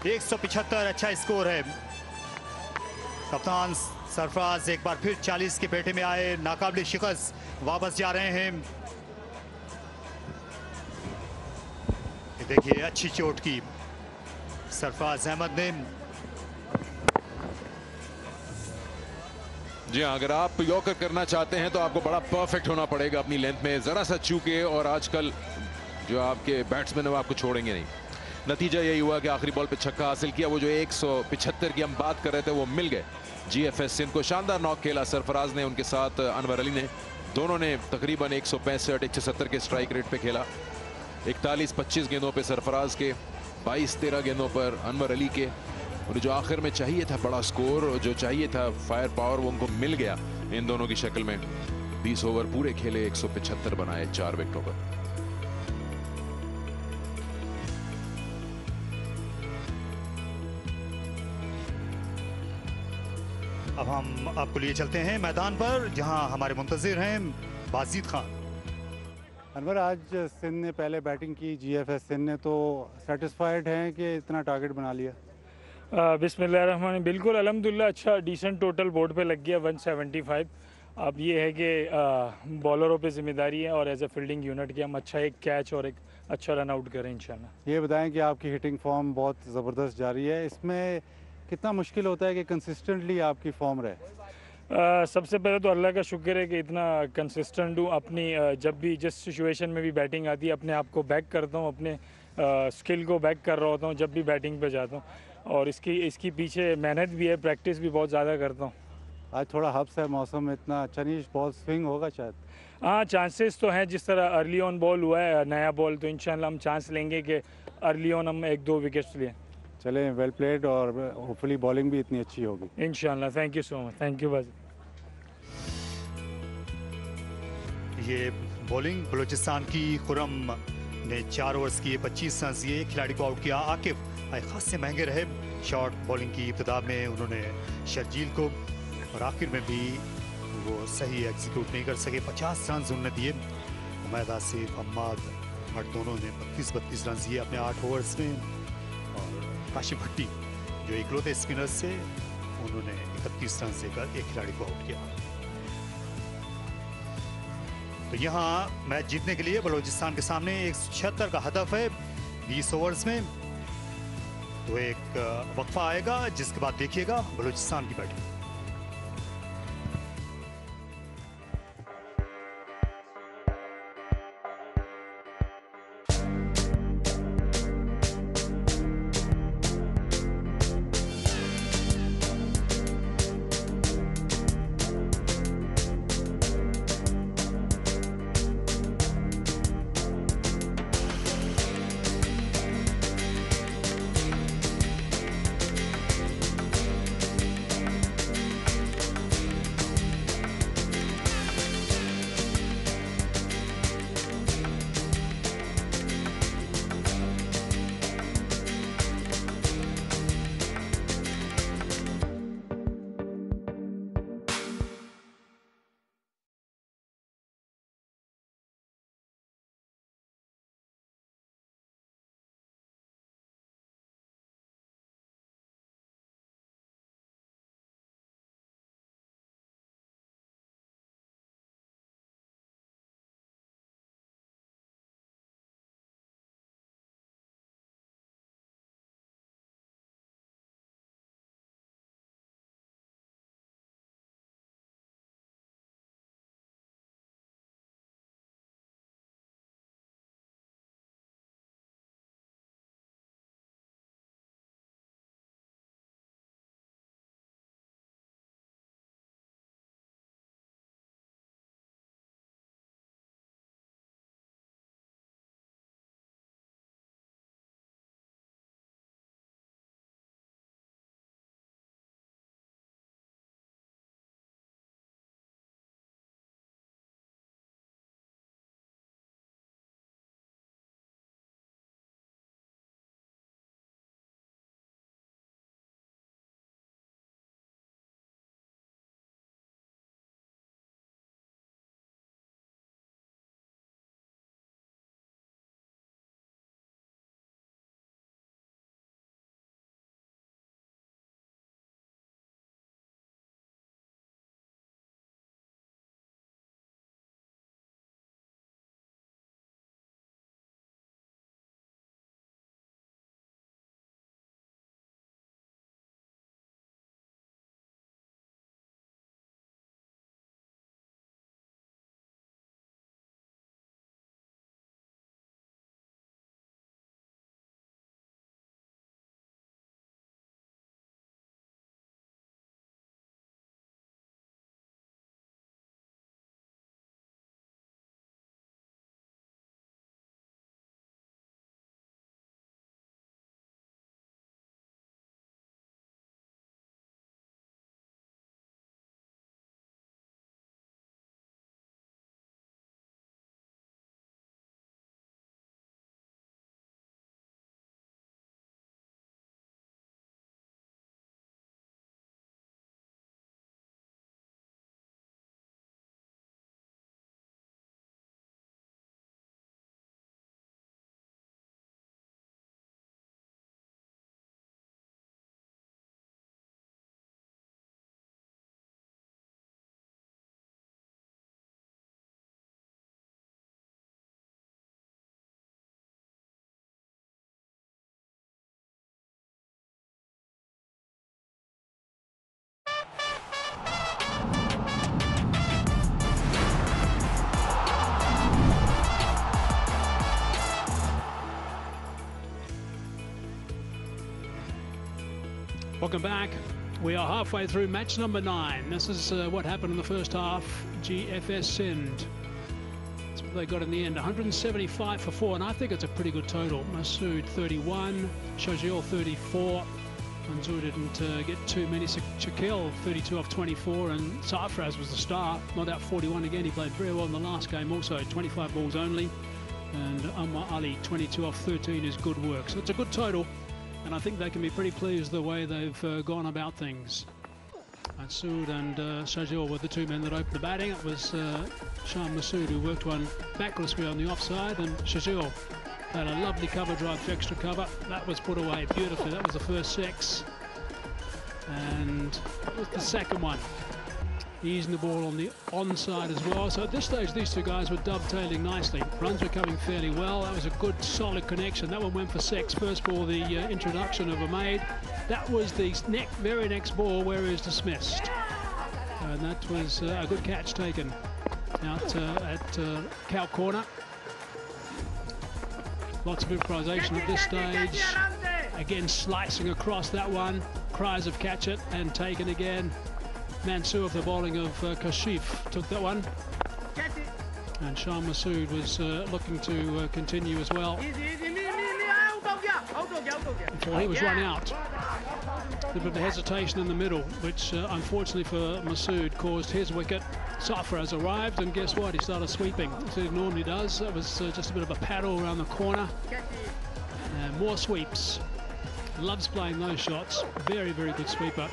175 अच्छा स्कोर है। कप्तान सरफराज एक बार फिर 40 के पेटे में आए, नाकाबिल शिकस्त वापस जा रहे हैं। ये देखिए अच्छी चोट की सरफराज अहमद ने। जी हाँ, अगर आप यॉर्कर करना चाहते हैं तो आपको बड़ा परफेक्ट होना पड़ेगा अपनी लेंथ में, जरा सा चूके और आजकल जो आपके बैट्समैन है वो आपको छोड़ेंगे नहीं। नतीजा यही हुआ कि आखिरी बॉल पे छक्का हासिल किया, वो जो 175 की हम बात कर रहे थे वो मिल गए। जीएफएस सिंध को शानदार नॉक खेला सरफराज ने, उनके साथ अनवर अली ने, दोनों ने तकरीबन 165 170 के स्ट्राइक रेट पे खेला। 41-25 गेंदों पे सरफराज के, 22-13 गेंदों पर अनवर अली के। और जो आखिर में चाहिए था बड़ा स्कोर, जो चाहिए था फायर पावर, वो उनको मिल गया इन दोनों की शक्ल में। 20 ओवर पूरे खेले, 175 बनाए 4 विकेटों पर। अब हम आपको लिए चलते हैं मैदान पर, जहां हमारे मुंतजिर हैं बाजिद खान। अनवर, आज सिंध ने पहले बैटिंग की, जीएफएस सिंध ने, तो सेटिस्फाइड हैं कि इतना टारगेट बना लिया? बिस्मिल्लाहिर्रहमानिर्रहीम, बिल्कुल अल्हम्दुलिल्लाह, अच्छा डिसेंट टोटल बोर्ड पे लग गया 175। अब ये है कि बॉलरों पे जिम्मेदारी है और एज ए फील्डिंग यूनिट की हम अच्छा एक कैच और एक अच्छा रन आउट करें इंशाल्लाह। ये बताएं कि आपकी हिटिंग फॉर्म बहुत ज़बरदस्त जारी है, इसमें कितना मुश्किल होता है कि कंसिस्टेंटली आपकी फॉर्म रहे? सबसे पहले तो अल्लाह का शुक्र है कि इतना कंसिस्टेंट हूँ। अपनी जब भी जिस सिचुएशन में भी बैटिंग आती है अपने आप को बैक करता हूँ, अपने स्किल को बैक कर रहा होता हूँ जब भी बैटिंग पे जाता हूँ। और इसकी पीछे मेहनत भी है, प्रैक्टिस भी बहुत ज़्यादा करता हूँ। आज थोड़ा हब्स है, मौसम इतना अच्छा नहीं, बॉल स्विंग होगा शायद? हाँ, चांसेस तो हैं। जिस तरह अर्ली ऑन बॉल हुआ है, नया बॉल, तो इंशाल्लाह हम चांस लेंगे कि अर्ली ऑन हम 1-2 विकेट्स लें। चलें, वेल प्लेड, और होपफुली बॉलिंग भी इतनी अच्छी होगी इंशाल्लाह। Thank you so much. Thank you बाजी। ये बॉलिंग बलूचिस्तान की खुरम ने 4 ओवर्स किए, 25 रन दिए, खिलाड़ी को आउट किया। आकिफ आए खासे महंगे रहे। शॉर्ट बॉलिंग की इब्तिदा में उन्होंने शर्जील को, और आखिर में भी वो सही एग्जीक्यूट नहीं कर सके। 50 रन उन्होंने दिए। उमैद आसिफ, हम्माद भट्ट दोनों ने 32 रन दिए अपने 8 ओवर्स में। और काशिफ भट्टी जो इकलौते स्पिनर्स से, उन्होंने 31 रन देकर एक खिलाड़ी को आउट किया। तो यहाँ मैच जीतने के लिए बलूचिस्तान के सामने 176 का हदफ है 20 ओवर्स में। तो एक वक्फा आएगा, जिसके बाद देखिएगा बलूचिस्तान की batting. Welcome back. We are halfway through match number 9. This is what happened in the first half. GFS Sindh. That's what they got in the end. 175 for 4, and I think it's a pretty good total. Masood 31, Shahjeel 34. Manzoor didn't get too many. Shakil 32 off 24, and Sarfraz was the star. Not out 41 again. He played very well in the last game also. 25 balls only. And Umar Ali 22 off 13 is good work. So it's a good total. And I think they can be pretty pleased the way they've gone about things. Masood and Shahjeel were the two men that opened the batting. It was Shan Masood who worked one backwards on the offside, and Shahjeel had a lovely cover drive to extra cover. That was put away beautifully. That was the first 6. And the second one. Easing the ball on the onside as well. So at this stage, these two guys were dovetailing nicely. Runs were coming fairly well. That was a good, solid connection. That one went for 6. First ball, the introduction of Ahmed. That was the very next ball where he was dismissed. And that was a good catch taken out at cow corner. Lots of improvisation at this stage. Again, slicing across that one. Cries of catch it and taken again. Mansoor of the bowling of Kashif took that one. And Shan Masood was looking to continue as well. Before he was run out. A little bit of hesitation in the middle, which unfortunately for Masood caused his wicket. Sarfraz arrived, and guess what? He started sweeping, as he normally does. That was just a bit of a paddle around the corner. And more sweeps. Loves playing those shots. Very, very good sweeper.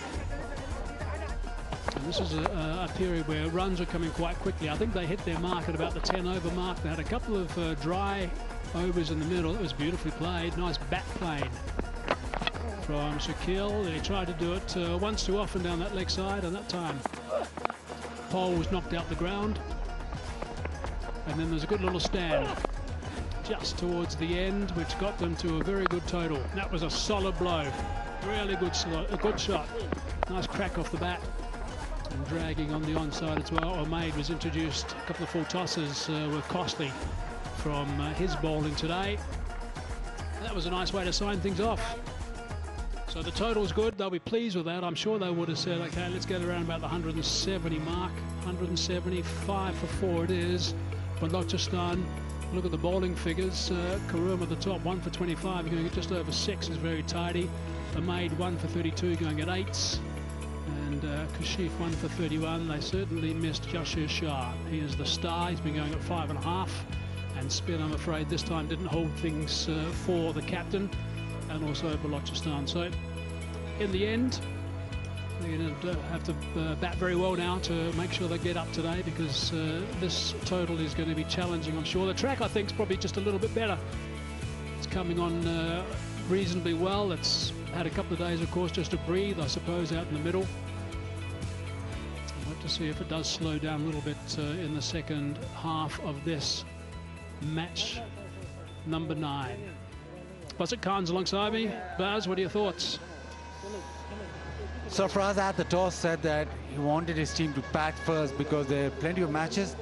And this was a period where runs were coming quite quickly. I think they hit their mark at about the 10-over mark. They had a couple of dry overs in the middle. It was beautifully played. Nice bat plane from Shakil. He tried to do it once too often down that leg side, and that time Pole was knocked out the ground. And then there's a good little stand just towards the end, which got them to a very good total. That was a solid blow. Really good shot. Nice crack off the bat. And dragging on the onside as well. Ahmed was introduced. A couple of full tosses were costly from his bowling today. That was a nice way to sign things off. So the total's good. They'll be pleased with that. I'm sure they would have said, okay, let's get around about the 170 mark. 175 for 4 it is. Balochistan, look at the bowling figures. Karoom at the top, 1 for 25. You're going to get just over 6, is very tidy. Ahmed 1 for 32, going at 8s. And Kashif 1 for 31. They certainly missed Yashir Shah. He is the star. He's been going at 5.5. And spin, I'm afraid, this time didn't hold things for the captain. And also Balochistan. So in the end, they're going to have to bat very well now to make sure they get up today, because this total is going to be challenging, I'm sure. The track, I think, is probably just a little bit better. It's coming on reasonably well. It's had a couple of days, of course, just to breathe, I suppose, out in the middle. I'll have to see if it does slow down a little bit in the second half of this match number 9. Basit Khan's alongside me. Baz, what are your thoughts? Sarfraz at the toss said that he wanted his team to bat first because there are plenty of matches,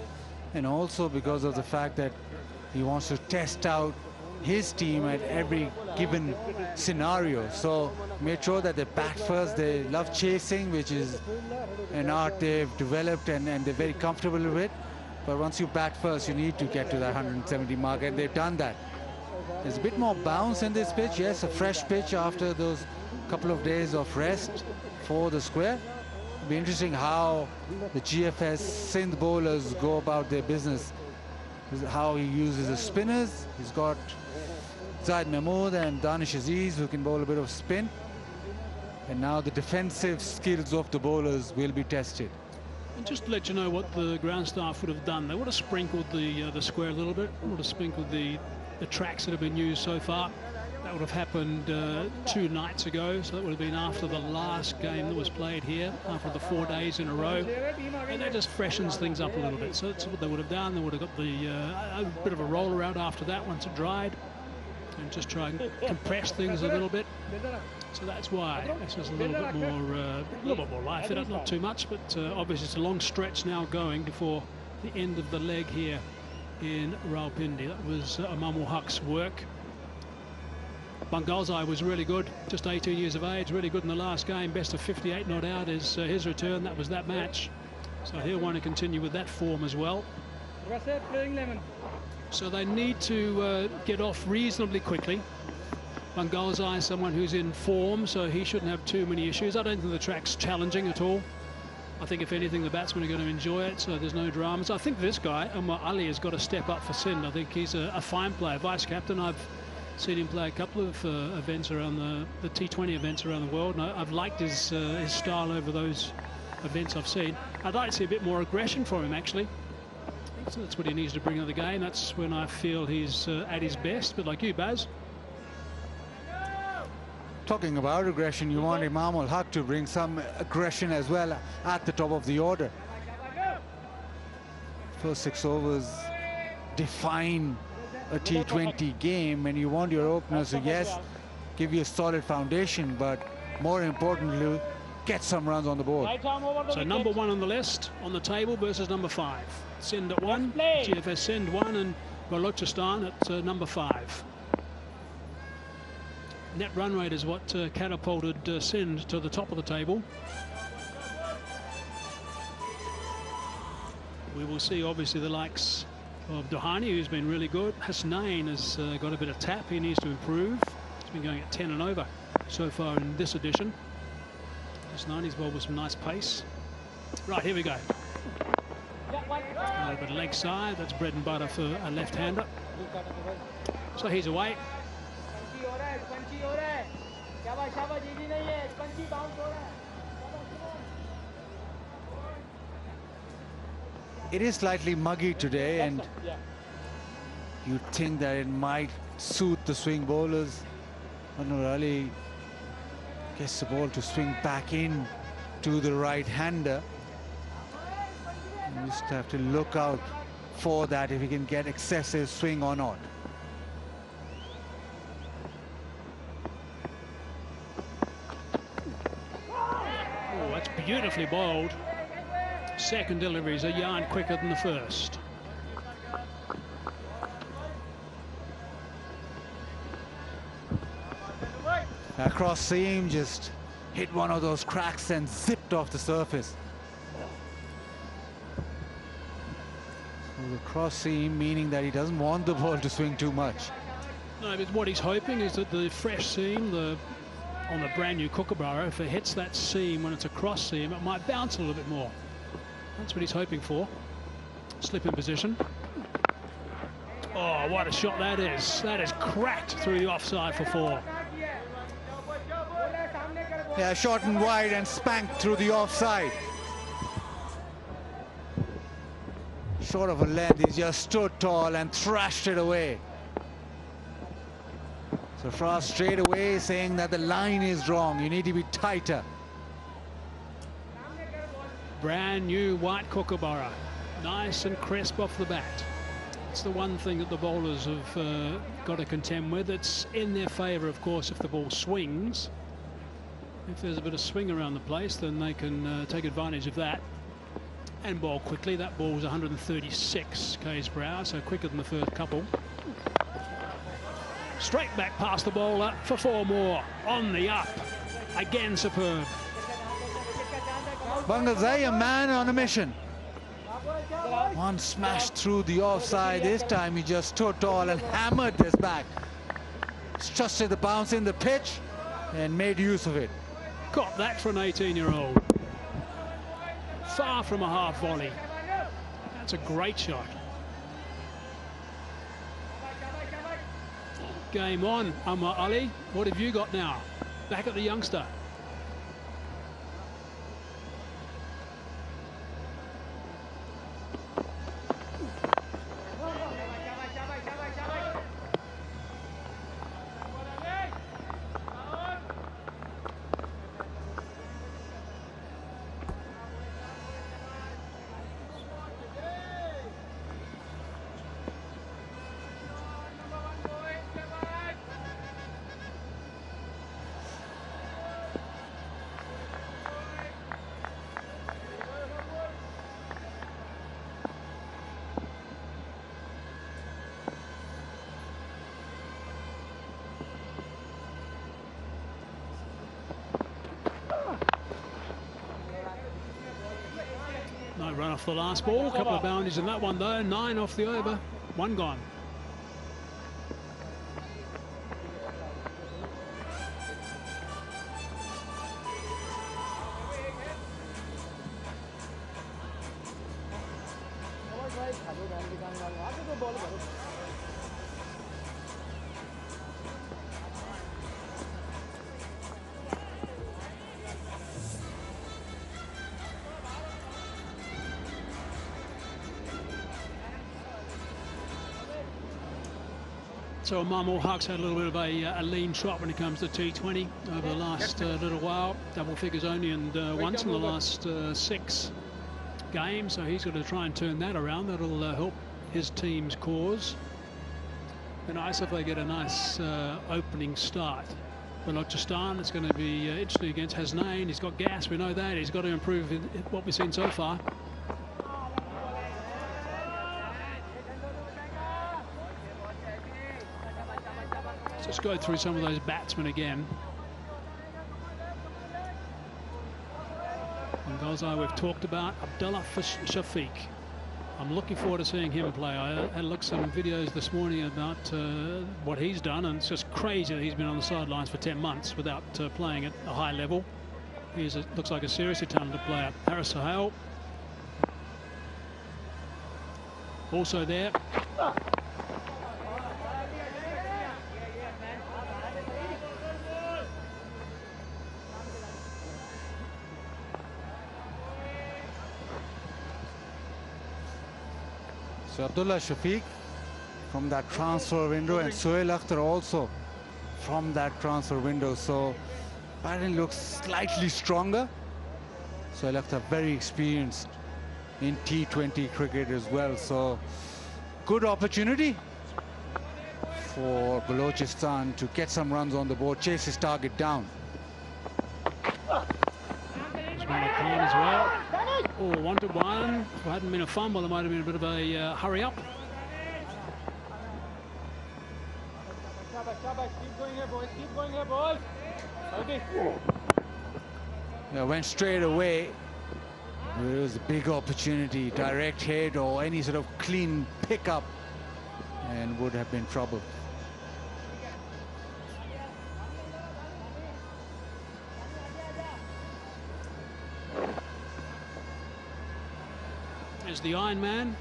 and also because of the fact that he wants to test out his team at every given scenario. So made sure that they bat first. They love chasing, which is an art they've developed and they're very comfortable with it. But once you bat first, you need to get to that 170 mark, and they've done that. There's a bit more bounce in this pitch. Yes, a fresh pitch after those couple of days of rest for the square. It'll be interesting how the GFS Sindh bowlers go about their business. How he uses the spinners. He's got Zaid Mahmood and Danish Aziz who can bowl a bit of spin. And now the defensive skills of the bowlers will be tested. And just to let you know what the ground staff would have done, they would have sprinkled the square a little bit, would have sprinkled the tracks that have been used so far. That would have happened 2 nights ago, so that would have been after the last game that was played here, after the 4 days in a row. And that just freshens things up a little bit. So that's what they would have done. They would have got a bit of a roll around after that once it dried, and just try and compress things a little bit. So that's why this is a little bit more life in it, not too much, but obviously it's a long stretch now going before the end of the leg here in Rawalpindi. That was Imam ul Haq's work. Bangalzai was really good, just 18 years of age, really good in the last game. Best of 58 not out is his return. That was that match. So he'll want to continue with that form as well. So they need to get off reasonably quickly. Bangalzai is someone who's in form, so he shouldn't have too many issues. I don't think the track's challenging at all. I think if anything the batsmen are going to enjoy it, so there's no dramas. I think this guy, Umar Ali, has got to step up for Sindh. I think he's a fine player, vice captain. I've seen him play a couple of events around the T20 events around the world, and I've liked his style over those events I've seen. I'd like to see a bit more aggression from him, actually. So that's what he needs to bring to the game. That's when I feel he's at his best. But like you, Baz. Talking about aggression, you want Imamul Haq to bring some aggression as well at the top of the order. First 6 overs define a T20 game, and you want your openers to, yes, give you a solid foundation, but more importantly, get some runs on the board. So number 1 on the list, on the table, versus number 5. Sindh at 1, GFS Sindh 1, and Balochistan at number 5. Net run rate is what catapulted Sindh to the top of the table. We will see, obviously, the likes of Dohani, who's been really good. Hasnain has got a bit of tap. He needs to improve. He's been going at 10 and over so far in this edition. Hasnain's bowled with some nice pace. Right, here we go. A little bit of leg side. That's bread and butter for a left-hander. So he's away. It is slightly muggy today, and you'd think that it might suit the swing bowlers. Anwar Ali gets the ball to swing back in to the right-hander. You just have to look out for that, if he can get excessive swing or not. Oh, that's beautifully bowled. Second delivery is a yarn quicker than the first. Across seam, just hit one of those cracks and zipped off the surface. So the cross seam, meaning that he doesn't want the ball to swing too much. No, but what he's hoping is that the fresh seam, on the brand new Kookaburra, if it hits that seam when it's a cross seam, it might bounce a little bit more. That's what he's hoping for. Slip in position. Oh, what a shot that is. That is cracked through the offside for 4. Yeah, short and wide and spanked through the offside. Short of a length, he just stood tall and thrashed it away. So Frost straight away saying that the line is wrong. You need to be tighter. Brand new white Kookaburra, nice and crisp off the bat. It's the one thing that the bowlers have got to contend with. It's in their favour, of course, if the ball swings. If there's a bit of swing around the place, then they can take advantage of that and bowl quickly. That ball's 136 k's per hour, so quicker than the first couple. Straight back past the bowler for 4 more. On the up. Again, superb. Bangalzai, a man on a mission. One smash through the offside. This time he just stood tall and hammered this back. Trusted the bounce in the pitch and made use of it. Got that for an 18-year-old. Far from a half volley. That's a great shot. Game on, Umar Ali. What have you got now? Back at the youngster. No run off the last ball. A couple of boundaries in that one though. 9 off the over. 1 gone. So Imam-ul Haq's had a little bit of a lean trot when it comes to T20 over the last little while. Double figures only, and once in the last 6 games. So he's got to try and turn that around. That'll help his team's cause. Be nice if they get a nice opening start. Balochistan, it's going to be interesting against Hasnain. He's got gas, we know that. He's got to improve in what we've seen so far. Let's go through some of those batsmen again. And Ghazai we've talked about, Abdullah Shafiq. I'm looking forward to seeing him play. I had looked some videos this morning about what he's done, and it's just crazy that he's been on the sidelines for 10 months without playing at a high level. He looks like a seriously talented player. Haris Sohail also there. So Abdullah Shafiq from that transfer window, and Sohail Akhtar also from that transfer window. So Patton looks slightly stronger. Sohail Akhtar very experienced in T20 cricket as well. So good opportunity for Balochistan to get some runs on the board, chase his target down. As well. Oh, 1-1. If it hadn't been a fumble, there might have been a bit of a hurry up. Keep going here, boys. Keep going here, boys. Yeah, went straight away. It was a big opportunity, direct hit or any sort of clean pickup, and would have been trouble. There's the Iron Man.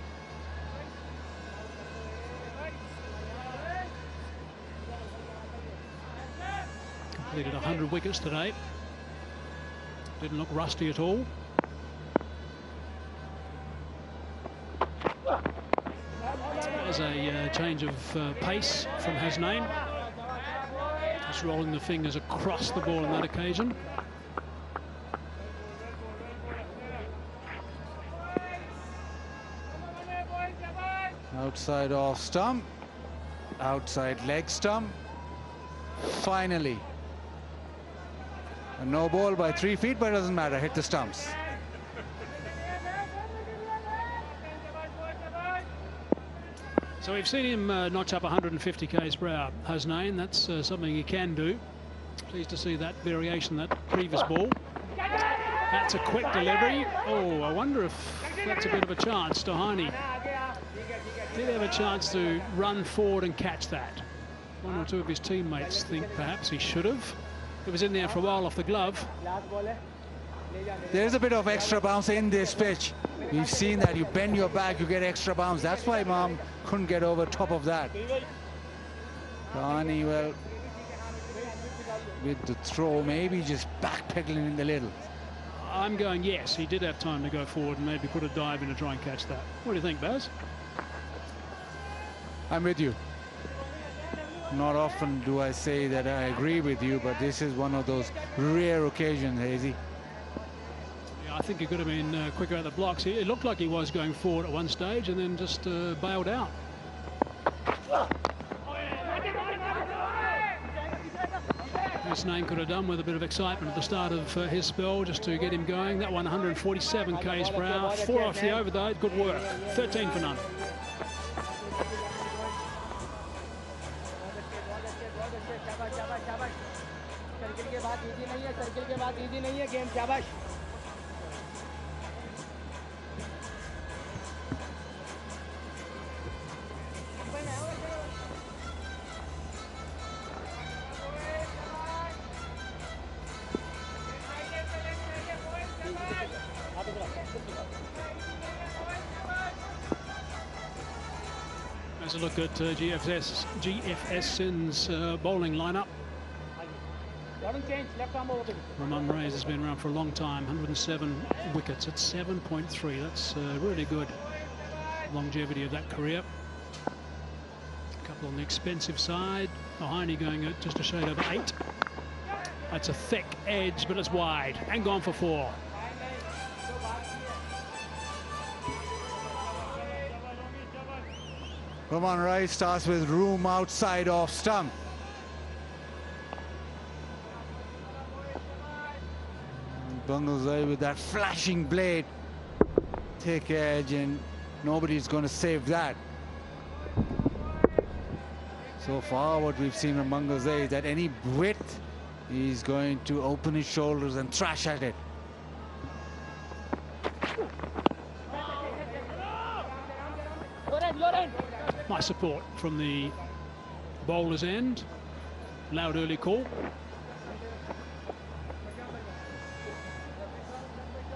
Completed 100 wickets today. Didn't look rusty at all. There's a change of pace from Hasnain. Just rolling the fingers across the ball on that occasion. Outside off stump, outside leg stump. Finally, a no ball by 3 feet, but it doesn't matter, hit the stumps. So we've seen him notch up 150 k's per hour, Hasnain. That's something he can do. Pleased to see that variation, that previous ball. That's a quick delivery. Oh, I wonder if that's a bit of a chance. Stohani did have a chance to run forward and catch that. 1 or 2 of his teammates think perhaps he should have. It was in there for a while off the glove. There's a bit of extra bounce in this pitch. We've seen that you bend your back, you get extra bounce. That's why Imam couldn't get over top of that. Stohani, well, with the throw, maybe just backpedaling a little. I'm going yes, he did have time to go forward and maybe put a dive in to try and catch that. What do you think, Baz? I'm with you. Not often do I say that I agree with you, but this is one of those rare occasions, Hazy. Yeah, I think he could have been quicker at the blocks. It looked like he was going forward at one stage and then just bailed out. Hasnain could have done with a bit of excitement at the start of his spell just to get him going. That one 147 k's per hour. 4 off the over though. Good work. 13 for none. As a look at GFS's bowling lineup. Ramon Reyes has been around for a long time, 107 wickets at 7.3. That's really good longevity of that career. A couple on the expensive side. Ohani going at just a shade over 8. That's a thick edge, but it's wide and gone for 4. Ramon Reyes starts with room outside off stump. Banguzai with that flashing blade, thick edge, and nobody's going to save that. So far what we've seen from Banguzai is that any width, he's going to open his shoulders and thrash at it. Nice support from the bowler's end. Loud early call.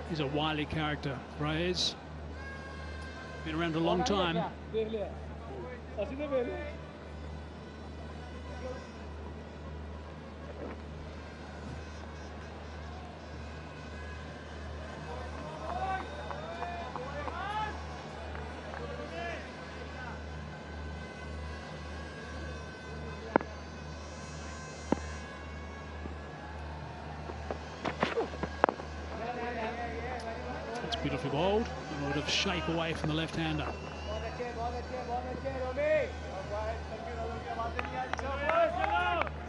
He's a wily character, Reyes. Been around a long time. Beautifully bowled, a lot of shape away from the left-hander.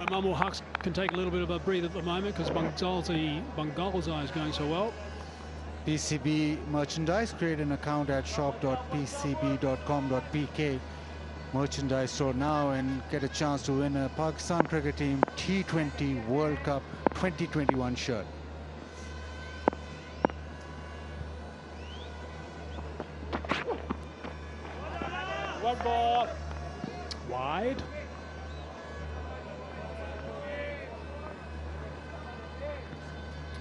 Mahmood Haq can take a little bit of a breather at the moment because Banguzai is going so well. PCB merchandise, create an account at shop.pcb.com.pk merchandise store now and get a chance to win a Pakistan cricket team T20 World Cup 2021 shirt. Ball. Wide.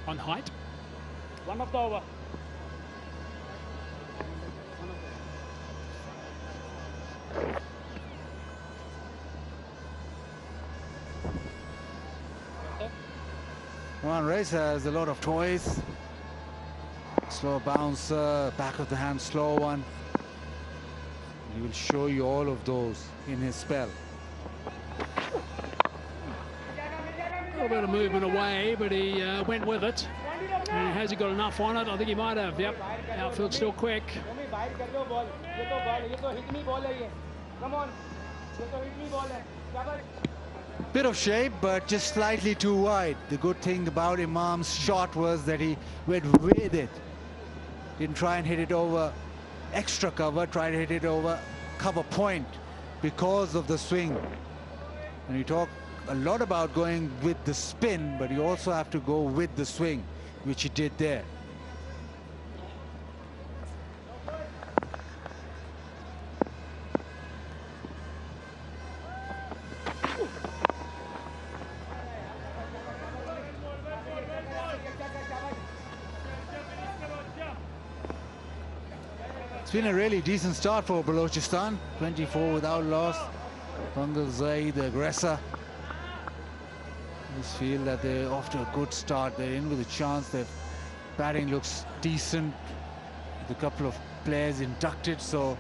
On height. One of the over. Ramon Reyes has a lot of toys. Slow bouncer, back of the hand slow one. He will show you all of those in his spell. A little bit of movement away, but he went with it. And has he got enough on it? I think he might have. Yep. Outfield still quick. Bit of shape, but just slightly too wide. The good thing about Imam's shot was that he went with it. Didn't try and hit it over extra cover, try to hit it over cover point because of the swing. And you talk a lot about going with the spin, but you also have to go with the swing, which he did there. It's been a really decent start for Balochistan. 24 without loss. Banguzai, the aggressor. I just feel that they're off to a good start. They're in with a chance. Their batting looks decent. With a couple of players inducted, so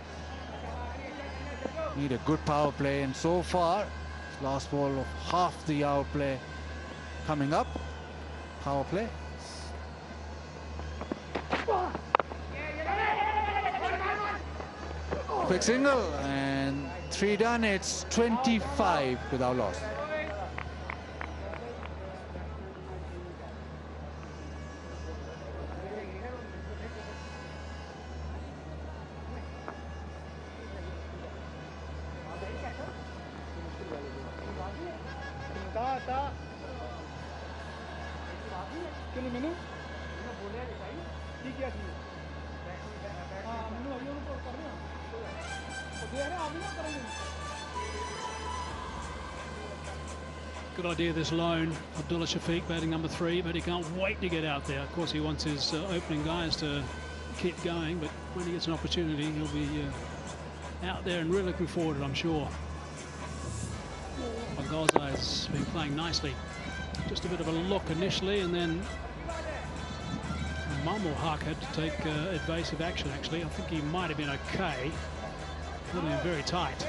need a good power play. And so far, last ball of half the hour play coming up. Power play. Quick single and 3 done. It's 25 without loss. Good idea, this loan. Abdullah Shafiq batting number 3, but he can't wait to get out there. Of course, he wants his opening guys to keep going, but when he gets an opportunity, he'll be out there and really looking forward to it, I'm sure. Bangolzai has been playing nicely. Just a bit of a look initially, and then Mahmoul Haq had to take evasive action, actually. I think he might have been okay. Would have been very tight.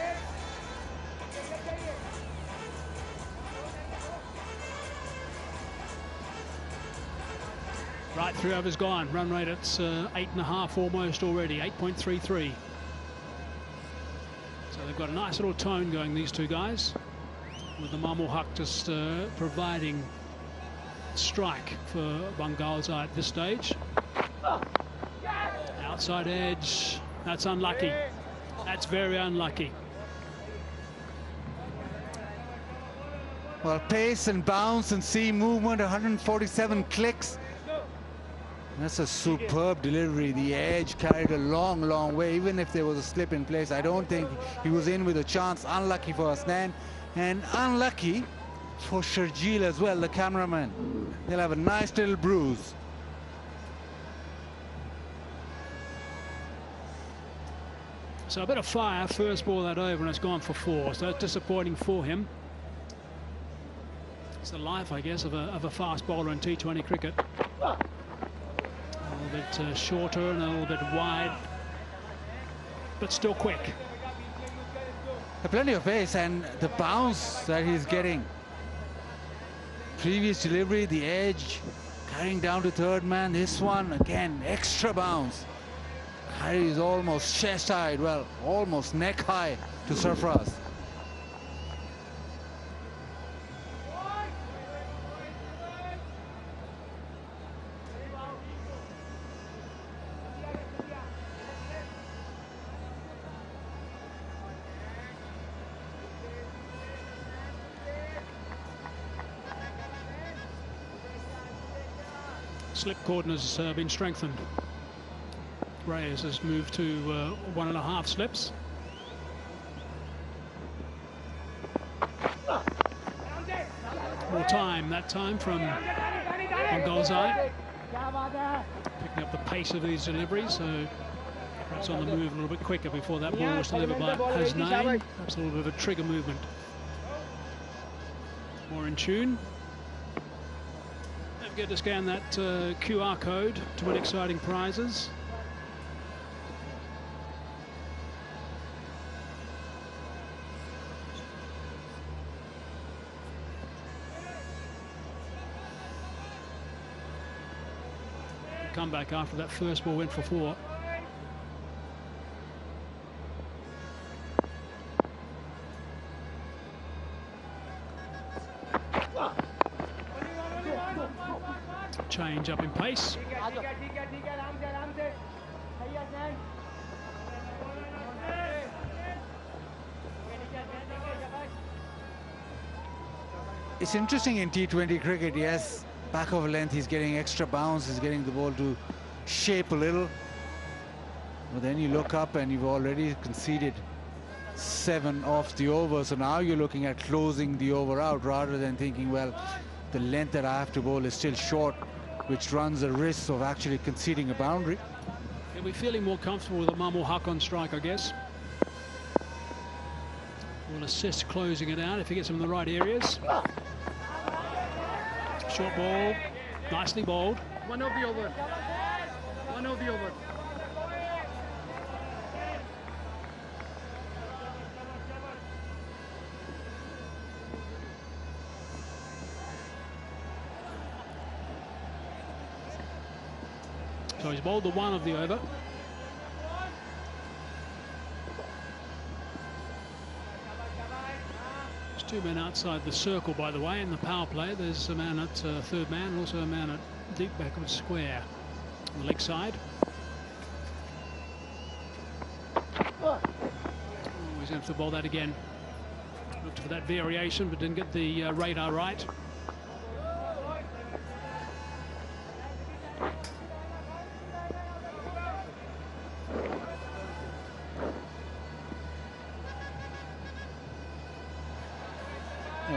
Right, 3 overs gone. Run rate at 8.5 almost already, 8.33. So they've got a nice little tone going, these two guys, with the Mahmoul Haq just providing strike for Bangolzai at this stage. Outside edge, that's unlucky. That's very unlucky. Well, pace and bounce and seam movement, 147 clicks. That's a superb delivery. The edge carried a long, long way. Even if there was a slip in place, I don't think he was in with a chance. Unlucky for Hasnain, and unlucky for Sharjeel as well, the cameraman. They'll have a nice little bruise. So a bit of fire, first ball that over, and it's gone for 4. So that's disappointing for him. It's the life, I guess, of a fast bowler in T20 cricket. A little bit shorter and a little bit wide, but still quick. Plenty of pace, and the bounce that he's getting. Previous delivery, the edge, carrying down to third man. This one, again, extra bounce. Carries almost chest-high, well, almost neck-high to Sarfraz. Slip cordon has been strengthened. Reyes has moved to 1.5 slips. More time, that time from Bangolzai. Picking up the pace of these deliveries, so perhaps on the move a little bit quicker before that ball was delivered by Hasnain. Perhaps a little bit of a trigger movement. More in tune. Don't forget to scan that QR code to win exciting prizes. Come back after that first ball went for 4. Change up in pace. It's interesting in T20 cricket, yes. Back of length, he's getting extra bounce, he's getting the ball to shape a little. But then you look up and you've already conceded 7 off the over. So now you're looking at closing the over out rather than thinking, well, the length that I have to bowl is still short, which runs a risk of actually conceding a boundary. He'll be feeling more comfortable with a Mahmoul Haq on strike, I guess. Will assist closing it out if he gets him in the right areas. Short ball, nicely bowled. 1 of the over. 1 of the over. So he's bowled the 1 of the over. There's 2 men outside the circle, by the way, in the power play. There's a man at third man, also a man at deep backward square on the leg side. Oh, he's going to have to bowl that again. Looked for that variation, but didn't get the radar right.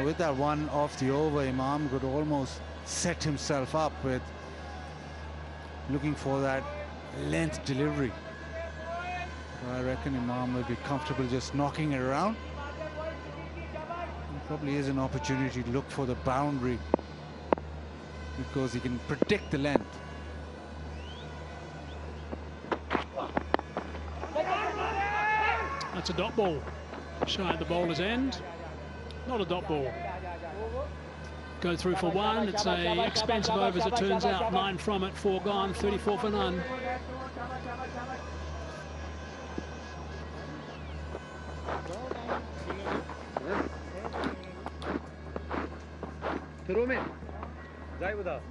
With that 1 off the over, Imam could almost set himself up with looking for that length delivery. So I reckon Imam will be comfortable just knocking it around. And probably is an opportunity to look for the boundary because he can predict the length. That's a dot ball. Shy at the bowler's end. Not a dot ball. Go through for one. It's a expensive over as it turns out. 9 from it, 4 gone, 34 for none. Throw me. Jai Buddha.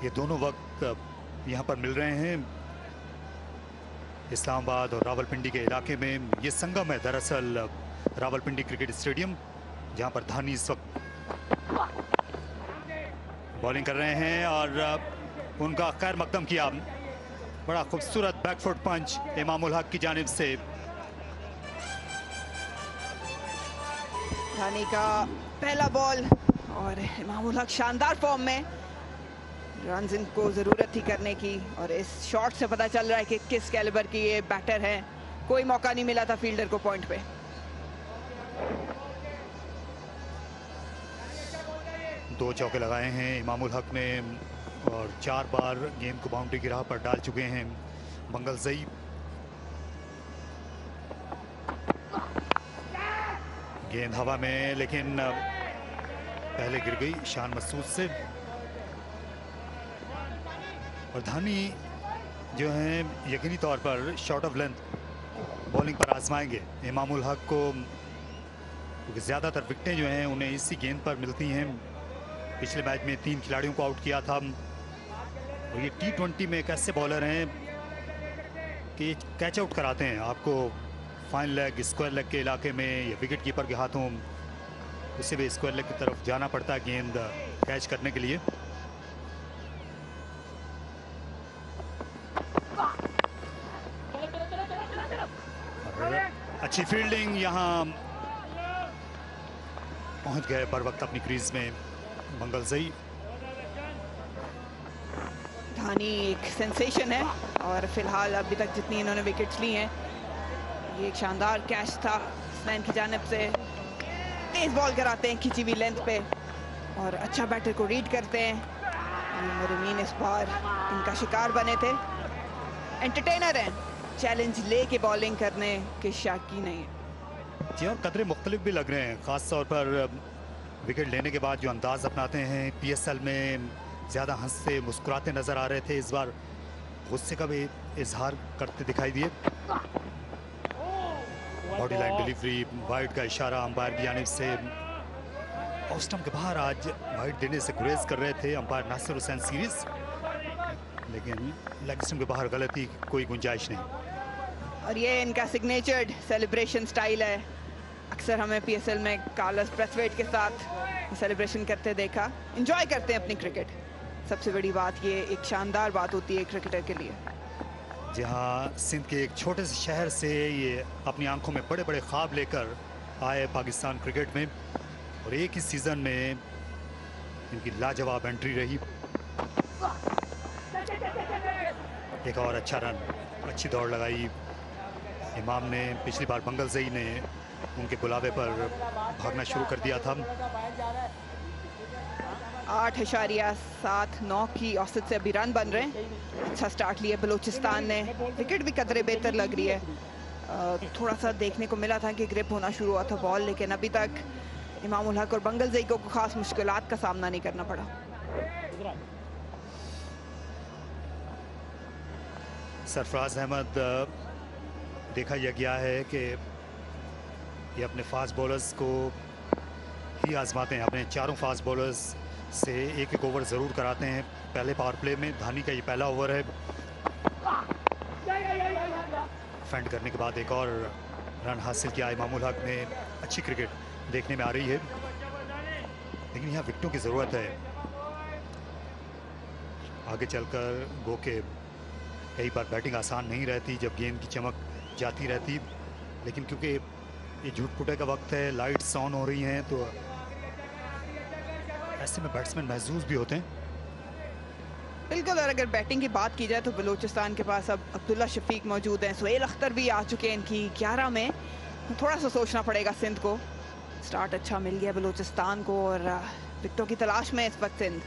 ये दोनों वक्त यहाँ पर मिल रहे हैं इस्लामाबाद और रावलपिंडी के इलाके में। ये संगम है दरअसल रावलपिंडी क्रिकेट स्टेडियम, जहाँ पर धानी इस वक्त बॉलिंग कर रहे हैं और उनका खैर मकदम किया। बड़ा खूबसूरत बैकफुट पंच इमामुल हक की जानिब से। धानी का पहला बॉल और इमामुल हक शानदार फॉर्म में। रन्स इनको ज़रूरत थी करने की और इस शॉट से पता चल रहा है कि किस कैलिबर की ये बैटर है। कोई मौका नहीं मिला था फील्डर को पॉइंट पे। दो चौके लगाए हैं इमामुल हक ने और 4 बार गेंद को बाउंड्री की राह पर डाल चुके हैं मंगल जई। गेंद हवा में लेकिन पहले गिर गई शान मसूद से। और धानी जो है यकीनी तौर पर शॉट ऑफ लेंथ बॉलिंग पर आजमाएंगे इमामुल हक को, क्योंकि ज़्यादातर विकेटें जो हैं उन्हें इसी गेंद पर मिलती हैं। पिछले मैच में 3 खिलाड़ियों को आउट किया था। और ये T20 में एक ऐसे बॉलर हैं कि कैच आउट कराते हैं आपको फाइन लेग, स्क्वायर लेग के इलाके में या विकेट कीपर के हाथों उसे भी स्क्वायर लेग की तरफ जाना पड़ता है गेंद कैच करने के लिए। अच्छी फील्डिंग, यहाँ पहुंच गए बर वक्त अपनी क्रीज में मंगल जई। धानी एक सेंसेशन है और फिलहाल अभी तक जितनी इन्होंने विकेट्स ली हैं, ये एक शानदार कैच था स्नैन की जानिब से। तेज बॉल कराते हैं खिंची हुई लेंथ पे और अच्छा बैटर को रीड करते हैं। मोरमीन इस बार इनका शिकार बने थे। एंटरटेनर हैं, चैलेंज ले के बॉलिंग करने के शाकी नहीं है जी। और कदरे मुख्तलिफ भी लग रहे हैं, ख़ास तौर पर विकेट लेने के बाद जो अंदाज अपनाते हैं। PSL में ज़्यादा हंसते मुस्कुराते नज़र आ रहे थे, इस बार गुस्से का भी इजहार करते दिखाई दिए। बॉडी लाइन डिलीवरी, वाइड का इशारा अंपायर की जानिब से। ऑफ स्टंप के बाहर आज वाइड देने से गुरेज कर रहे थे अंपायर नासिर हुसैन सीरीज, लेकिन लेग स्टंप के बाहर गलती कोई गुंजाइश नहीं। और ये इनका सिग्नेचर्ड सेलिब्रेशन स्टाइल है। अक्सर हमें PSL में कार्लोस ब्रेथवेट के साथ सेलिब्रेशन करते देखा। एंजॉय करते हैं अपनी क्रिकेट। सबसे बड़ी बात ये एक शानदार बात होती है क्रिकेटर के लिए। जहां सिंध के एक छोटे से शहर से ये अपनी आंखों में बड़े बड़े ख्वाब लेकर आए पाकिस्तान क्रिकेट में, और एक ही सीज़न में इनकी लाजवाब एंट्री रही। एक और अच्छा रन, अच्छी दौड़ लगाई इमाम ने। पिछली बार मंगल जई ने उनके बुलावे पर भागना शुरू कर दिया था। 8.79 की औसत से अभी रन बन रहे हैं। अच्छा स्टार्ट लिया बलूचिस्तान ने। विकेट भी कदरे बेहतर लग रही है। थोड़ा सा देखने को मिला था कि ग्रिप होना शुरू हुआ था बॉल, लेकिन अभी तक इमामुल हक और मंगल जई को खास मुश्किलात का सामना नहीं करना पड़ा। सरफराज अहमद देखा यह गया है कि ये अपने फास्ट बॉलर्स को ही भी आजमाते हैं, अपने चारों फास्ट बॉलर्स से एक एक ओवर ज़रूर कराते हैं। पहले पावर प्ले में धानी का ये पहला ओवर है। फेंड करने के बाद एक और रन हासिल किया इमामुल हक ने। अच्छी क्रिकेट देखने में आ रही है, लेकिन यहाँ विकेटों की ज़रूरत है। आगे चलकर गो के कई बार बैटिंग आसान नहीं रहती जब गेंद की चमक जाती रहती, लेकिन क्योंकि ये झूठ पुटे का वक्त है, लाइट्स ऑन हो रही हैं, तो ऐसे में बैट्समैन महसूस भी होते हैं। बिल्कुल, और अगर बैटिंग की बात की जाए तो बलूचिस्तान के पास अब अब्दुल्ला शफीक मौजूद हैं, सुहेल अख्तर भी आ चुके हैं इनकी 11 में। थोड़ा सा सोचना पड़ेगा सिंध को। स्टार्ट अच्छा मिल गया बलूचिस्तान को और विकेटों की तलाश में इस वक्त सिंध।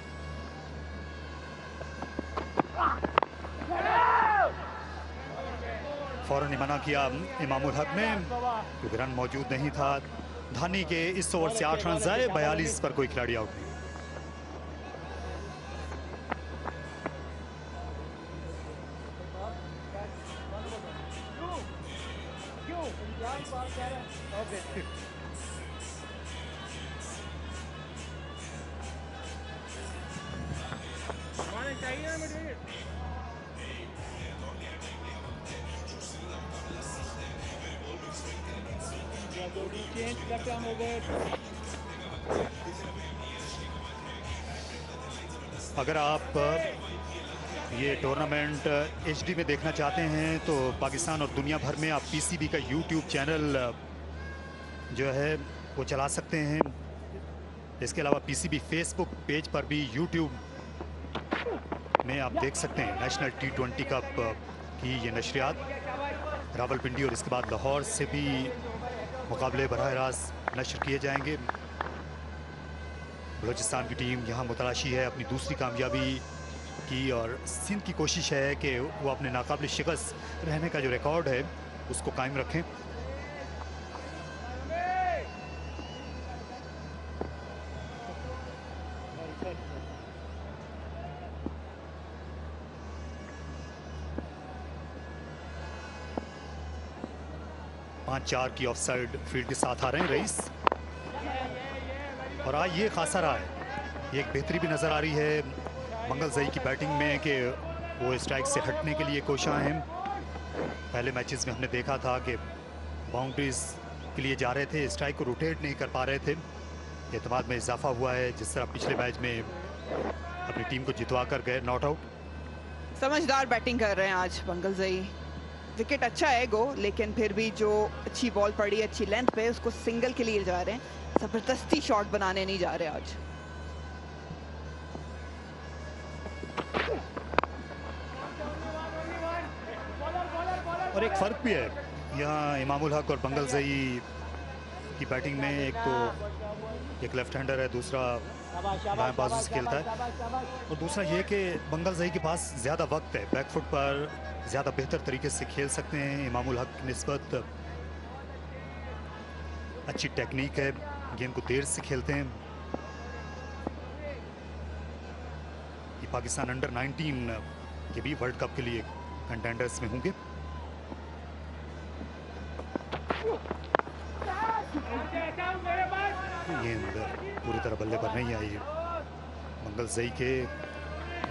फौरन ही मना किया इमामुल हक ने क्योंकि रन मौजूद नहीं था। धानी के इस ओवर से 8 रन आए, 42 पर कोई खिलाड़ी आउट नहीं। अगर आप ये टूर्नामेंट HD में देखना चाहते हैं तो पाकिस्तान और दुनिया भर में आप PCB का YouTube चैनल जो है वो चला सकते हैं। इसके अलावा PCB फेसबुक पेज पर भी YouTube में आप देख सकते हैं नेशनल T20 कप की ये नशरियात। रावलपिंडी और इसके बाद लाहौर से भी मुकाबले बराह रास्त नशर किए जाएंगे। बलूचिस्तान की टीम यहाँ मुतलाशी है अपनी दूसरी कामयाबी की और सिंध की कोशिश है कि वो अपने नाकाबिल शिकस्त रहने का जो रिकॉर्ड है उसको कायम रखें। पाँच 4 की ऑफसाइड फील्ड के साथ आ रहे हैं रईस, और आज ये खासा रहा है। ये एक बेहतरी भी नज़र आ रही है मंगल जई की बैटिंग में कि वो स्ट्राइक से हटने के लिए कोशिश हैं। पहले मैचेस में हमने देखा था कि बाउंड्रीज के लिए जा रहे थे, स्ट्राइक को रोटेट नहीं कर पा रहे थे। एतमाद में इजाफा हुआ है जिस तरह पिछले मैच में अपनी टीम को जितवा कर गए नॉट आउट। समझदार बैटिंग कर रहे हैं आज मंगल जई। विकेट अच्छा है गो, लेकिन फिर भी जो अच्छी बॉल पड़ी अच्छी लेंथ पे उसको सिंगल के लिए जा रहे हैं, जबरदस्ती शॉट बनाने नहीं जा रहे आज। और एक फर्क भी है यहाँ इमामुल हक और मंगल जई की बैटिंग में, एक तो एक लेफ्ट हैंडर है, दूसरा दाएं बाजू से खेलता है, और दूसरा ये कि मंगल जई के पास ज़्यादा वक्त है, बैकफुट पर ज़्यादा बेहतर तरीके से खेल सकते हैं। इमामुल हक की निस्बत अच्छी टेक्निक है, गेम को देर से खेलते हैं। ये पाकिस्तान अंडर 19 के भी वर्ल्ड कप के लिए कंटेंडर्स में होंगे। गेंद पूरी तरह बल्ले पर नहीं आई मंगल जई के।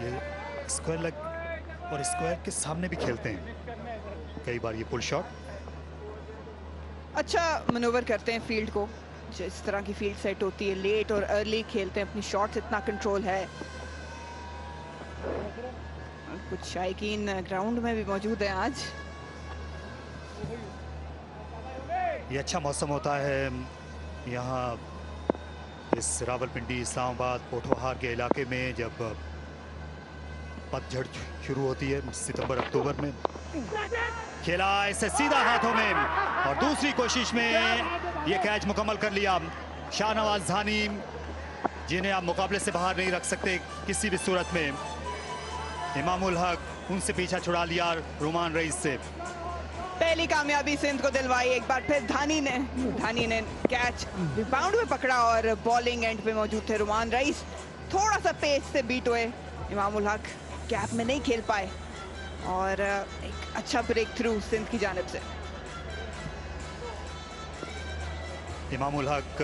ये स्क्वायर लेग और स्क्वायर के सामने भी खेलते हैं कई बार, ये पुल शॉट अच्छा मनोवर करते हैं फील्ड को। जिस तरह की फील्ड सेट होती है, लेट और अर्ली खेलते हैं अपनी शॉट्स, इतना कंट्रोल है। कुछ शायकीन ग्राउंड में भी मौजूद हैं आज। ये अच्छा मौसम होता है यहाँ इस रावलपिंडी, इस्लामाबाद, पोठोहार के इलाके में जब पतझड़ शुरू होती है सितंबर अक्टूबर में। खेला इसे सीधा हाथों में और दूसरी कोशिश में ये कैच मुकम्मल कर लिया शाहनवाज धानी, जिन्हें आप मुकाबले से बाहर नहीं रख सकते किसी भी सूरत में। इमामुल हक उनसे पीछा छुड़ा लिया रुमान रईस से। पहली कामयाबी सिंध को दिलवाई। एक बार फिर धानी ने कैच रिबाउंड में पकड़ा और बॉलिंग एंड पे मौजूद थे रुमान रईस। थोड़ा सा पेस से बीट हुए इमामुल हक, गैप में नहीं खेल पाए, और एक अच्छा ब्रेक थ्रू सिंध की जानिब से। इमामुल हक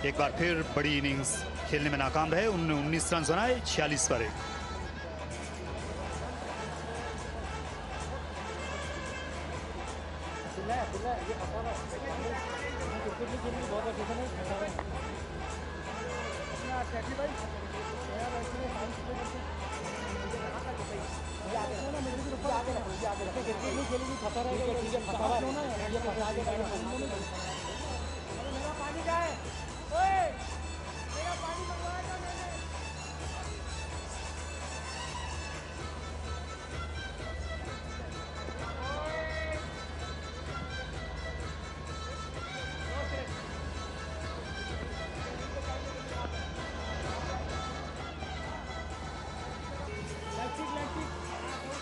एक बार फिर बड़ी इनिंग्स खेलने में नाकाम रहे। उन्होंने 19 रन बनाए 46 पर 1।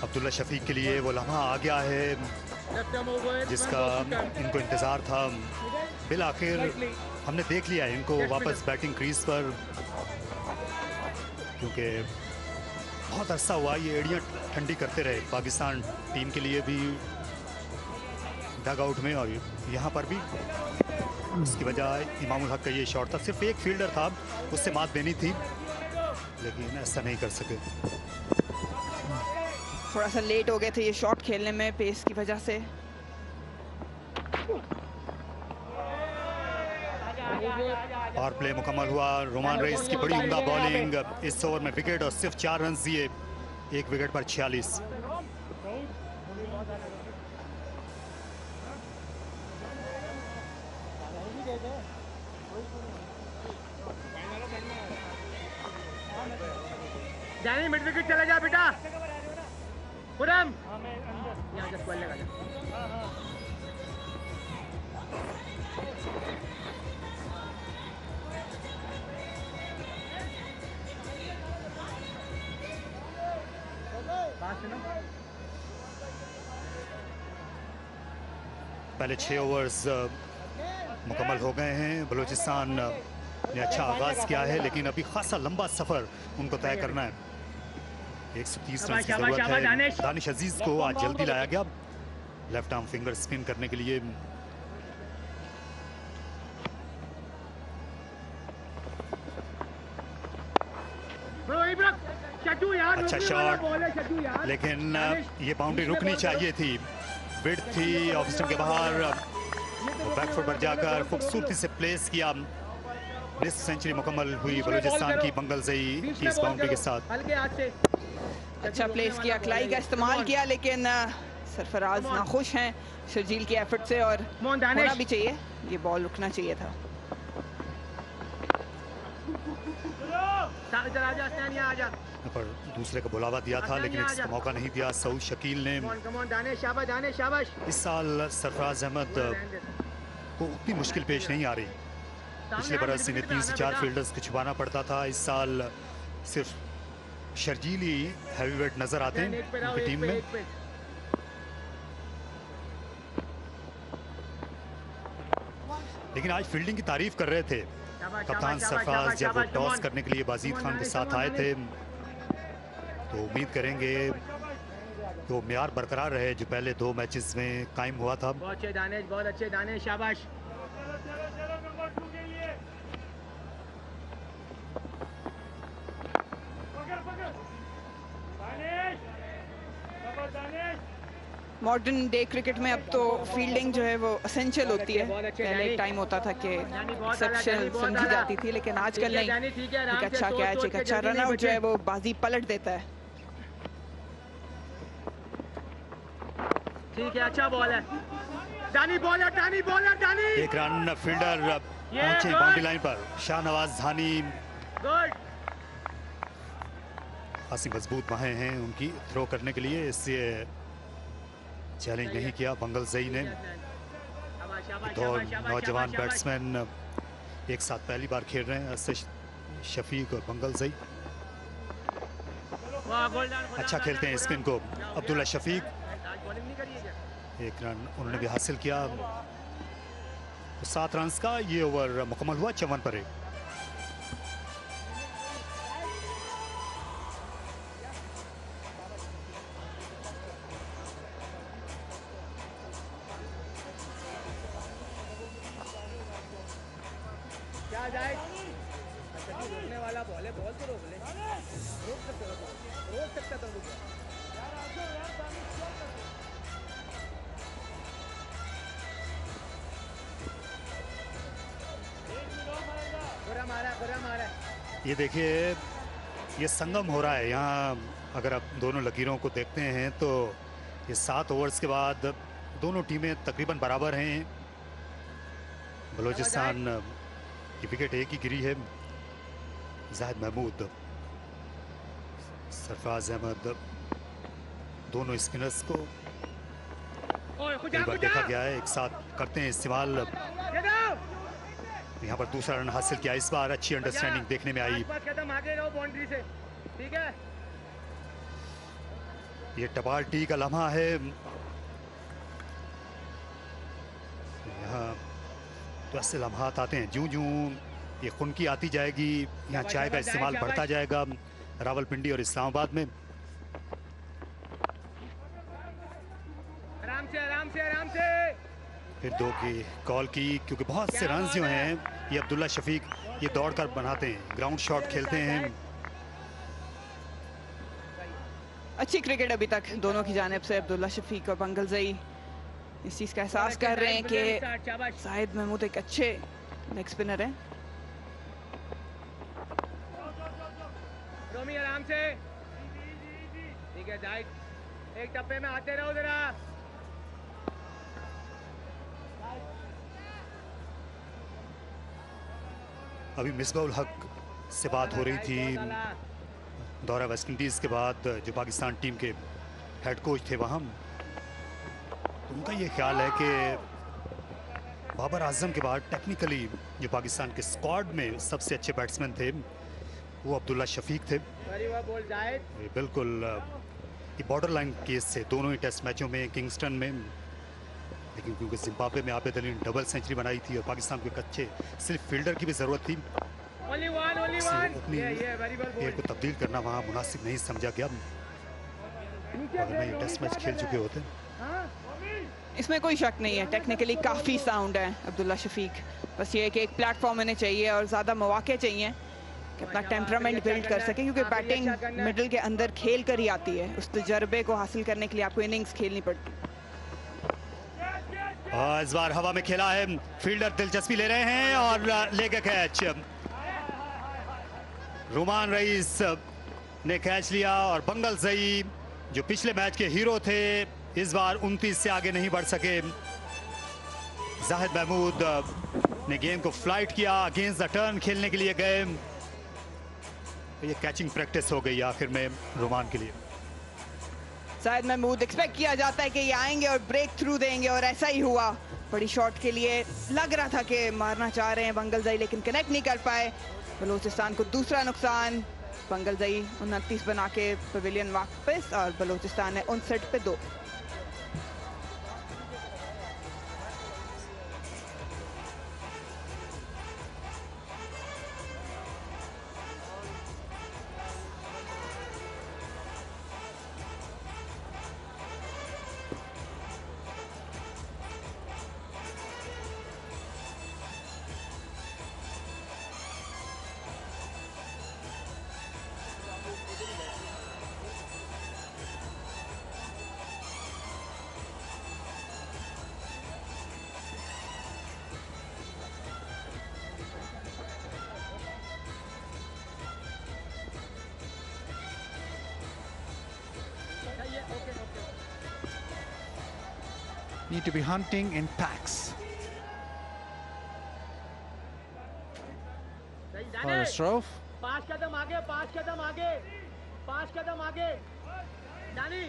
अब्दुल्ला शफीक के लिए वो लम्हा आ गया है जिसका इनको इंतज़ार था। बिल आखिर हमने देख लिया इनको वापस बैटिंग क्रीज पर, क्योंकि बहुत अरसा हुआ ये एड़ियाँ ठंडी करते रहे पाकिस्तान टीम के लिए भी डग आउट में और यहाँ पर भी। उसकी वजह इमामुल हक का ये शॉट था, सिर्फ एक फील्डर था उससे मात देनी थी, लेकिन ऐसा नहीं कर सके। थोड़ा सा लेट हो गए थे ये शॉट खेलने में पेस की वजह से। और प्ले मुकम्मल हुआ। रोमान रईस की बड़ी उम्दा बॉलिंग, इस ओवर में विकेट और सिर्फ 4 रन दिए, 1 विकेट पर 46। जानी मिड विकेट चला जा बेटा पुरम यहाँ से बॉल लगा जा। पहले 6 ओवर्स मुकम्मल हो गए हैं। बलूचिस्तान ने अच्छा आगाज किया है, लेकिन अभी खासा लंबा सफर उनको तय करना है। 130 रन की जरूरत है। दानिश अजीज को आज जल्दी लाया गया लेफ्ट आर्म फिंगर स्पिन करने के लिए। अच्छा शॉट, लेकिन ये बाउंड्री रुकनी चाहिए थी। विड थी ऑफ स्टंप के बाहर, बैकफुट पर जाकर खूबसूरती से प्लेस किया। निस्फ सेंचुरी मुकम्मल हुई बलूचिस्तान की बंगलजई की इस बाउंड्री के साथ। अच्छा प्लेस किया, क्लाई का इस्तेमाल किया, लेकिन सरफराज नाखुश हैं शर्जील की एफर्ट से और होना भी चाहिए, ये बॉल रुकना चाहिए था। पर दूसरे को बुलावा दिया था, लेकिन इसका मौका नहीं दिया सऊद शकील ने। इस साल सरफराज अहमद को उतनी मुश्किल पेश नहीं आ रही। पिछले बरस इन्हें 3 से 4 फील्डर्स को छुपाना पड़ता था। इस साल सिर्फ शर्जील ही हैवीवेट नजर आते हैं उनकी टीम में। लेकिन आज फील्डिंग की तारीफ कर रहे थे कप्तान सरफराज जब वो टॉस करने के लिए बाजीद खान के साथ आए थे। तो उम्मीद करेंगे कि वो म्यार बरकरार रहे जो पहले 2 मैचेस में कायम हुआ था। बहुत अच्छे दानिश, बहुत अच्छे दानिश, शाबाश। मॉडर्न डे क्रिकेट में अब तो फील्डिंग जो है वो असेंशियल होती है। पहले एक टाइम होता था कि एक्सेप्शनल समझी जाती थी, लेकिन आजकल नहीं। एक अच्छा कैच, एक अच्छा रन आउट जो है वो बाजी पलट देता है। ठीक है, अच्छा बॉल है, दानी बॉलर, दानी बॉलर, दानी। एक रन फील्डर पहुंचे बाउंड्री लाइन पर। शाहनवाज धानी खासी मजबूत बाहें हैं उनकी थ्रो करने के लिए, इसलिए चैलेंज नहीं किया बंगलजई ने। 2 नौजवान बैट्समैन एक साथ पहली बार खेल रहे हैं, असद शफीक और बंगलजई। अच्छा खेलते हैं स्पिन को अब्दुल्ला शफीक। 1 रन उन्होंने भी हासिल किया। 7 रन का ये ओवर मुकम्मल हुआ 54 पर 1। रोकने वाला बॉल है, बॉल तो रोक ले, रोक सकते हो, रोक सकता तो रुक। मारा। ये देखिए, ये संगम हो रहा है यहाँ। अगर आप दोनों लकीरों को देखते हैं तो ये 7 ओवर्स के बाद दोनों टीमें तकरीबन बराबर हैं। बलूचिस्तान की विकेट एक ही गिरी है। जाहिद महमूद, सरफराज अहमद, दोनों स्पिनर्स को कई बार देखा गया है एक साथ करते हैं इस्तेमाल। यहाँ पर दूसरा रन हासिल किया। इस बार अच्छी अंडरस्टैंडिंग देखने में आई। ये टपाल टी का लम्हा है। यहाँ तो ऐसे लम्हात आते हैं, जूं जूं ये खुनकी आती जाएगी, यहाँ चाय का इस्तेमाल बढ़ता जाएगा रावलपिंडी और इस्लामाबाद में। आराम से फिर 2 की कॉल की, क्योंकि बहुत से रन जो हैं ये अब्दुल्ला शफीक ये दौड़कर बनाते हैं, ग्राउंड शॉट खेलते हैं। अच्छी क्रिकेट अभी तक दोनों की जानिब से। अब्दुल्ला शफीक और बंगल जई इस चीज़ का एहसास कर रहे हैं कि जाहिद महमूद एक अच्छे लेग स्पिनर हैं। रोमी आराम से, ठीक है जाहिद, एक टप्पे में आते रहो जरा। अभी मिसबाउल हक से बात हो रही थी दौरा वेस्ट इंडीज़ के बाद, जो पाकिस्तान टीम के हेड कोच थे वहाँ, तो उनका ये ख्याल है कि बाबर आजम के बाद टेक्निकली जो पाकिस्तान के स्क्वाड में सबसे अच्छे बैट्समैन थे वो अब्दुल्ला शफीक थे। ये बिल्कुल ये बॉर्डर लाइन केस थे दोनों ही टेस्ट मैचों में, किंगस्टन में, लेकिन क्योंकि जिम्बाब्वे में आबिद अली ने डबल सेंचुरी बनाई थी और पाकिस्तान को एक अच्छे सिर्फ फील्डर की भी ज़रूरत थी, अपनी को तब्दील करना वहाँ मुनासिब नहीं समझा गया। अगर मैं ये टेस्ट मैच खेल चुके होते, इसमें कोई शक नहीं है, टेक्निकली काफ़ी साउंड है अब्दुल्ला शफीक। बस ये कि एक प्लेटफॉर्म उन्हें चाहिए और ज़्यादा मौके चाहिए कि अपना टेम्परामेंट बिल्ड कर सके, क्योंकि बैटिंग मिडिल के अंदर खेल कर ही आती है। उस तजर्बे को हासिल करने के लिए आपको इनिंग्स खेलनी पड़ती है। इस बार हवा में खेला है, फील्डर दिलचस्पी ले रहे हैं और लेके कैच। रुमान रईस ने कैच लिया और बंगल जई जो पिछले मैच के हीरो थे इस बार 29 से आगे नहीं बढ़ सके। जाहिद महमूद ने गेम को फ्लाइट किया, अगेंस्ट द टर्न खेलने के लिए गए। ये कैचिंग प्रैक्टिस हो गई आखिर में रुमान के लिए। जाहिद महमूद एक्सपेक्ट किया जाता है कि ये आएंगे और ब्रेक थ्रू देंगे और ऐसा ही हुआ। बड़ी शॉट के लिए लग रहा था कि मारना चाह रहे हैं बंगल जई, लेकिन कनेक्ट नहीं कर पाए। बलूचिस्तान को दूसरा नुकसान। बंगल जई 29 बना के पवेलियन वापस और बलूचिस्तान है 59 पे 2। Need to be hunting in packs. For Ashraf. 5 कदम आगे, 5 कदम आगे, 5 कदम आगे। जानी।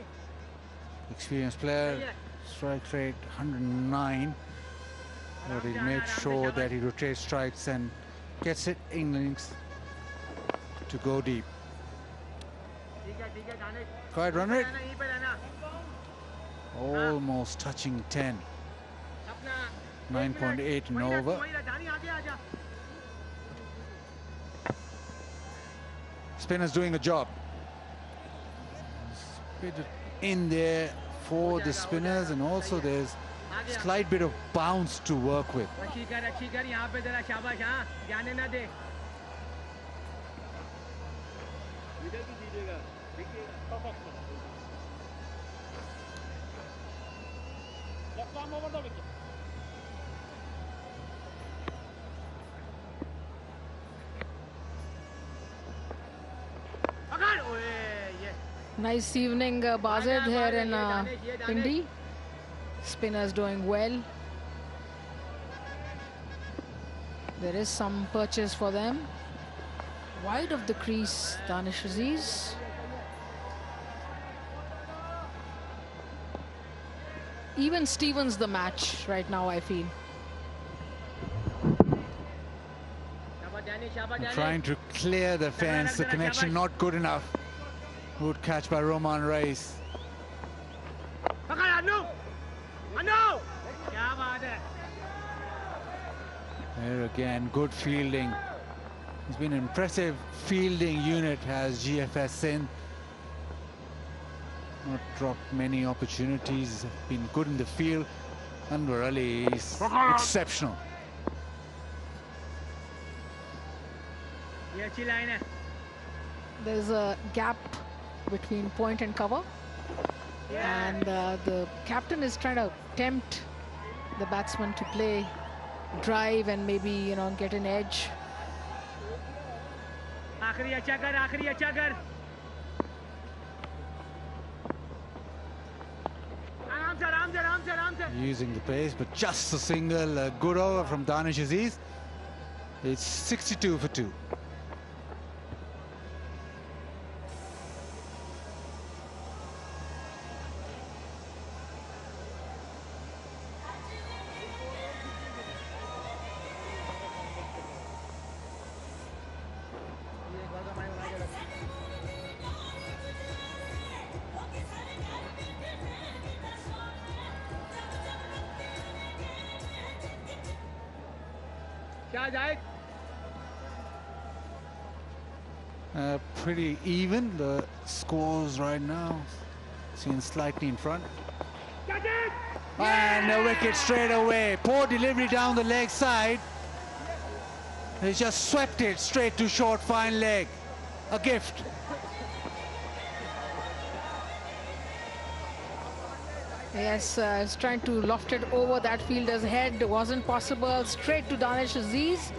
Experienced player, strike rate 109. But he made sure that he rotates strikes and gets it innings to go deep. Quite run rate. Almost touching 10. 9.8 in over. Spinner's doing a job. In there for the spinners, and also there's slight bit of bounce to work with. Left arm over the wicket. Nice evening, Bazid here in Pindi. Spinners doing well. There is some purchase for them. Wide of the crease, Danish Aziz. Even Stevens the match right now, I feel. Trying to clear the fence, the connection not good enough. Good catch by Roman Reis. There again, good fielding. It's been an impressive fielding unit, has GFS Sindh. Not dropped many opportunities, been good in the field. Anwar Ali is exceptional. There's a gap between point and cover, and the captain is trying to tempt the batsman to play drive and maybe, you know, get an edge. Using the pace, but just a single, a good over from Danish Aziz. It's 62 for 2. Pretty even, the scores right now. Seen slightly in front. And a wicket straight away. Poor delivery down the leg side. He just swept it straight to short fine leg. A gift. Yes, he's trying to loft it over that fielder's head. Wasn't possible. Straight to Danish Aziz.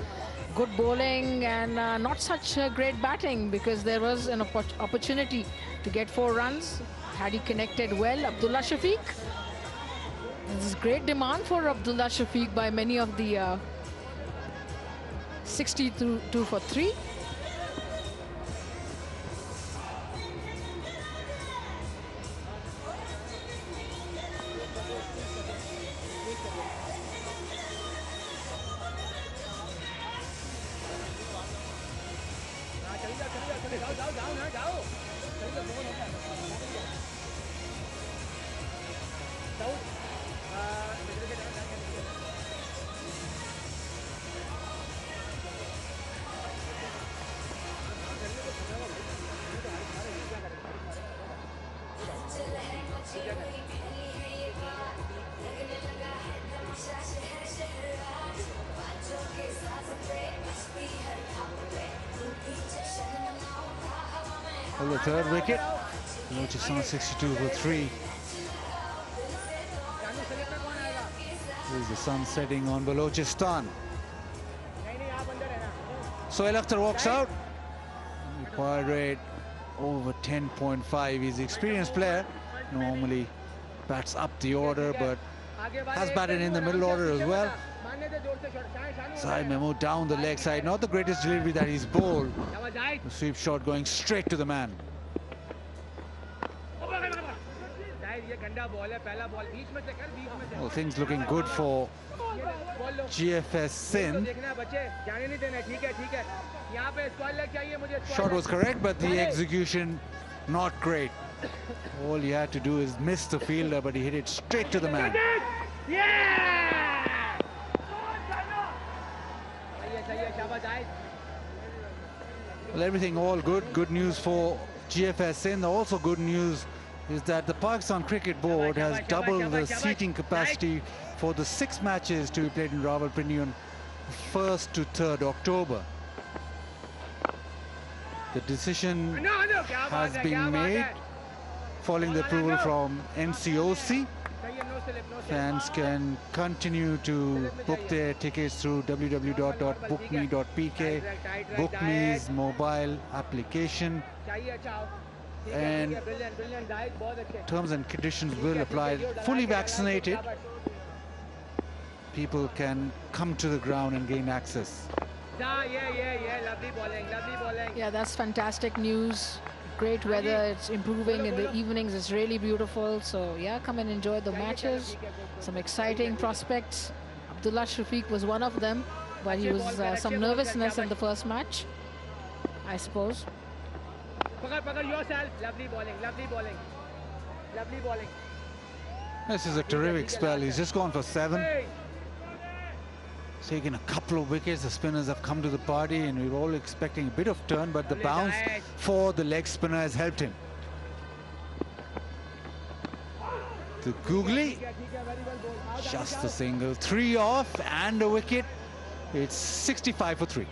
Good bowling and not such great batting, because there was an opportunity to get 4 runs. Had he connected well, Abdullah Shafiq. This is great demand for Abdullah Shafiq by many of the 62 for 3. Well, the third wicket, Balochistan 62 for 3. There's the sun setting on Balochistan. Sohail Akhtar walks out. Required rate over 10.5. He's an experienced player. Normally bats up the order, but has batted in the middle order as well. Zahid Mahmood down the leg side. Not the greatest delivery that he's bowled. The sweep shot going straight to the man. Well, things looking good for GFS Sindh. Shot was correct, but the execution not great. All he had to do is miss the fielder, but he hit it straight to the man. Well, everything all good. Good news for GFS Sindh. Also good news is that the Pakistan Cricket Board has doubled the seating capacity for the 6 matches to be played in Rawalpindi on 1st to 3rd October. The decision has been made following the approval from NCOC. Fans can continue to book their tickets through www.bookme.pk, BookMe's mobile application, and terms and conditions will apply. Fully vaccinated people can come to the ground and gain access. Yeah, that's fantastic news. Great weather, it's improving in the evenings, it's really beautiful. So yeah, come and enjoy the matches. Some exciting prospects. Abdullah Shafiq was one of them, but he was some nervousness in the first match, I suppose. This is a terrific spell. He's just gone for 7. Taken a couple of wickets. The spinners have come to the party, and we were all expecting a bit of turn, but the bounce for the leg spinner has helped him. The googly, just a single. 3 off and a wicket. It's 65 for 3.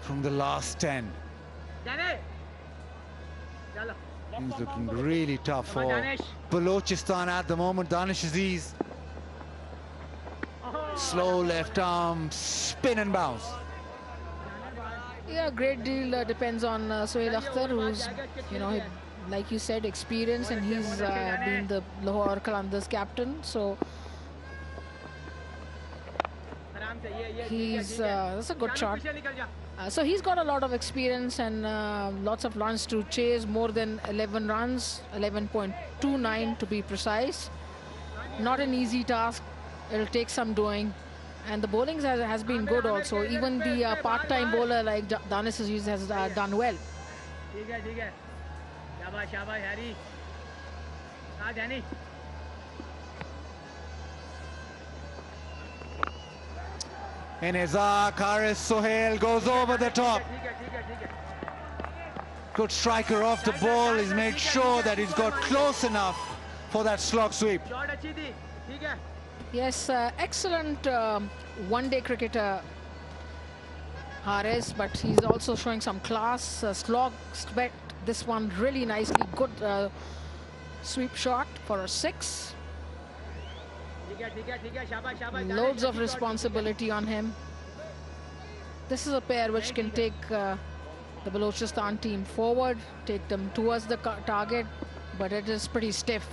From the last 10. He's looking really tough for Balochistan at the moment. Danish Aziz. Slow left arm, spin and bounce. Yeah, a great deal depends on Sohail Akhtar, who's, you know, like you said, experience, and he's been the Lahore Qalandars captain. So he's that's a good shot. So he's got a lot of experience and lots of runs to chase, more than 11 runs, 11.29 to be precise. Not an easy task. It'll take some doing. And the bowling has been good also. Even the part-time bowler like Danish Aziz has done well. Inizar Karis Sohail goes over the top. Good striker off the ball. He's made sure that he's got close enough for that slog sweep. Yes, excellent one-day cricketer, Haris, but he's also showing some class. Slog swept this one really nicely. Good sweep shot for a 6. Loads of responsibility on him. This is a pair which can take the Balochistan team forward, take them towards the target, but it is pretty stiff.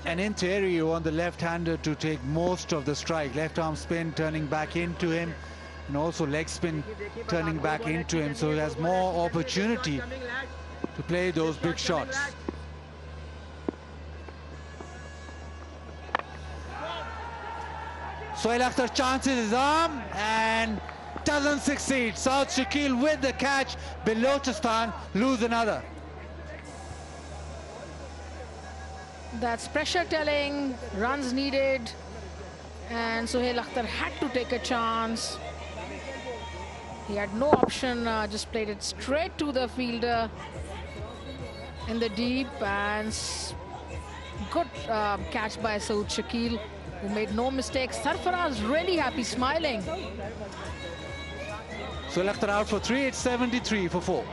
And into area, you want the left-hander to take most of the strike. Left arm spin turning back into him, and also leg spin turning back into him, so he has more opportunity to play those big shots. Sohail Akhtar chances his arm and doesn't succeed. Saud Shakil with the catch. Balochistan lose another. That's pressure telling, runs needed, and Sohail Akhtar had to take a chance. He had no option, just played it straight to the fielder in the deep, and good catch by Saud Shakil, who made no mistakes. Sarfaraz really happy, smiling. Sohail Akhtar out for 3, it's 73 for 4.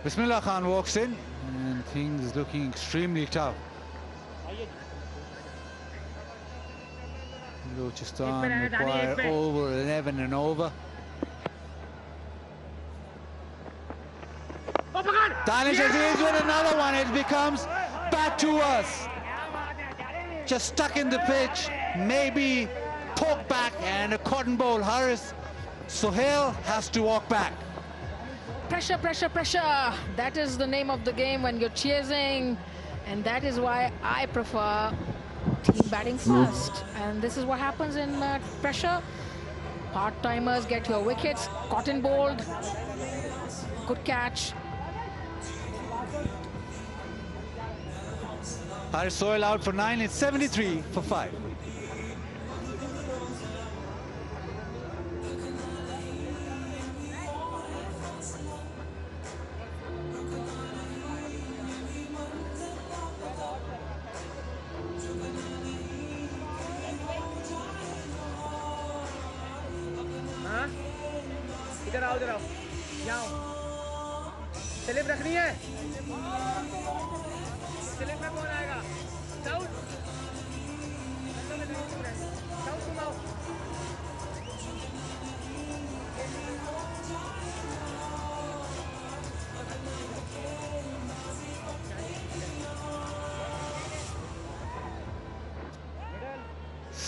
Bismillah Khan walks in and things looking extremely tough. Balochistan require over 11 and over. Danish Aziz with another one. It becomes back to us. Just stuck in the pitch. Maybe poke back and a cotton ball. Haris Sohail has to walk back. Pressure, pressure, pressure. That is the name of the game when you're chasing. And that is why I prefer team batting first. And this is what happens in pressure. Part-timers get your wickets. Cotton bowled. Good catch. Haris Sohail out for 9. It's 73 for 5. इधर आओ यहाँ स्लिप रखनी है स्लिप में कौन आएगा साउथ साउथ घुमाओ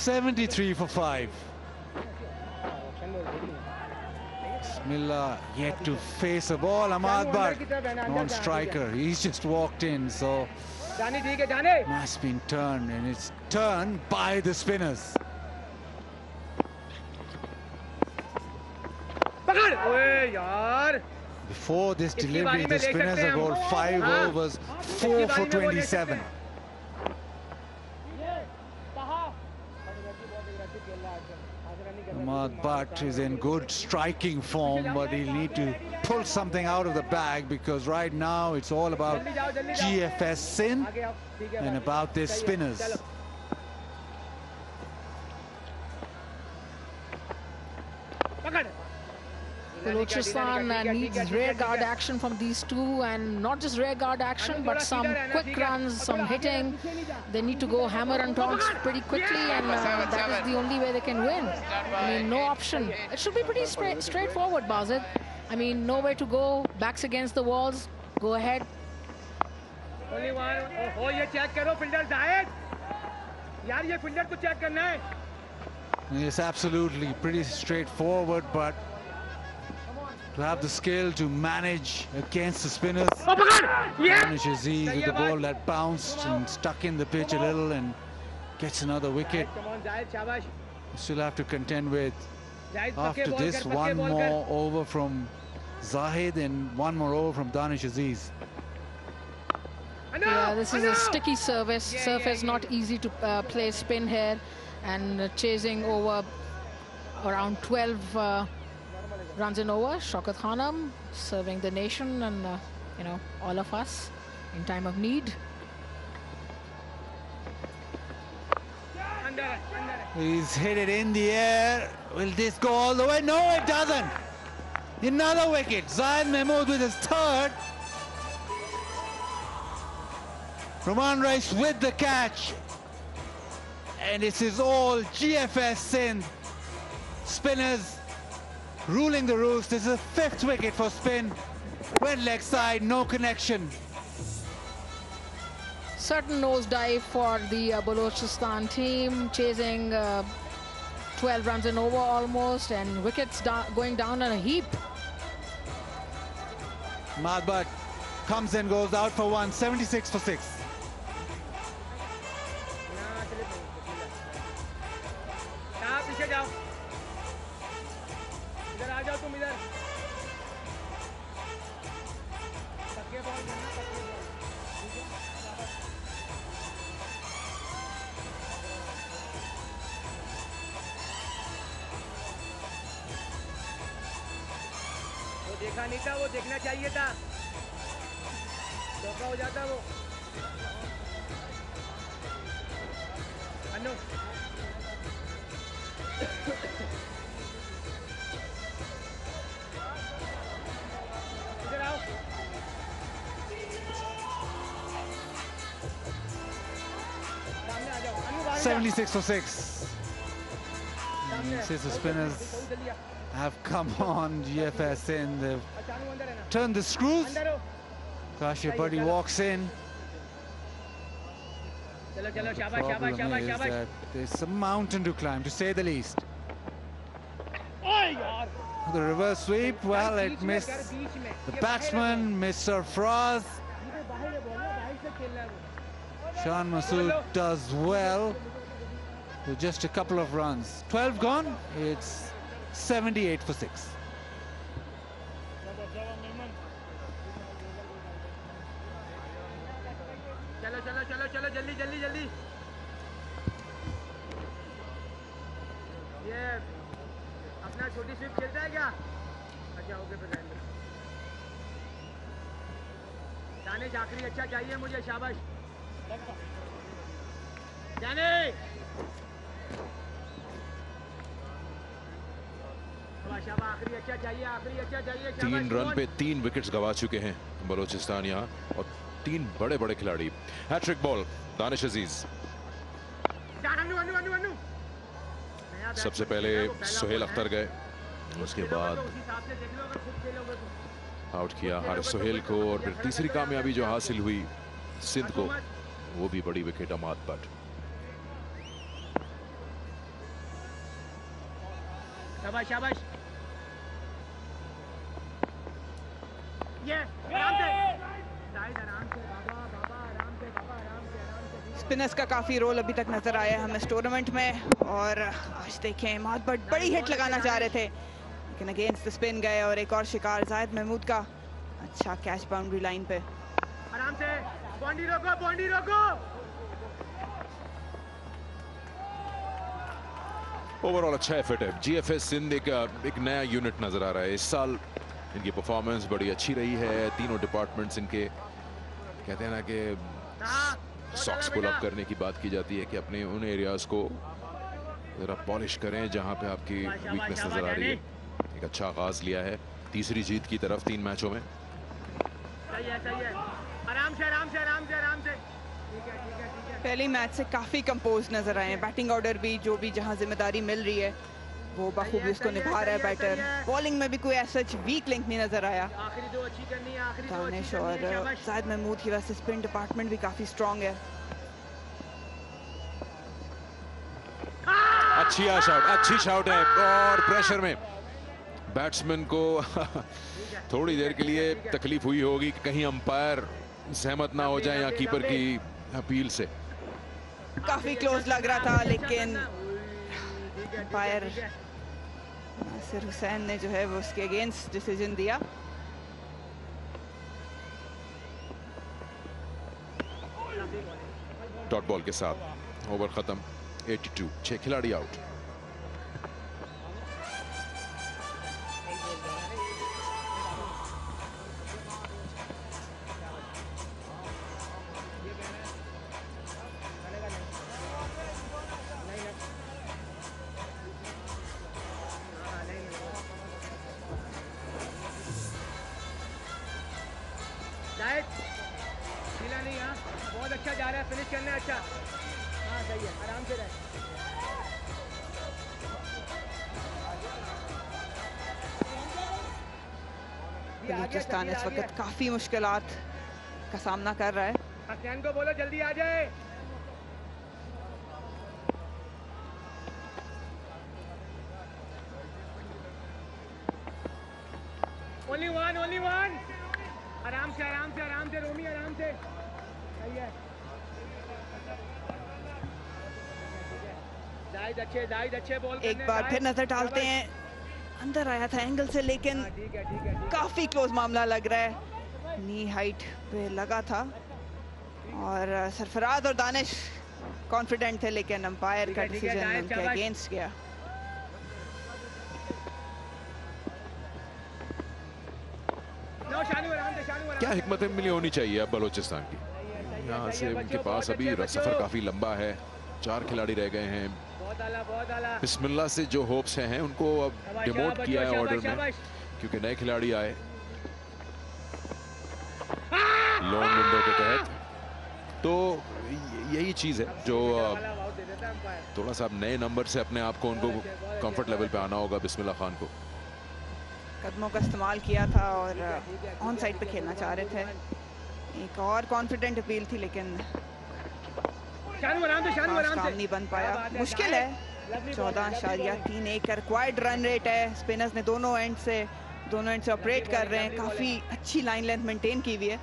$73 for 5. Bismillah yet to face a ball. Ahmad Butt, non-striker. He's just walked in, so must been turned, and it's turned by the spinners. Before this delivery, the spinners have bowled 5 overs, 4 for 27. Ahmad Butt is in good striking form, but he'll need to pull something out of the bag, because right now it's all about GFS Sindh and about their spinners. Balochistan needs rear guard action from these two, and not just rear guard action, but some quick runs, some hitting. They need to go hammer and tongs pretty quickly, and that is the only way they can win. I mean, no option. It should be pretty straightforward, Bazid. I mean, nowhere to go, backs against the walls, go ahead. Only one. Oh, ये check करो fielder Zahid. यार ये fielder को check करना है. It's absolutely pretty straightforward, but to have the skill to manage against the spinners. Danish Aziz with the ball that bounced and stuck in the pitch a little and gets another wicket. Still have to contend with, after this, one more over from Zahid and one more over from Danish Aziz. Yeah, this is a sticky surface. Surface not easy to play spin here, and chasing over around 12 runs in over. Shaukat Khanam serving the nation and you know, all of us in time of need. He's hit it in the air. Will this go all the way? No, it doesn't. Another wicket. Zahid Mahmood with his third. Roman Rice with the catch. And this is all GFS Sindh. Spinners ruling the roost. This is the 5th wicket for spin. Went leg side, no connection. Certain nosedive for the Balochistan team, chasing 12 runs and over almost, and wickets going down in a heap. Ahmad Butt comes and goes out for 1, 76 for 6. देखा नहीं था, वो देखना चाहिए था, धोखा हो जाता वो। अनु 76 for 6. Since the spinners have come on GFS in, they've turned the screws. Kashif Purdy walks in. The problem is that there's a mountain to climb, to say the least. The reverse sweep, well, it missed the batsman, missed Sarfraz. Shan Masood does well with just a couple of runs. 12 gone, it's 78 for 6. चलो जल्दी जल्दी जल्दी ये अपना छोटी स्विप खेलता है क्या? अच्छा ओके फिर दानिश आखिरी अच्छा चाहिए मुझे, शाबाश दानिश आखिरी अच्छा चाहिए, आखिरी अच्छा चाहिए। 3 रन पे 3 विकेट्स गवा चुके हैं बलोचिस्तान यहाँ, और 3 बड़े बड़े खिलाड़ी। हैट्रिक बॉल दानिश अजीज। सबसे पहले सुहेल अख्तर गए, उसके बाद आउट किया हारिस सुहेल को, और फिर तीसरी कामयाबी जो हासिल हुई सिंध को, वो भी बड़ी विकेट अमाद भट्ट। शाबाश शाबाश ये स्पिनर्स का काफ़ी रोल अभी तक नज़र आया है हमें इस टूर्नामेंट में, और आज देखें इमाद भट्ट बड़ी हिट लगाना चाह रहे थे लेकिन अगेंस्ट द स्पिन गए, और एक और शिकार जाहिद महमूद का अच्छा कैच बाउंड्री लाइन पे। आराम से बाउंड्री रोको, बाउंड्री रोको। ओवरऑल अच्छा एफर्ट है। जीएफएस सिंध एक नया यूनिट नजर आ रहा है इस साल। इनकी परफॉर्मेंस बड़ी अच्छी रही है। तीनों डिपार्टमेंट्स इनके, कहते हैं ना कि सॉक्स पुल अप करने की बात की जाती है कि अपने उन एरियाज को जरा पॉलिश करें जहां पे आपकी वीकनेस नजर आ रही है। एक अच्छा आगाज लिया है, तीसरी जीत की तरफ 3 मैचों में। सही है, सही है। आराम से आराम से आराम से आराम से। पहले मैच से काफी कंपोज नजर आए हैं। बैटिंग ऑर्डर भी जो भी जहां जिम्मेदारी मिल रही है वो बखूबी उसको निभा रहा है बैटर। बॉलिंग में भी कोई ऐसा वीक लिंक नहीं नजर आया। दानिश और जाहिद महमूद की वजह से स्पिन डिपार्टमेंट भी काफी स्ट्रांग है। अच्छी शॉट है, और प्रेशर में बैट्समैन को थोड़ी देर के लिए तकलीफ हुई होगी कि कहीं अंपायर सहमत ना हो जाए या कीपर की अपील से। काफी क्लोज लग रहा था लेकिन अंपायर नासिर हुसैन ने जो है वो उसके अगेंस्ट डिसीजन दिया। डॉट बॉल के साथ ओवर खत्म, 82, 6 खिलाड़ी आउट। बहुत अच्छा जा रहा है, फिनिश करना है अच्छा। हाँ सही है, आराम से रहे। बलूचिस्तान इस वक्त काफी मुश्किलात का सामना कर रहा है। हसनैन को बोलो जल्दी आ जाए। Only one. आराम से रोमी, आराम से। सही है। जाहिद अच्छे बॉल। एक बार फिर नजर डालते हैं। अंदर आया था एंगल से लेकिन काफी क्लोज मामला लग रहा है। नी हाइट पे लगा था और सरफराज और दानिश कॉन्फिडेंट थे लेकिन अंपायर का डिसीजन उनके अगेंस्ट गया। क्या हिकमत मिली होनी चाहिए अब बलोचिस्तान की। यहाँ से उनके पास अभी सफर काफी लंबा है, 4 खिलाड़ी रह गए हैं। बिस्मिल्लाह से जो होप्स हैं उनको अब डिमोट किया है ऑर्डर में क्योंकि नए खिलाड़ी आए लॉन्ग विंडो के तहत। तो यही चीज है जो थोड़ा सा नए नंबर से अपने आप को उनको कंफर्ट लेवल पे आना होगा बिस्मिल्लाह खान को। कदमों का इस्तेमाल किया था और ऑन साइड पे खेलना चाह रहे थे। एक और कॉन्फिडेंट अपील थी लेकिन काम नहीं बन पाया। मुश्किल है। 14.31 का रिक्वायर्ड रन रेट है। स्पिनर्स ने दोनों एंड से ऑपरेट कर रहे हैं। काफी अच्छी लाइन लेंथ मेंटेन की हुई है।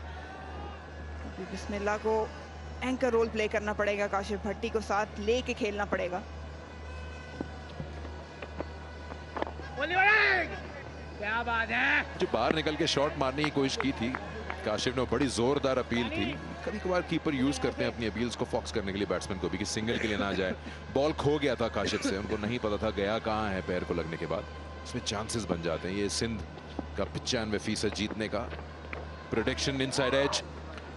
बिस्मिल्लाह को एंकर रोल प्ले करना पड़ेगा। काशिफ भट्टी को साथ लेके खेलना पड़ेगा। क्या बात है। जो बाहर निकल के शॉट मारने की कोशिश की थी काशिफ ने, बड़ी जोरदार अपील थी। कभी कभार कीपर यूज करते हैं अपनी अपील्स को फॉक्स करने के लिए बैट्समैन को भी, कि सिंगल के लिए ना जाए। बॉल खो गया था काशिफ से, उनको नहीं पता था गया कहाँ है पैर को लगने के बाद। इसमें चांसेस बन जाते हैं। ये सिंध का 95% जीतने का प्रेडिक्शन इनसाइड एज,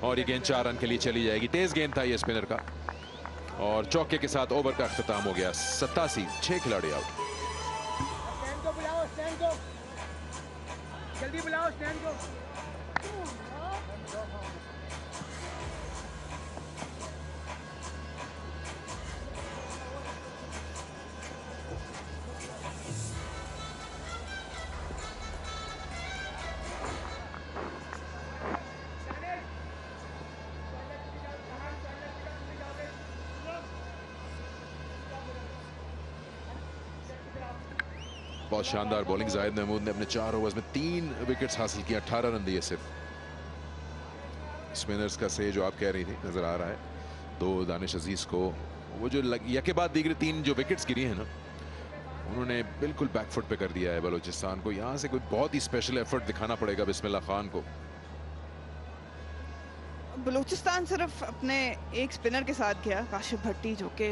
और ये गेंद 4 रन के लिए चली जाएगी। तेज गेंद था ये स्पिनर का, और चौके के साथ ओवर का अख्ताम हो गया। 87, 6 खिलाड़ी आउट। जल्दी बुलाओ स्टैंड को। बहुत शानदार बॉलिंग। जाहिद महमूद ने अपने 4 ओवर्स में 3 विकेट्स हासिल किए, 18 रन दिए सिर्फ। स्पिनर्स का से जो आप कह रही थी नजर आ रहा है। 2 दानिश अजीज को वो जो यके बाद दीगरे 3 जो विकेट्स गिरी हैं ना, उन्होंने बिल्कुल बैकफुट पे कर दिया है बलूचिस्तान को। यहां से कोई बहुत ही स्पेशल एफर्ट दिखाना पड़ेगा बिस्मिल्लाह खान को। बलूचिस्तान सिर्फ अपने एक स्पिनर के साथ गया, काशिफ भट्टी, जो कि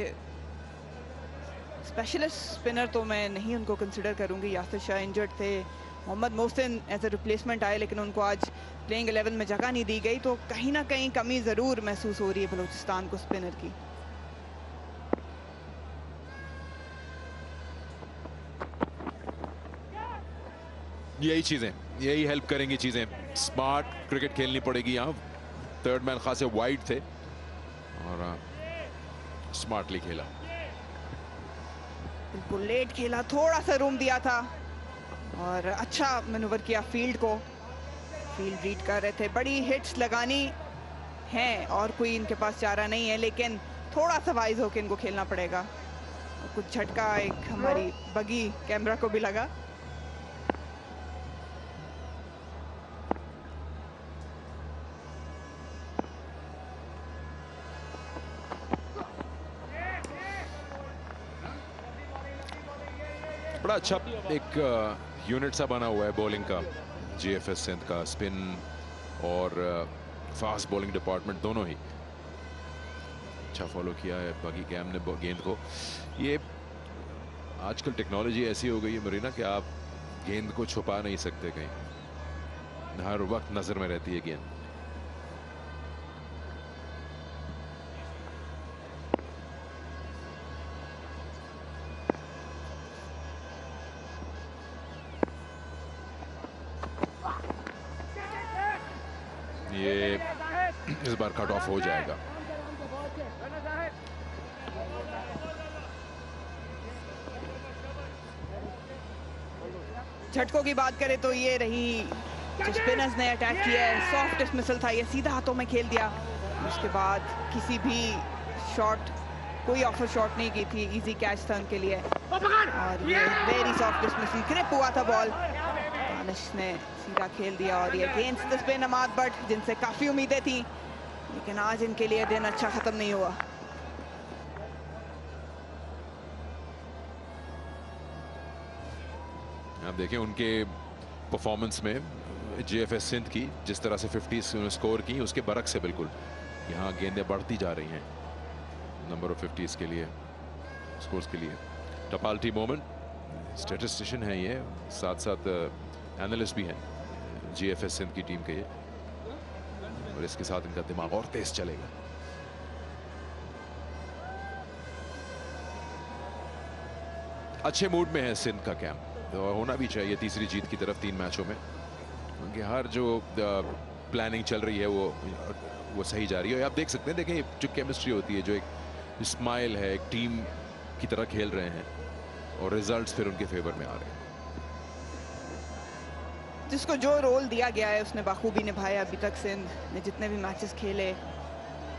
स्पेशलिस्ट स्पिनर तो मैं नहीं उनको कंसिडर करूंगी। यासिर शाह इंजर्ड थे। Mohammad Mohsin as a replacement आए, लेकिन उनको आज प्लेइंग 11 में जगह नहीं दी गई। तो कहीं ना कहीं कमी ज़रूर महसूस हो रही है बलूचिस्तान को स्पिनर की। यही चीजें, यही हेल्प करेंगी चीजें। स्मार्ट क्रिकेट खेलनी पड़ेगी यहाँ। थर्ड मैन खासे वाइड थे और स्मार्टली खेला। बिल्कुल लेट खेला, थोड़ा सा रूम दिया था और अच्छा मैनूवर किया फील्ड को। फील्ड रीड कर रहे थे। बड़ी हिट्स लगानी है और कोई इनके पास चारा नहीं है, लेकिन थोड़ा सा वाइज होकर इनको खेलना पड़ेगा। और कुछ झटका एक हमारी बगी कैमरा को भी लगा। बड़ा अच्छा एक यूनिट सा बना हुआ है बॉलिंग का जीएफएस सिंध का। स्पिन और फास्ट बॉलिंग डिपार्टमेंट दोनों ही अच्छा फॉलो किया है बाकी कैम ने गेंद को। ये आजकल टेक्नोलॉजी ऐसी हो गई है मरीना कि आप गेंद को छुपा नहीं सकते कहीं, हर वक्त नजर में रहती है गेंद। ये इस बार कट ऑफ हो जाएगा। झटकों की बात करें तो ये रही जो स्पिनर्स ने अटैक किया है। सॉफ्ट डिसमिसल था, ये सीधा हाथों में खेल दिया। उसके बाद किसी भी शॉट, कोई ऑफर शॉट नहीं की थी, इजी कैच था उनके लिए। और ये वेरी सॉफ्ट डिसमिसल, ग्रिप हुआ था बॉल, दानिश ने सीधा खेल दिया। और ये अगेंस्ट द स्पिन अमाद बट, जिनसे काफी उम्मीदें थी, लेकिन आज इनके लिए दिन अच्छा खत्म नहीं हुआ। आप देखें उनके परफॉर्मेंस में जीएफएस सिंध की जिस तरह से 50 स्कोर की, उसके बरक से बिल्कुल यहाँ गेंदें बढ़ती जा रही हैं नंबर ऑफ 50s के लिए, स्कोर्स के लिए। टपाल्टी मोमेंट स्टैटिस्टिशियन है ये, साथ साथ एनालिस्ट भी हैं जीएफएस सिंध की टीम के ये, और इसके साथ इनका दिमाग और तेज चलेगा। अच्छे मूड में है सिंध का कैंप, और होना भी चाहिए तीसरी जीत की तरफ 3 मैचों में, क्योंकि हर जो प्लानिंग चल रही है वो सही जा रही है। आप देख सकते हैं, देखें जो केमिस्ट्री होती है, जो एक स्माइल है, एक टीम की तरह खेल रहे हैं और रिजल्ट्स फिर उनके फेवर में आ रहे हैं। जिसको जो रोल दिया गया है उसने बाखूबी निभाया अभी तक। सिंध ने जितने भी मैचेस खेले,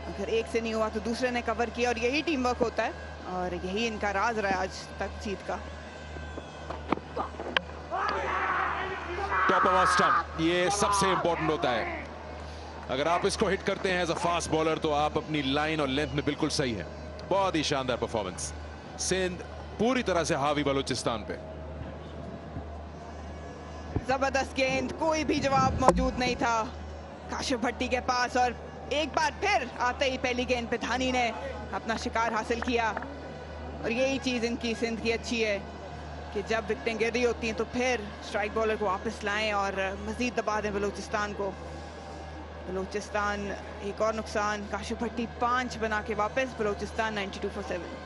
अगर एक से नहीं हुआ तो दूसरे ने कवर किया, और यही टीम वर्क होता है और यही इनका राज रहा है आज तक जीत का। टॉप ऑफ स्टंप, ये सबसे इंपॉर्टेंट होता है। अगर आप इसको हिट करते हैं एज अ फास्ट बॉलर तो आप अपनी लाइन और लेंथ में बिल्कुल सही है। बहुत ही शानदार परफॉर्मेंस। सिंध पूरी तरह से हावी बलूचिस्तान पे। जबरदस्त गेंद, कोई भी जवाब मौजूद नहीं था काशिफ भट्टी के पास, और एक बार फिर आते ही पहली गेंद पे धानी ने अपना शिकार हासिल किया। और यही चीज इनकी सिंध की अच्छी है कि जब विकेटें गिर रही होती हैं तो फिर स्ट्राइक बॉलर को वापस लाएं और मजीद दबा दें बलूचिस्तान को। बलूचिस्तान एक और नुकसान, काशिफ भट्टी 5 बना के वापस, Balochistan 92 for 7।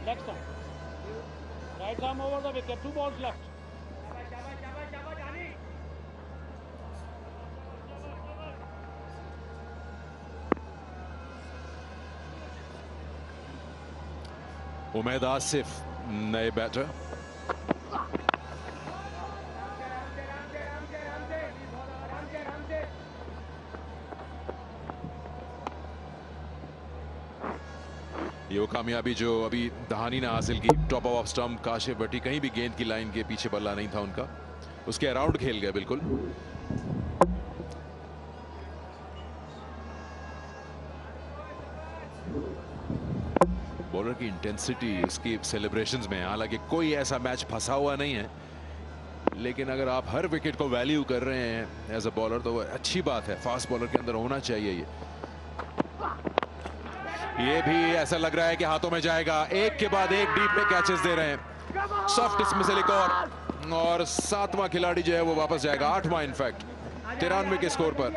Next time. Right arm over the wicket. 2 balls left. Umaid Asif नए बैटर। ये वो कामयाबी जो अभी दहानी ने हासिल की। टॉप ऑफ स्टंप, काशिफ भट्टी कहीं भी गेंद की लाइन के पीछे बल्ला नहीं था उनका, उसके अराउंड खेल गए बिल्कुल। बॉलर की इंटेंसिटी उसकी सेलिब्रेशंस में, हालांकि कोई ऐसा मैच फंसा हुआ नहीं है, लेकिन अगर आप हर विकेट को वैल्यू कर रहे हैं एज अ बॉलर तो वो अच्छी बात है। फास्ट बॉलर के अंदर होना चाहिए ये भी ऐसा लग रहा है कि हाथों में जाएगा। एक के बाद एक डीप में कैचेस दे रहे हैं। सॉफ्ट डिसमिसल एक और 7वां खिलाड़ी जो है वो वापस जाएगा, 8वां इनफैक्ट 93 के स्कोर पर।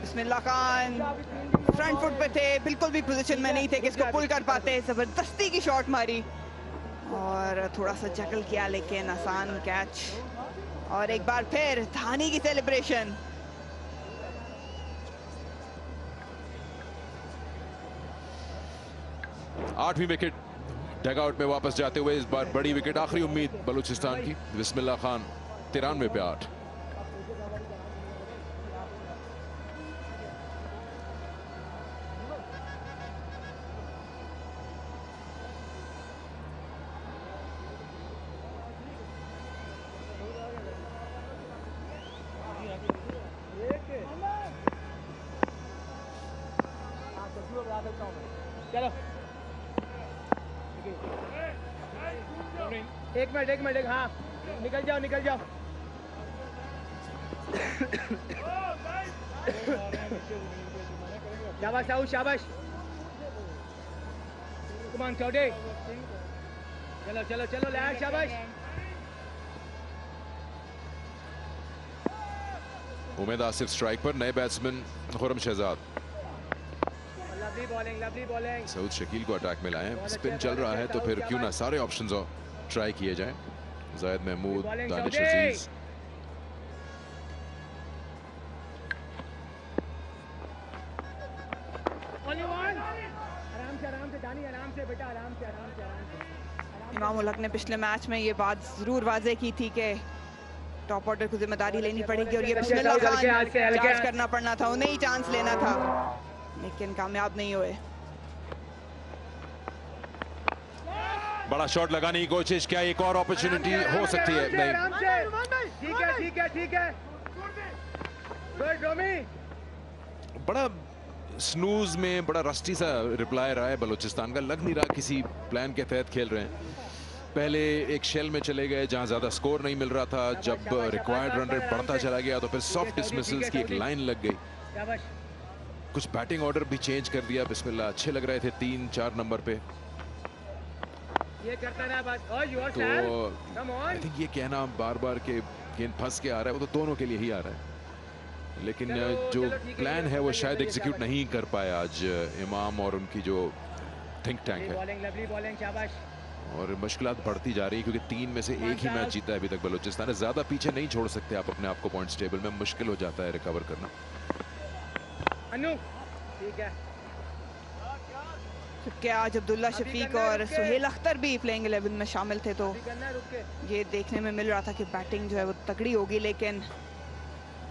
बिस्मिल्लाह खान फ्रंट फुट पे थे, बिल्कुल भी पोजीशन में नहीं थे कि इसको पुल कर पाते। जबरदस्ती की शॉट मारी और थोड़ा सा जगल किया, लेकिन आसान कैच। और एक बार फिर धानी की सेलिब्रेशन। आठवीं विकेट डगआउट में वापस जाते हुए इस बार बड़ी विकेट, आखिरी उम्मीद बलूचिस्तान की। बिस्मिल्लाह खान 93 पे 8। चलो एक मिनट हाँ निकल जाओ शाबाश साहू शाबाश। कम ऑन चौधरी, चलो लैंड, शाबाश। उमैद आसिफ स्ट्राइक पर, नए batsman Khurram Shahzad. Lovely bowling. Saud Shakeel को अटैक में लाएं। स्पिन चल रहा है तो फिर क्यों ना सारे ऑप्शंस ट्राई किए जाएं। जायद महमूद, दानिश अजीज, इमाम उल हक ने पिछले मैच में ये बात जरूर वाजे की थी कि टॉप ऑर्डर को जिम्मेदारी लेनी पड़ेगी और ये बिस्मिल्लाह खान चार्ज करना पड़ना था, उन्हें ही चांस लेना था, लेकिन कामयाब नहीं हुए। बड़ा शॉट लगाने की कोशिश, क्या एक और अपॉर्चुनिटी हो सकती है? नहीं, ठीक है बड़ा स्नूज में बड़ा रस्टी सा रिप्लाई रहा है बलूचिस्तान का। लग नहीं रहा किसी प्लान के तहत खेल रहे हैं। पहले एक शेल में चले गए जहां ज्यादा स्कोर नहीं मिल रहा था, जब रिक्वायर्ड रन रेट बढ़ता चला गया तो फिर सॉफ्ट डिसमिसल्स की एक लाइन लग गई। कुछ बैटिंग ऑर्डर भी चेंज कर दिया बिस्मिल्लाह, अच्छे लग रहे थे 3-4 नंबर पे। तो आई थिंक ये कहना बार बार के गेंद फंस के आ रहा है, वो तो दोनों के लिए ही आ रहा है, लेकिन जो प्लान है वो शायद एग्जीक्यूट नहीं कर पाए आज इमाम और उनकी जो थिंक टैंक है, और मुश्किलात बढ़ती जा रही है क्योंकि 3 में से एक ही मैच जीता है अभी तक बलूचिस्तान है। ज्यादा पीछे नहीं छोड़ सकते आप अपने आप को पॉइंट्स टेबल में, मुश्किल हो जाता है रिकवर करना। ठीक है, क्या आज अब्दुल्ला शफीक और सुहेल अख्तर भी प्लेइंग 11 में शामिल थे, तो ये देखने में मिल रहा था कि बैटिंग जो है वो तगड़ी होगी, लेकिन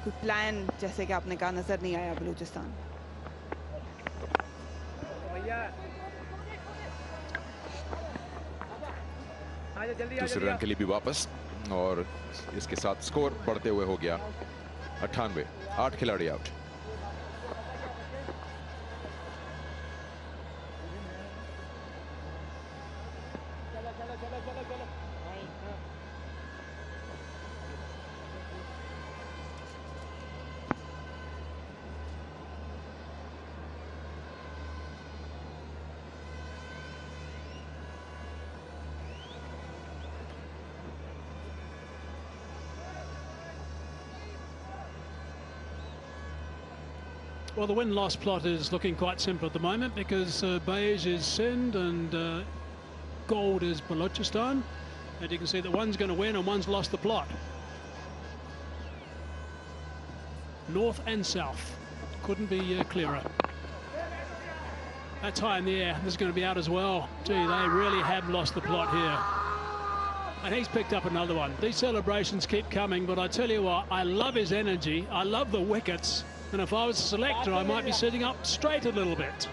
कोई प्लान जैसे कि आपने कहा नजर नहीं आया बलूचिस्तान। दूसरे रन के लिए भी वापस, और इसके साथ स्कोर बढ़ते हुए हो गया 98, 8 खिलाड़ी out. Well, the win-loss plot is looking quite simple at the moment because beige is Sindh and gold is Balochistan, and you can see that one's going to win and one's lost the plot. North and south, couldn't be clearer. That's high in the air. This is going to be out as well. Gee, they really have lost the plot here. And he's picked up another one. These celebrations keep coming, but I tell you what, I love his energy. I love the wickets. And if I was a selector, I might be sitting up straight a little bit.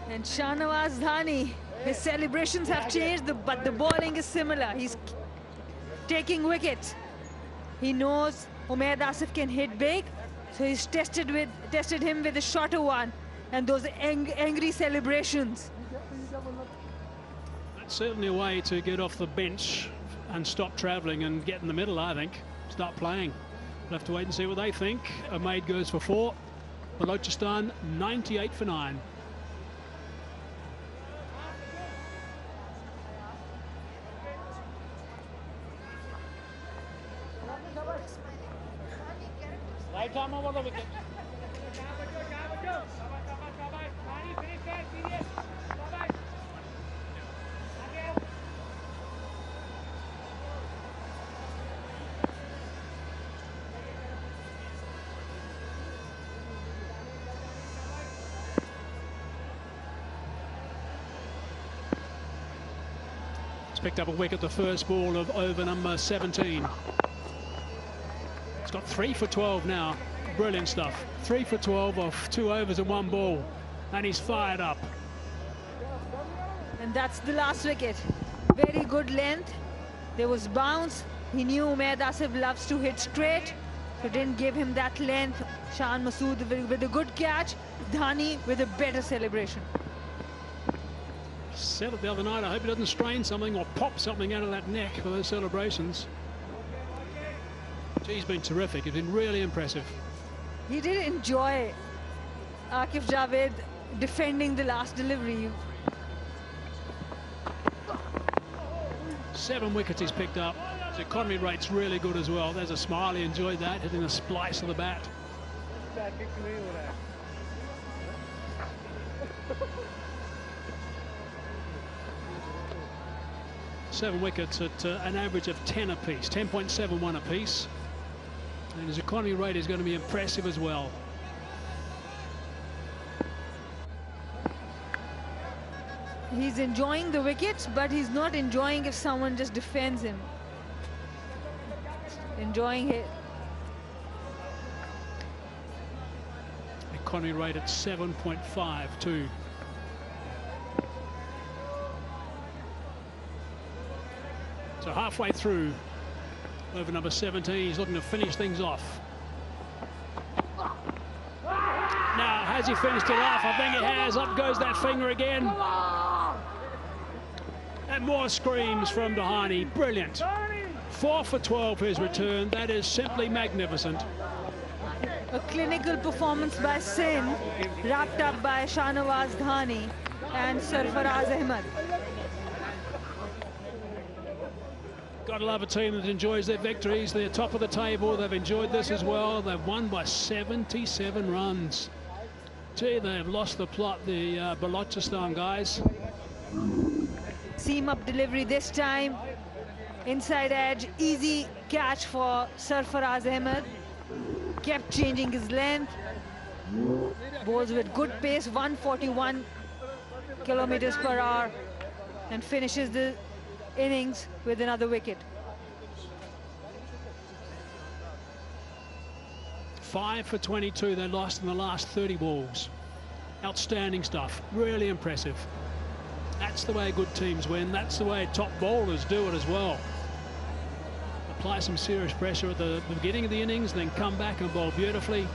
And Shahnawaz Dhani, his celebrations have changed, but the bowling is similar. He's taking wickets. He knows Umaid Asif can hit big, so he's tested him with a shorter one, and those angry celebrations. That's certainly a way to get off the bench and stop travelling and get in the middle, I think. Start playing. We'll have to wait and see what they think. Umaid goes for 4. Balochistan 98 for 9. Right arm over the wicket. Picked up a wicket the first ball of over number 17. It's got 3 for 12 now. Brilliant stuff. 3 for 12 off 2 overs and 1 ball. And he's fired up. And that's the last wicket. Very good length. There was bounce. He knew Umaid Asif loves to hit straight, so didn't give him that length. Shan Masood with a good catch. Dhani with a better celebration. Said it the other night, I hope he doesn't strain something or pop something out of that neck for those celebrations. He's been terrific. He's been really impressive. He did enjoy Akif Javed defending the last delivery. 7 wickets he's picked up. His economy rate's really good as well. There's a smile. He enjoyed that, hitting a splice of the bat. 7 wickets at an average of 10 apiece, 10.71 apiece. And his economy rate is going to be impressive as well. He's enjoying the wickets, but he's not enjoying if someone just defends him. Enjoying it. Economy rate at 7.52. So halfway through over number 17, he's looking to finish things off. Now, has he finished it off? I think he has. Up goes that finger again. And more screams from Dhani. Brilliant. 4 for 12 his return. That is simply magnificent. A clinical performance by Sindh, wrapped up by Shahnawaz Dhani and Sarfaraz Ahmed. Got to love a team that enjoys their victories. They're top of the table. They've enjoyed this as well. They've won by 77 runs. Gee, they've lost the plot, the Balochistan guys. Seam up delivery this time. Inside edge, easy catch for Sarfaraz Ahmed. Kept changing his length. Bowls with good pace, 141 kilometers per hour, and finishes the innings with another wicket. 5 for 22 they lost in the last 30 balls. Outstanding stuff, really impressive. That's the way good teams win. That's the way top bowlers do it as well. Apply some serious pressure at the beginning of the innings, then come back and bowl beautifully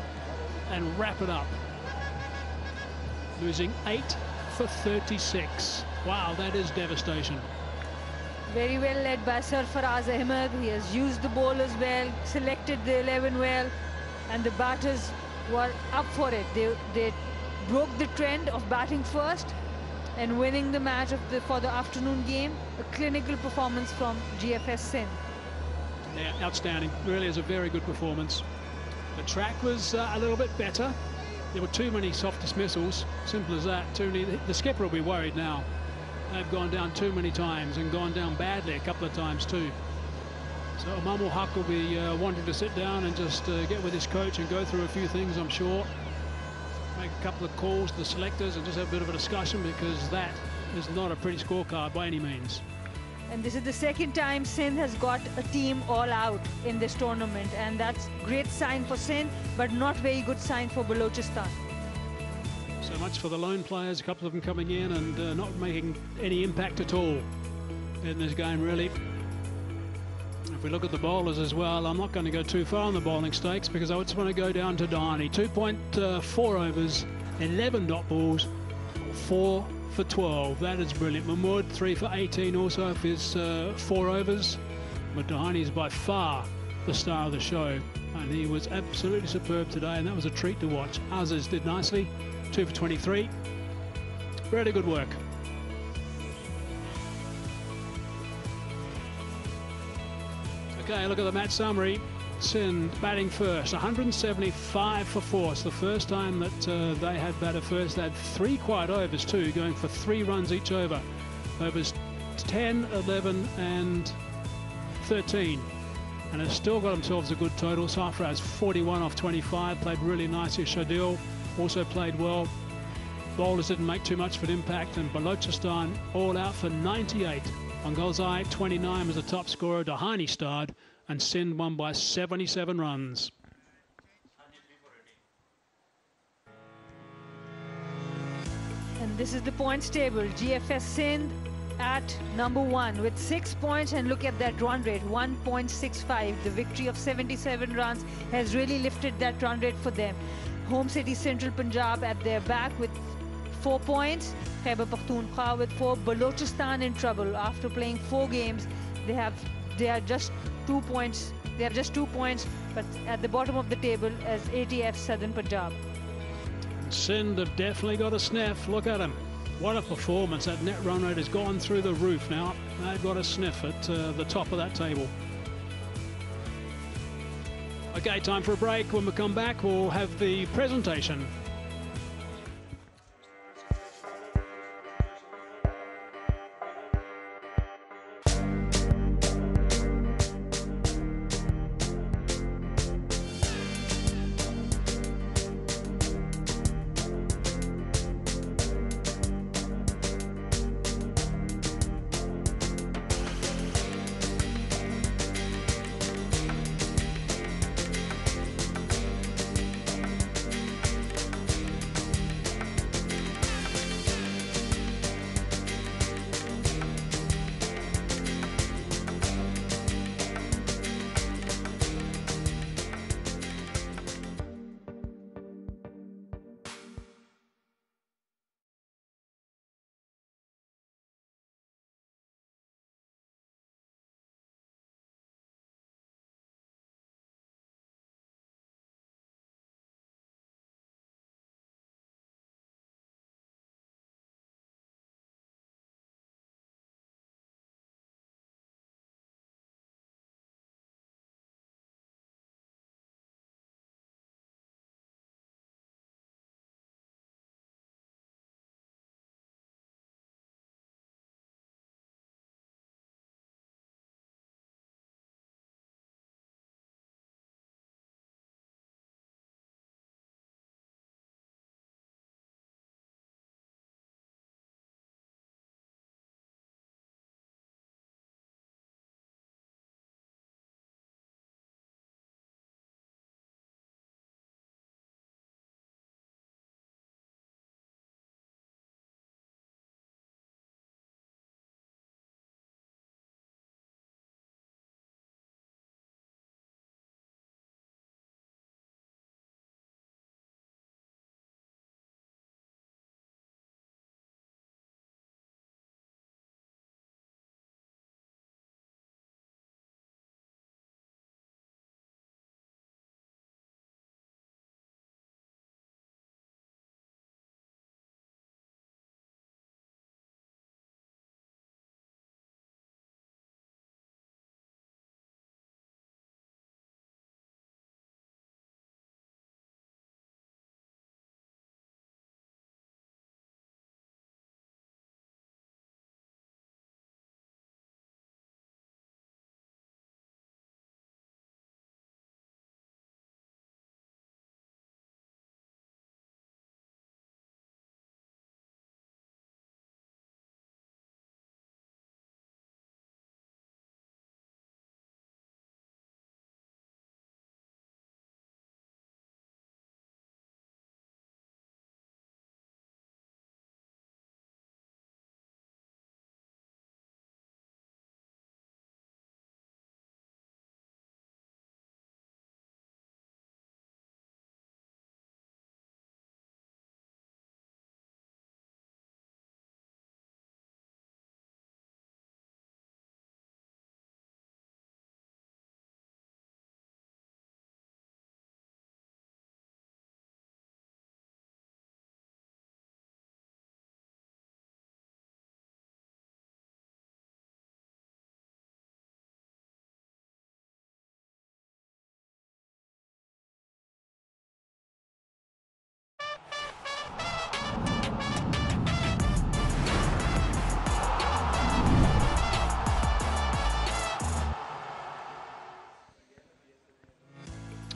and wrap it up. Losing 8 for 36. Wow, that is devastation. Very well led by Sarfaraz Ahmed. He has used the bowlers well, selected the 11 well, and the batters were up for it. They broke the trend of batting first and winning the match for the afternoon game. A clinical performance from GFS Sindh. Yeah, outstanding. Really is a very good performance. The track was a little bit better. There were too many soft dismissals. Simple as that. Too many. The skipper will be worried now. They've gone down too many times and gone down badly a couple of times too. So Imam ul Haq will be wanting to sit down and just get with his coach and go through a few things, I'm sure. Make a couple of calls to the selectors and just have a bit of a discussion, because that is not a pretty scorecard by any means. And this is the second time Sindh has got a team all out in this tournament, and that's great sign for Sindh, but not very good sign for Balochistan. So much for the lone players, a couple of them coming in and not making any impact at all in this game, really. If we look at the bowlers as well, I'm not going to go too far on the bowling stakes, because I just want to go down to Dhani. 2.4 overs, 11 dot balls, 4 for 12. That is brilliant. Mahmood 3 for 18 also of his 4 overs. But Dhani is by far the star of the show, and he was absolutely superb today, and that was a treat to watch. Aziz did nicely, 2 for 23. Really good work. Okay, look at the match summary. Sindh batting first, 175 for 4. It's the first time that they had batted first. They had 3 quiet overs too, going for 3 runs each over. Overs 10, 11 and 13. And have still got themselves a good total. Sarfaraz 41 off 25, played really nicely. Shadil also played well. Bowlers didn't make too much of an impact, and Balochistan all out for 98. Mangolzai 29 was the top scorer. Dhani starred, and Sindh won by 77 runs. And this is the points table. GFS Sindh at number 1 with 6 points, and look at that run rate, 1.65. The victory of 77 runs has really lifted that run rate for them. Home city Central Punjab at their back with 4 points. Khyber Pakhtunkhwa with 4. Balochistan in trouble after playing 4 games. They are just 2 points. They have just 2 points, but at the bottom of the table as ATF Southern Punjab. Sindh have definitely got a sniff. Look at them. What a performance. That net run rate has gone through the roof now. They've got a sniff at the top of that table. Okay, time for a break. When we come back, we'll have the presentation.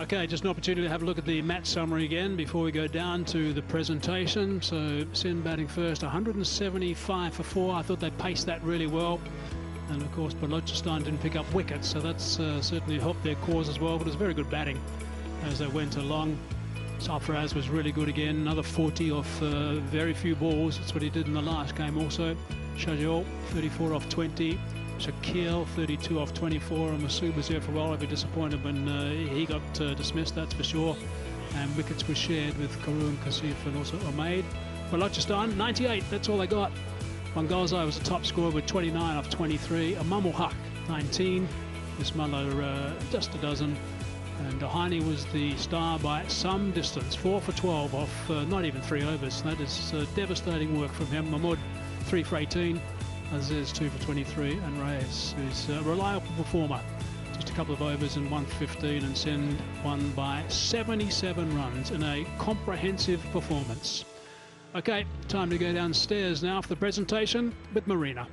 Okay, just an opportunity to have a look at the match summary again before we go down to the presentation. So Sindh batting first, 175 for 4. I thought they paced that really well. And of course, Balochistan didn't pick up wickets, so that's certainly helped their cause as well. But it was very good batting as they went along. Sarfaraz was really good again, another 40 off very few balls. That's what he did in the last game also. Shahjaul, 34 off 20. Shakil, 32 off 24, and Masood was there for a while. I'd be disappointed when he got dismissed, that's for sure. And wickets were shared with Karoon, Kasif and also Umaid. Balochistan, 98, that's all they got. Mangolzai was the top scorer with 29 off 23. Imamul Haq, 19. Bismillah, just a dozen. And Dohani was the star by some distance, 4 for 12 off not even 3 overs. That is devastating work from him. Mahmood, 3 for 18. Aziz 2 for 23, and Reyes, who's a reliable performer. Just a couple of overs and 1 for 15, and Sindh won by 77 runs in a comprehensive performance. Okay, time to go downstairs now for the presentation with Marina.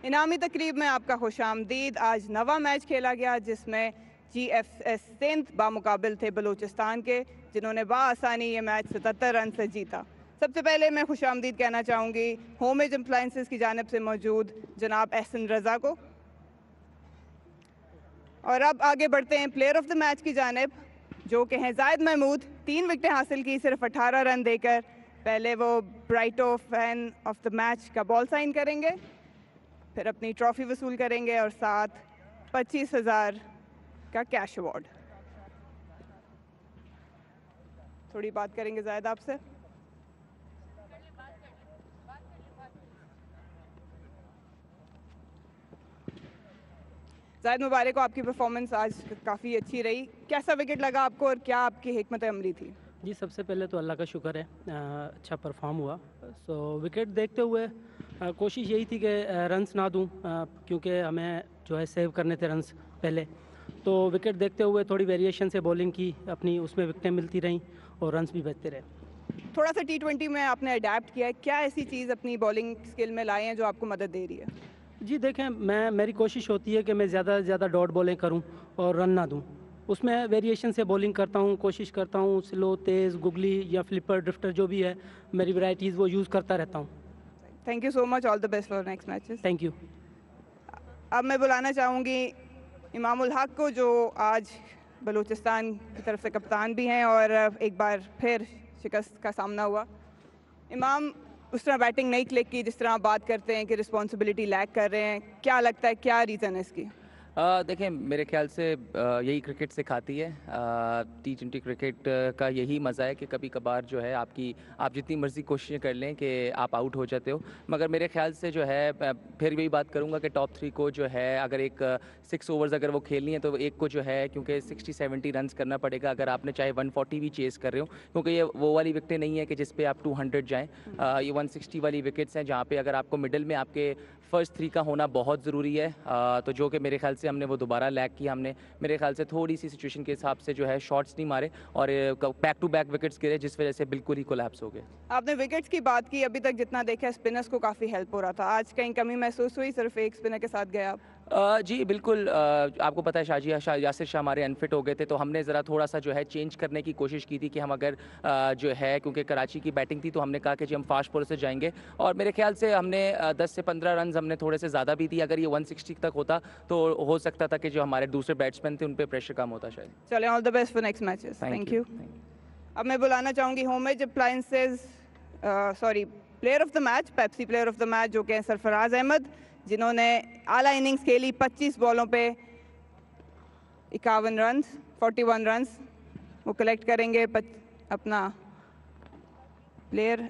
इनामी तकरीब में आपका खुशामदीद। आज नवा मैच खेला गया जिसमें GFS सिंध बामुकाबिल थे बलूचिस्तान के, जिन्होंने बाआसानी ये मैच 77 रन से जीता। सबसे पहले मैं खुशामदीद कहना चाहूँगी होमेज अप्लायंसेस की जानिब से मौजूद जनाब एहसन रज़ा को। और अब आगे बढ़ते हैं प्लेयर ऑफ द मैच की जानिब, जो कि हैं जायद महमूद। 3 विकेटें हासिल की सिर्फ 18 रन देकर। पहले वो ब्राइटो फैन ऑफ द मैच का बॉल साइन करेंगे, फिर अपनी ट्रॉफी वसूल करेंगे और साथ 25,000 का कैश अवार्ड। थोड़ी बात करेंगे जायद आपसे। जायद मुबारक को, आपकी परफॉर्मेंस आज काफ़ी अच्छी रही। कैसा विकेट लगा आपको और क्या आपकी हिकमत अमली थी? जी, सबसे पहले तो अल्लाह का शुक्र है, अच्छा परफॉर्म हुआ। सो विकेट देखते हुए कोशिश यही थी कि रन्स ना दूं, क्योंकि हमें जो है सेव करने थे रन्स पहले। तो विकेट देखते हुए थोड़ी वेरिएशन से बॉलिंग की अपनी, उसमें विकेटें मिलती रहीं और रन्स भी बचते रहे। थोड़ा सा T20 में आपने अडेप्ट किया है, क्या ऐसी चीज़ अपनी बॉलिंग स्किल में लाए हैं जो आपको मदद दे रही है? जी देखें, मेरी कोशिश होती है कि मैं ज़्यादा से ज़्यादा डॉट बॉलिंग करूं और रन ना दूं। उसमें वेरिएशन से बॉलिंग करता हूं, कोशिश करता हूं स्लो, तेज़, गुगली या फ्लिपर, ड्रिफ्टर, जो भी है मेरी वैराइटीज़ वो यूज़ करता रहता हूं। Thank you so much, all the best for next matches. Thank you. अब मैं बुलाना चाहूँगी इमामुल हक को, जो आज बलूचिस्तान की तरफ से कप्तान भी हैं और एक बार फिर शिकस्त का सामना हुआ। इमाम, उस तरह बैटिंग नहीं क्लिक की जिस तरह आप बात करते हैं कि रिस्पॉन्सिबिलिटी लैक कर रहे हैं, क्या लगता है क्या रीज़न है इसकी? देखें, मेरे ख्याल से यही क्रिकेट सिखाती है। T20 क्रिकेट का यही मज़ा है कि कभी कभार जो है आप जितनी मर्ज़ी कोशिशें कर लें कि आप आउट हो जाते हो, मगर मेरे ख्याल से जो है फिर वही बात करूँगा कि टॉप 3 को जो है अगर एक 6 ओवर्स अगर वो खेलनी है तो एक को जो है क्योंकि 60-70 रन करना पड़ेगा, अगर आपने चाहे 140 भी चेस कर रहे हो, क्योंकि ये वो वाली विकेटें नहीं है कि जिस पे आप 200 जाएँ। ये 160 वाली विकेट्स हैं जहाँ पे अगर आपको मिडिल में आपके फर्स्ट 3 का होना बहुत ज़रूरी है। तो जो कि मेरे ख्याल से हमने वो दोबारा लैग किया। हमने मेरे ख्याल से थोड़ी सी सिचुएशन के हिसाब से जो है शॉट्स नहीं मारे और बैक टू बैक विकेट्स गिरे, जिस वजह से बिल्कुल ही कोलैप्स हो गए। आपने विकेट्स की बात की, अभी तक जितना देखा स्पिनर्स को काफ़ी हेल्प हो रहा था, आज कहीं कमी महसूस हुई? सिर्फ एक स्पिनर के साथ गया आप? जी बिल्कुल। आपको पता है यासिर शाह हमारे अनफिट हो गए थे, तो हमने ज़रा थोड़ा सा जो है चेंज करने की कोशिश की थी कि हम अगर जो है क्योंकि कराची की बैटिंग थी तो हमने कहा कि जी हम फास्ट बॉलर से जाएंगे, और मेरे ख्याल से हमने 10 से 15 रन हमने थोड़े से ज़्यादा भी दी। अगर ये 160 तक होता तो हो सकता था कि जो हमारे दूसरे बैट्समैन थे उन पर प्रेशर कम होता शायद। चलें, all the best for next matches. Thank you. अब मैं बुलाना चाहूँगी homage appliances player of the match, Pepsi player of the match, जो कि सरफराज अहमद, जिन्होंने आला इनिंग्स खेली। 25 बॉलों पे 51 रन, 41 रन वो कलेक्ट करेंगे। अपना प्लेयर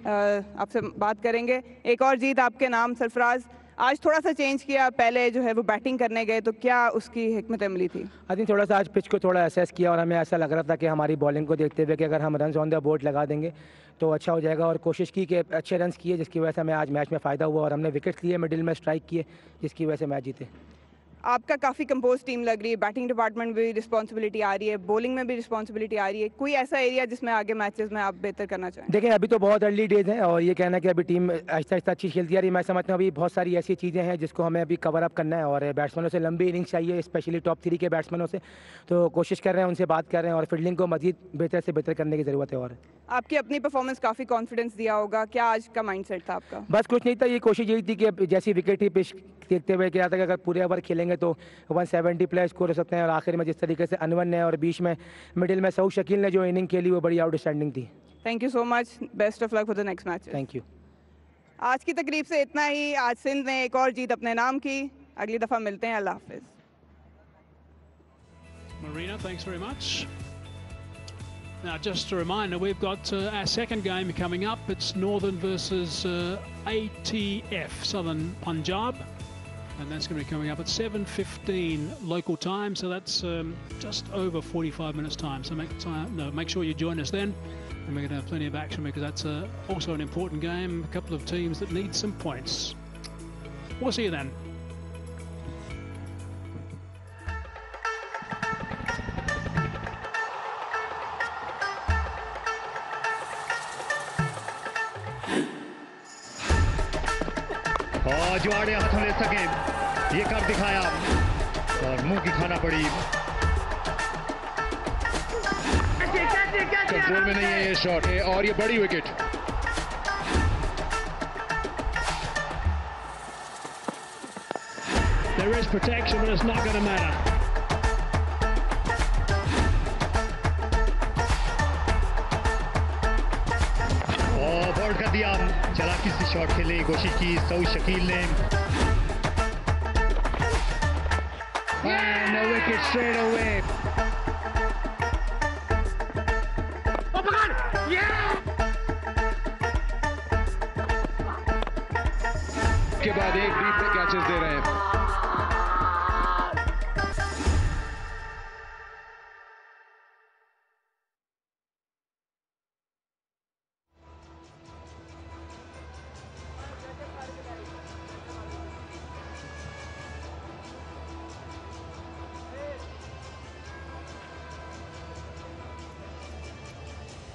आपसे बात करेंगे। एक और जीत आपके नाम सरफराज, आज थोड़ा सा चेंज किया, पहले जो है वो बैटिंग करने गए, तो क्या उसकी हिकमत अमली थी? आई थिंक थोड़ा सा आज पिच को थोड़ा असेस किया और हमें ऐसा लग रहा था कि हमारी बॉलिंग को देखते हुए कि अगर हम रन्स ऑन द बोर्ड लगा देंगे तो अच्छा हो जाएगा, और कोशिश की कि अच्छे रन्स किए जिसकी वजह से हमें आज मैच में फ़ायदा हुआ और हमने विकेट्स लिए, मिडिल में स्ट्राइक किए जिसकी वजह से मैच जीते। आपका काफ़ी कंपोज टीम लग रही है, बैटिंग डिपार्टमेंट में भी रिस्पॉन्सिबिलिटी आ रही है, बॉलिंग में भी रिस्पॉन्सिबिलिटी आ रही है, कोई ऐसा एरिया जिसमें आगे मैचेस में आप बेहतर करना चाहें? देखिए अभी तो बहुत अर्ली डेज हैं और ये कहना है कि अभी टीम आहिस्ता आहिस्ता अच्छी खेलती आ रही है। मैं समझता हूँ अभी बहुत सारी ऐसी चीज़ें हैं जिसको हमें अभी कवर अप करना है और बैट्समैनों से लंबी इनिंग्स चाहिए, स्पेशली टॉप 3 के बैट्समैनों से। तो कोशिश कर रहे हैं, उनसे बात कर रहे हैं और फील्डिंग को मजीद बेहतर से बेहतर करने की ज़रूरत है। और आपकी अपनी परफॉर्मेंस काफ़ी कॉन्फिडेंस दिया होगा, क्या आज का माइंडसेट था आपका? बस कुछ नहीं था, ये कोशिश यही थी कि जैसी विकेट ही पिच देखते हुए क्या था कि अगर पूरे ओवर खेलेंगे तो 170 प्लस स्कोर हो सकते हैं। और आखिर में जिस तरीके से अनवर ने और बीच में मिडिल में सऊद शकील ने जो इनिंग खेली वो बड़ी आउटस्टैंडिंग थी। Thank you so much, best of luck for the next match. Thank you. आज की तकरीब से इतना ही। आज सिंध ने एक और जीत अपने नाम की। अगली दफ़ा मिलते हैं। अल्लाह हाफिज़। Marina, thanks very much. Now, just a reminder, we've got our second game coming up. It's Northern versus ATF, Southern Punjab. And that's going to be coming up at 7:15 local time. So that's just over 45 minutes time. So make sure you join us then. And we're going to have plenty of action because that's also an important game. A couple of teams that need some points. We'll see you then. और जुआड़े हाथों ले सके ये कर दिखाया और मुंह की खाना पड़ी। कंट्रोल में नहीं है ये शॉट और ये बड़ी wicket. There is protection, but it's not going to matter. और बोल्ड कर दिया, चालाकी से शॉट खेलने की कोशिश की सऊद शकील ने। And a wicket straight away. के बाद एक बीट में कैचेस दे रहे हैं।